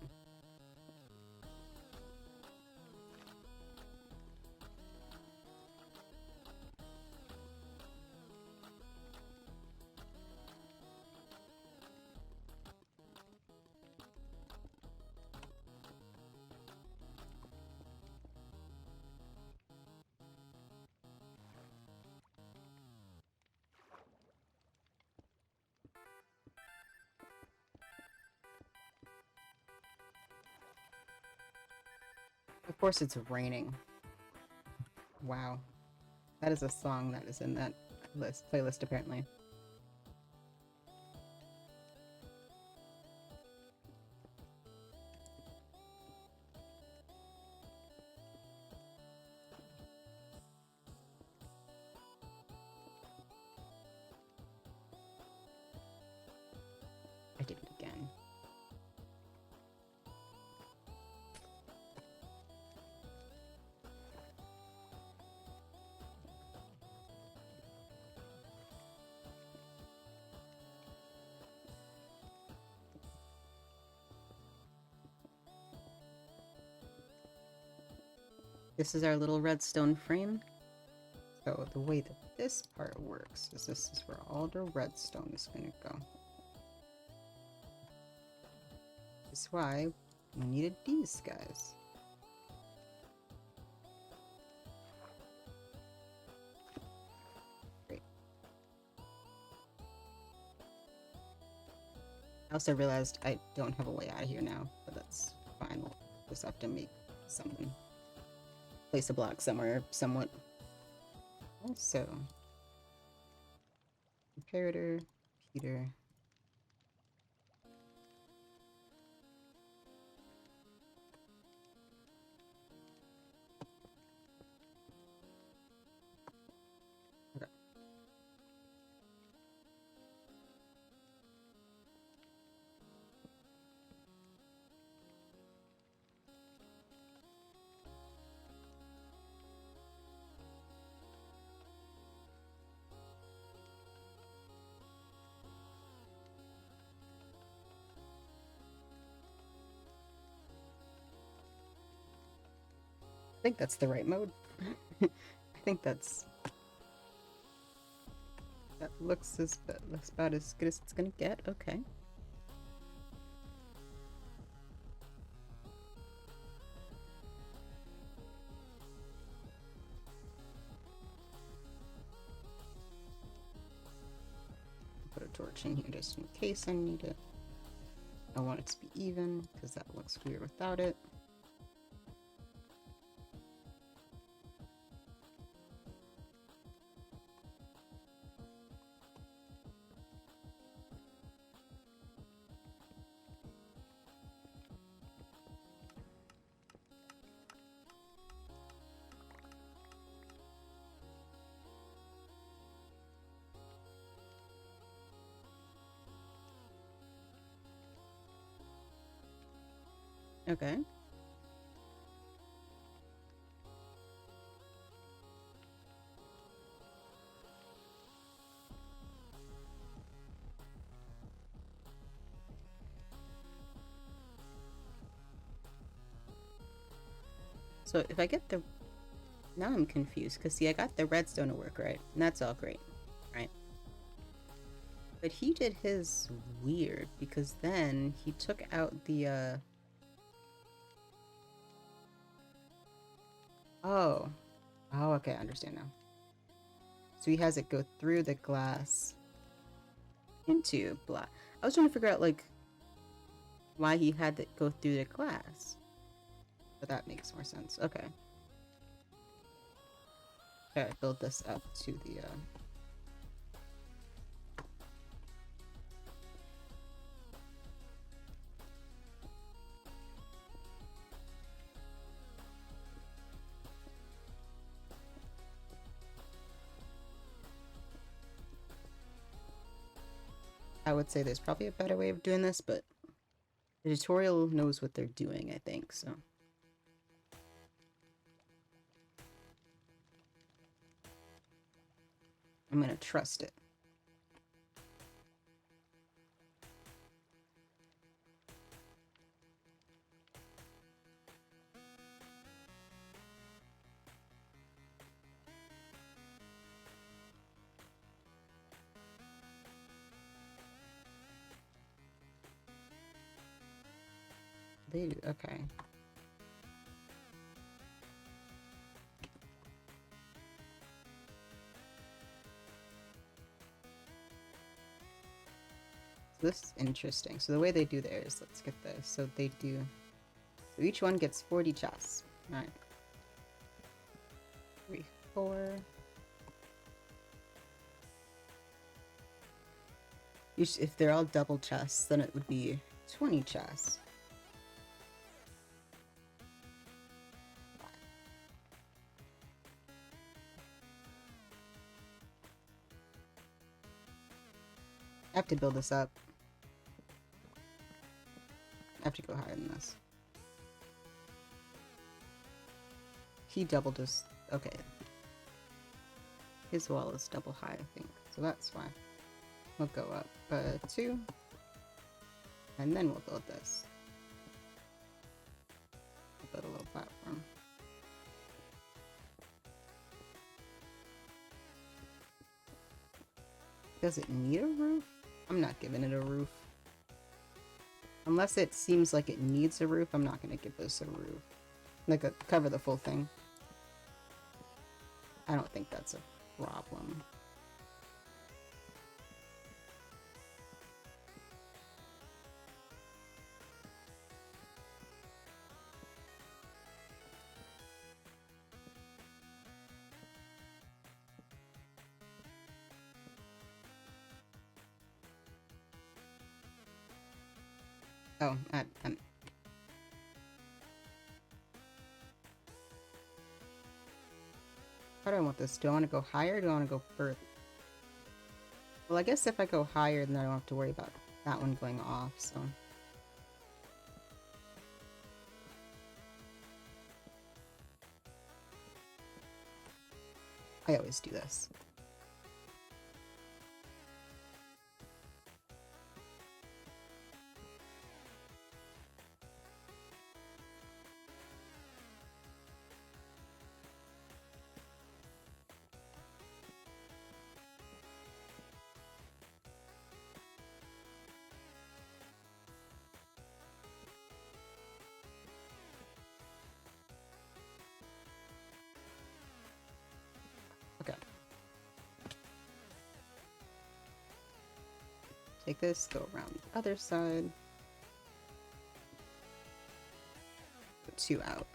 Of course it's raining. Wow. That is a song that is in that playlist apparently. I did it again. This is our little redstone frame. So the way that this part works is this is where all the redstone is going to go. That's why we needed these guys. Great. I also realized I don't have a way out of here now, but that's fine. We'll just have to make something. Place a block somewhere, somewhat. Also, comparator, Peter. I think that's the right mode. I think that looks about as good as it's gonna get. Okay. Put a torch in here just in case I need it. I want it to be even because that looks weird without it. Okay. So if I get the... Now I'm confused, because see, I got the redstone to work right, and that's all great, right? But he did his weird, because then he took out the, Oh. Oh, okay, I understand now. So he has it go through the glass into black. I was trying to figure out, like, why he had to go through the glass. But that makes more sense. Okay. Okay, build this up to the, I would say there's probably a better way of doing this, but the tutorial knows what they're doing, I think, so. I'm gonna trust it. They do, okay. So this is interesting. So the way they do theirs, let's get this. So they do, so each one gets 40 chests. Alright. 3, 4. If they're all double chests, then it would be 20 chests. I have to build this up. I have to go higher than this. He doubled his... Okay. His wall is double high, I think. So that's fine. We'll go up 2. And then we'll build this. Build a little platform. Does it need a roof? I'm not giving it a roof. Unless it seems like it needs a roof, I'm not going to give this a roof. Like, cover the full thing. I don't think that's a problem. Oh, I'm... How do I want this? Do I want to go higher or do I want to go further? Well, I guess if I go higher, then I don't have to worry about that one going off, so... I always do this. take this, go around the other side. Put 2 out.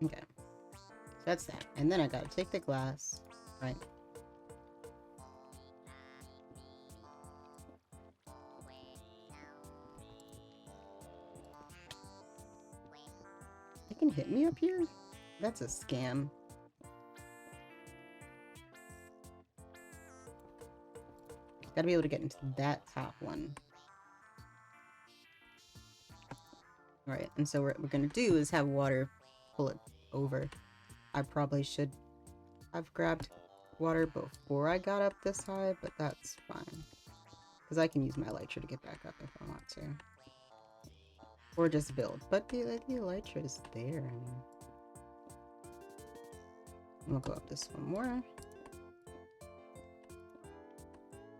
Okay, so that's that. And then I gotta take the glass, right? They can hit me up here? That's a scam. Gotta be able to get into that top one. Alright, and so what we're gonna do is have water pull it over. I probably should have grabbed water before I got up this high, but that's fine. Because I can use my elytra to get back up if I want to. Or just build. But the elytra is there. I mean. We'll go up this one more.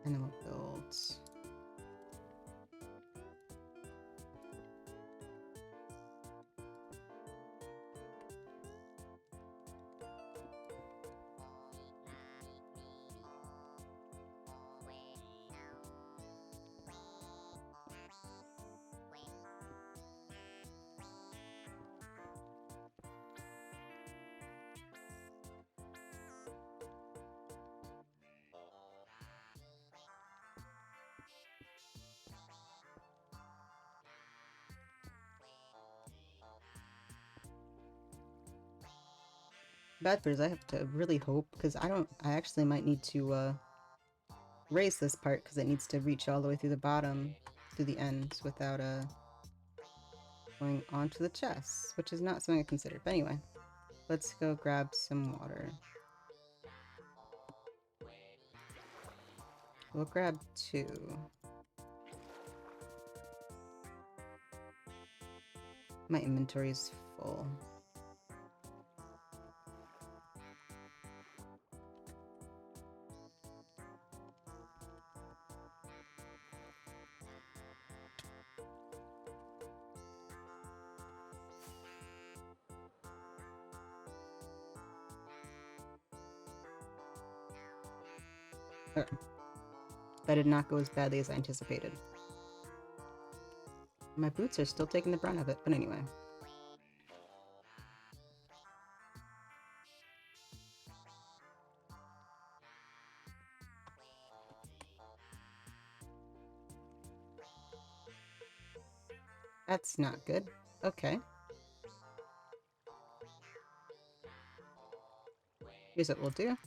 And then we'll build. Bad part is I have to really hope, because I actually might need to raise this part, because it needs to reach all the way through the bottom, through the ends, without going onto the chest, which is not something I considered. But anyway, let's go grab some water. We'll grab 2. My inventory is full. That did not go as badly as I anticipated. My boots are still taking the brunt of it, but anyway. That's not good. Okay. Here's what we'll do.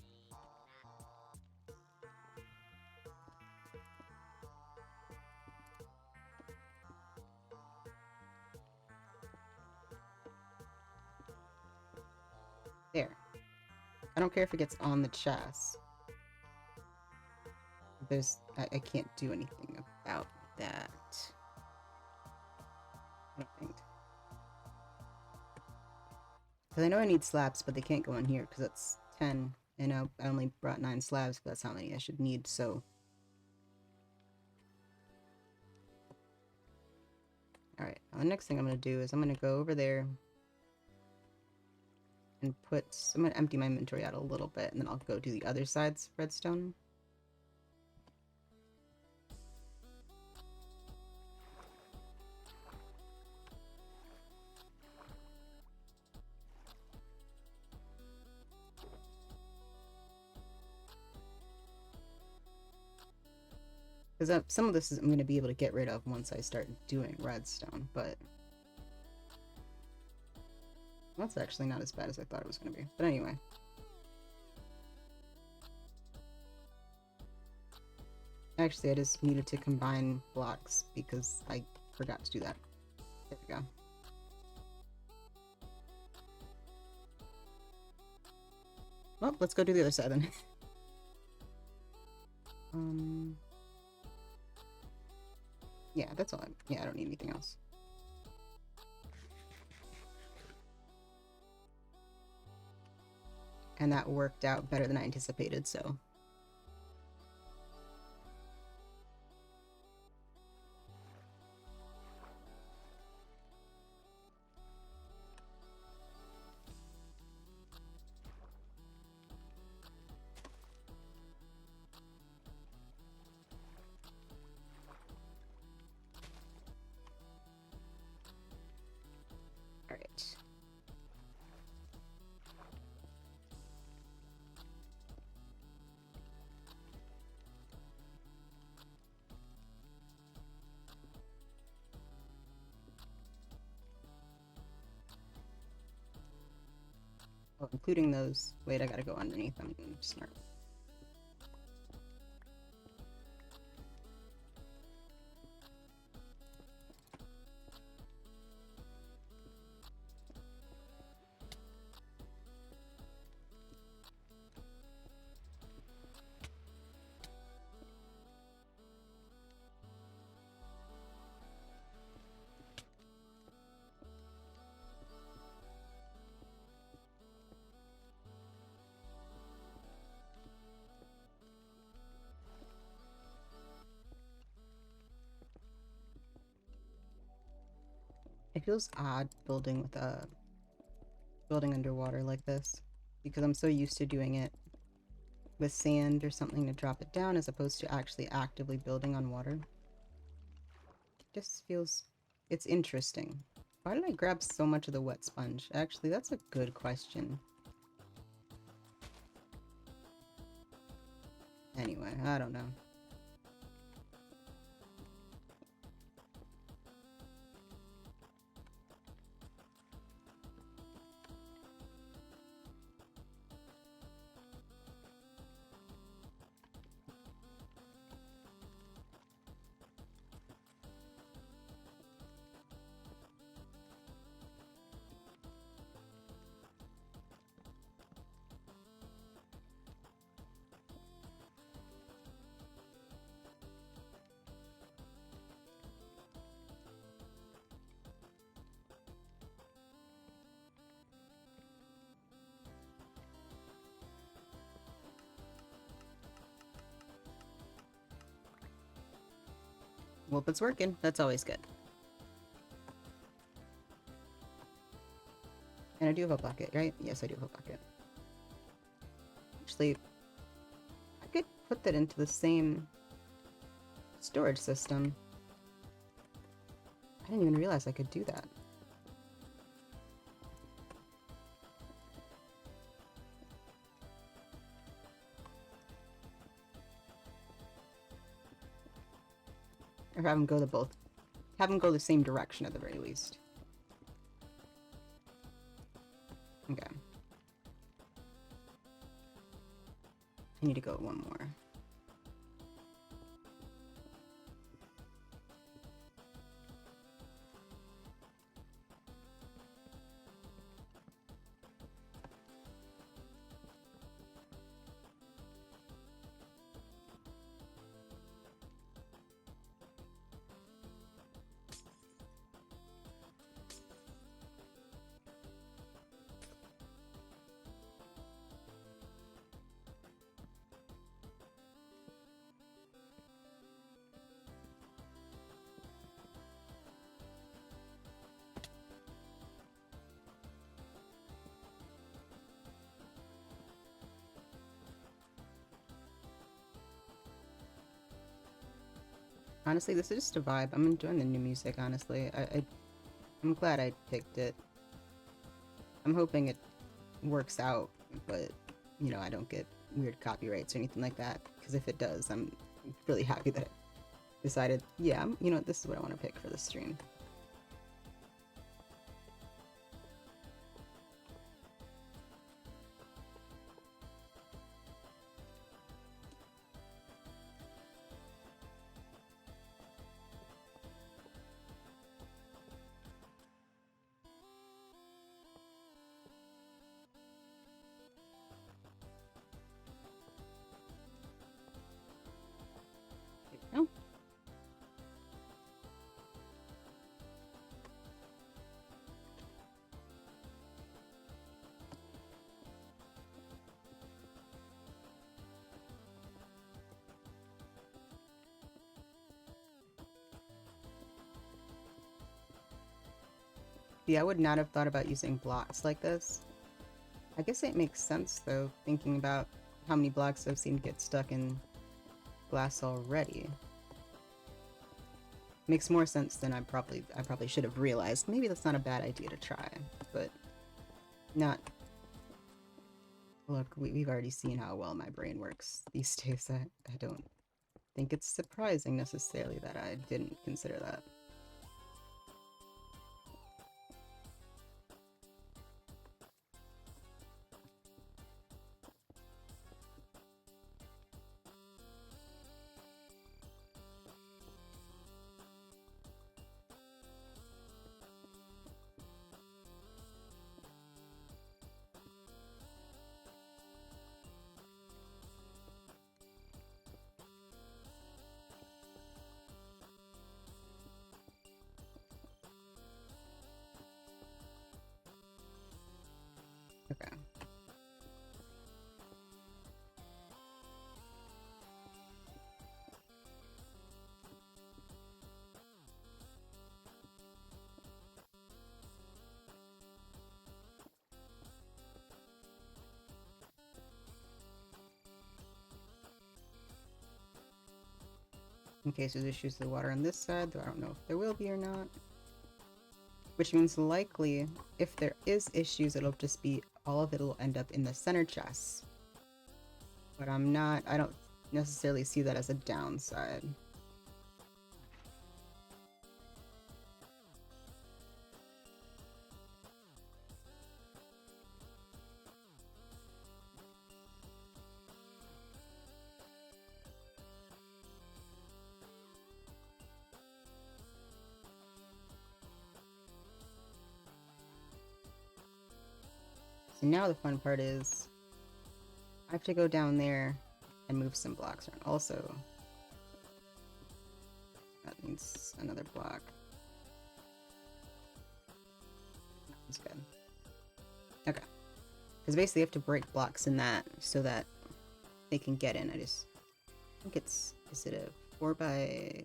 There. I don't care if it gets on the chest. I can't do anything about that. I don't think. Because I know I need slabs, but they can't go in here because it's 10. And I only brought 9 slabs, but that's how many I should need, so. Alright, now the next thing I'm going to do is I'm going to go over there and I'm going to empty my inventory out a little bit, and then I'll go do the other side's redstone. Because some of this I'm going to be able to get rid of once I start doing redstone, but that's actually not as bad as I thought it was going to be. But anyway. Actually, I just needed to combine blocks because I forgot to do that. There we go. Well, let's go do the other side then. Yeah, that's all. Yeah, I don't need anything else. And that worked out better than I anticipated, so. All right. Oh, including those. Wait, I gotta go underneath. I'm smart. It feels odd building with building underwater like this because I'm so used to doing it with sand or something to drop it down as opposed to actually actively building on water. It just feels it's interesting. Why did I grab so much of the wet sponge? Actually, that's a good question. Anyway, I don't know. Well, if it's working, that's always good. And I do have a bucket, right? Yes, I do have a bucket. Actually, I could put that into the same storage system. I didn't even realize I could do that. Or have them go the both. Have them go the same direction at the very least. Okay. I need to go one more. Honestly, this is just a vibe. I'm enjoying the new music, honestly. I'm glad I picked it. I'm hoping it works out, but, you know, I don't get weird copyrights or anything like that. Because if it does, I'm really happy that I decided, yeah, you know what, this is what I want to pick for this stream. Yeah, I would not have thought about using blocks like this. I guess it makes sense, though, thinking about how many blocks I've seen get stuck in glass already. Makes more sense than I probably should have realized. Maybe that's not a bad idea to try, but not... Look, we've already seen how well my brain works these days. I don't think it's surprising necessarily that I didn't consider that. Okay. In case there's issues with the water on this side, though I don't know if there will be or not. Which means likely, if there is issues, it'll just be all of it will end up in the center chest. But I don't necessarily see that as a downside. So now the fun part is I have to go down there and move some blocks around. Also, that needs another block. That's good. Okay. Because basically you have to break blocks in that so that they can get in. I think it's... Is it a 4 by...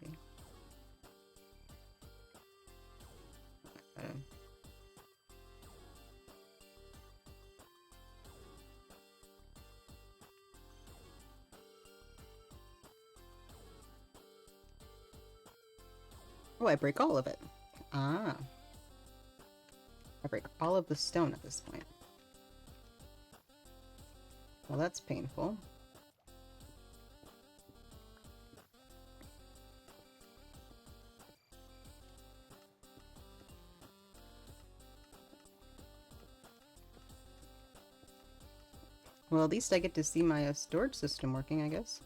Oh, I break all of it. Ah. I break all of the stone at this point. Well, that's painful. Well, at least I get to see my storage system working, I guess.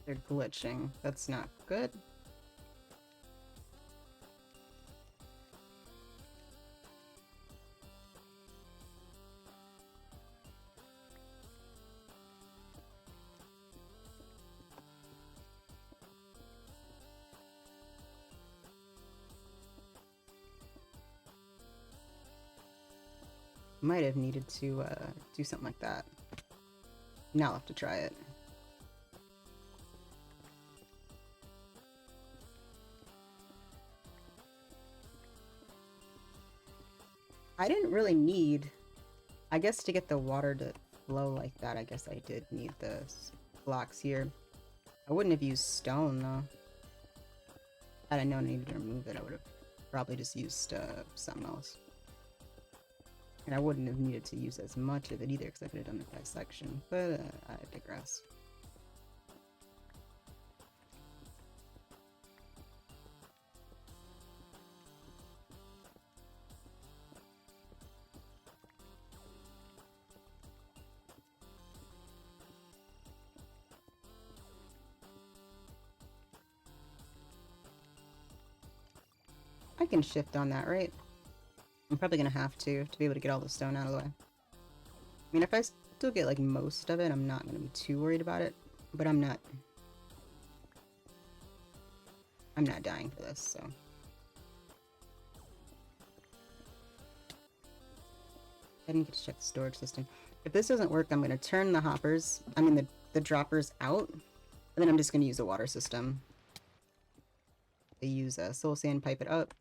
They're glitching. That's not good. Might have needed to do something like that. Now I'll have to try it. I didn't really need... I guess to get the water to flow like that, I guess I did need the blocks here. I wouldn't have used stone, though. Had I known I needed to remove it, I would have probably just used something else. And I wouldn't have needed to use as much of it either, because I could have done the dissection. But I digress. I can shift on that, right? I'm probably gonna have to be able to get all the stone out of the way. I mean, if I still get, like, most of it, I'm not gonna be too worried about it. But I'm not dying for this, so... I didn't get to check the storage system. If this doesn't work, I'm going to turn the hoppers, I mean the droppers out, and then I'm just going to use a water system. I use a soul sand, pipe it up.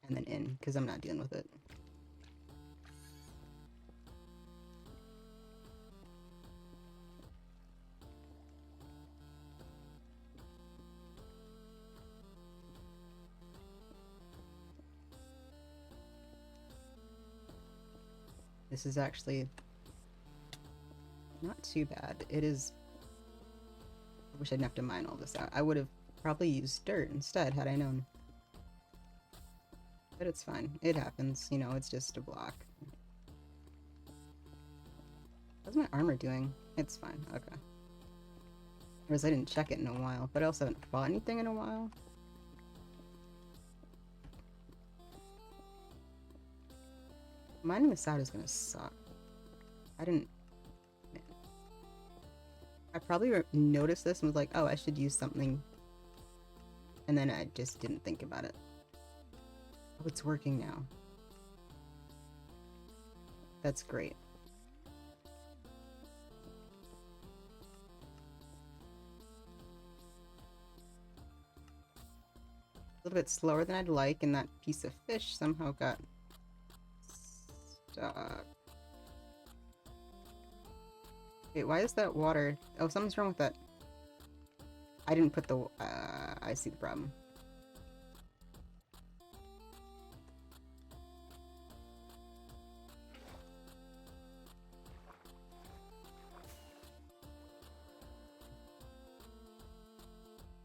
And then in, because I'm not dealing with it. This is actually not too bad. It is... I wish I didn't have to mine all this out. I would have probably used dirt instead had I known. But it's fine. It happens. You know, it's just a block. How's my armor doing? It's fine. Okay. Whereas I didn't check it in a while, but I also haven't bought anything in a while. Mining this out is gonna suck. I didn't... Man. I probably noticed this and was like, oh, I should use something. And then I just didn't think about it. Oh, it's working now. That's great. A little bit slower than I'd like, and that piece of fish somehow got stuck. Wait, why is that water? Oh, something's wrong with that. I didn't put the... I see the problem.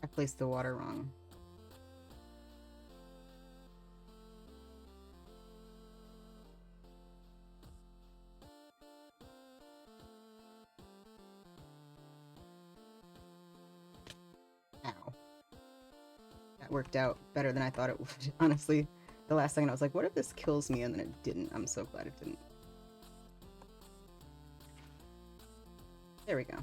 I placed the water wrong. Ow. That worked out better than I thought it would, honestly. The last second I was like, what if this kills me? And then it didn't. I'm so glad it didn't. There we go.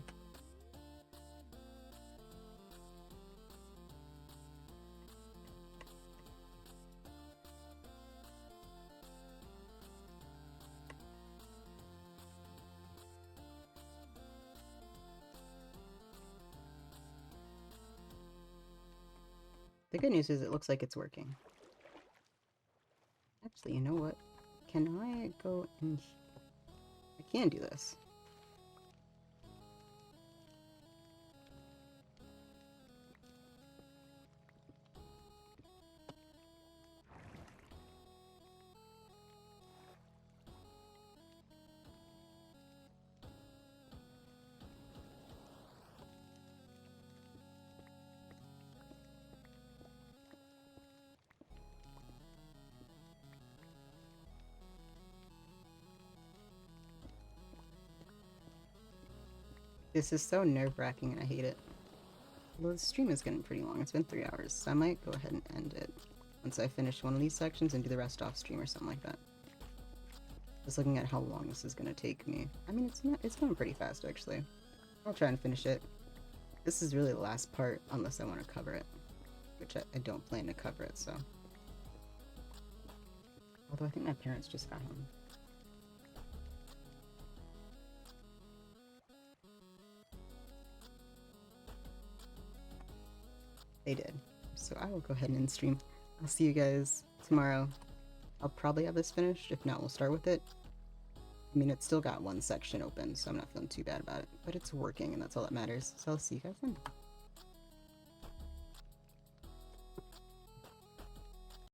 The good news is it looks like it's working. Actually, you know what? Can I go in? I can do this. This is so nerve-wracking and I hate it. Well, the stream is getting pretty long. It's been 3 hours, so I might go ahead and end it once I finish one of these sections and do the rest off stream or something like that. Just looking at how long this is going to take me. I mean, it's going pretty fast, actually. I'll try and finish it. This is really the last part, unless I want to cover it. Which I don't plan to cover it, so... Although I think my parents just got home. They did. So I will go ahead and end stream. I'll see you guys tomorrow. I'll probably have this finished. If not, we'll start with it. I mean, it's still got one section open, so I'm not feeling too bad about it. But it's working, and that's all that matters. So I'll see you guys then.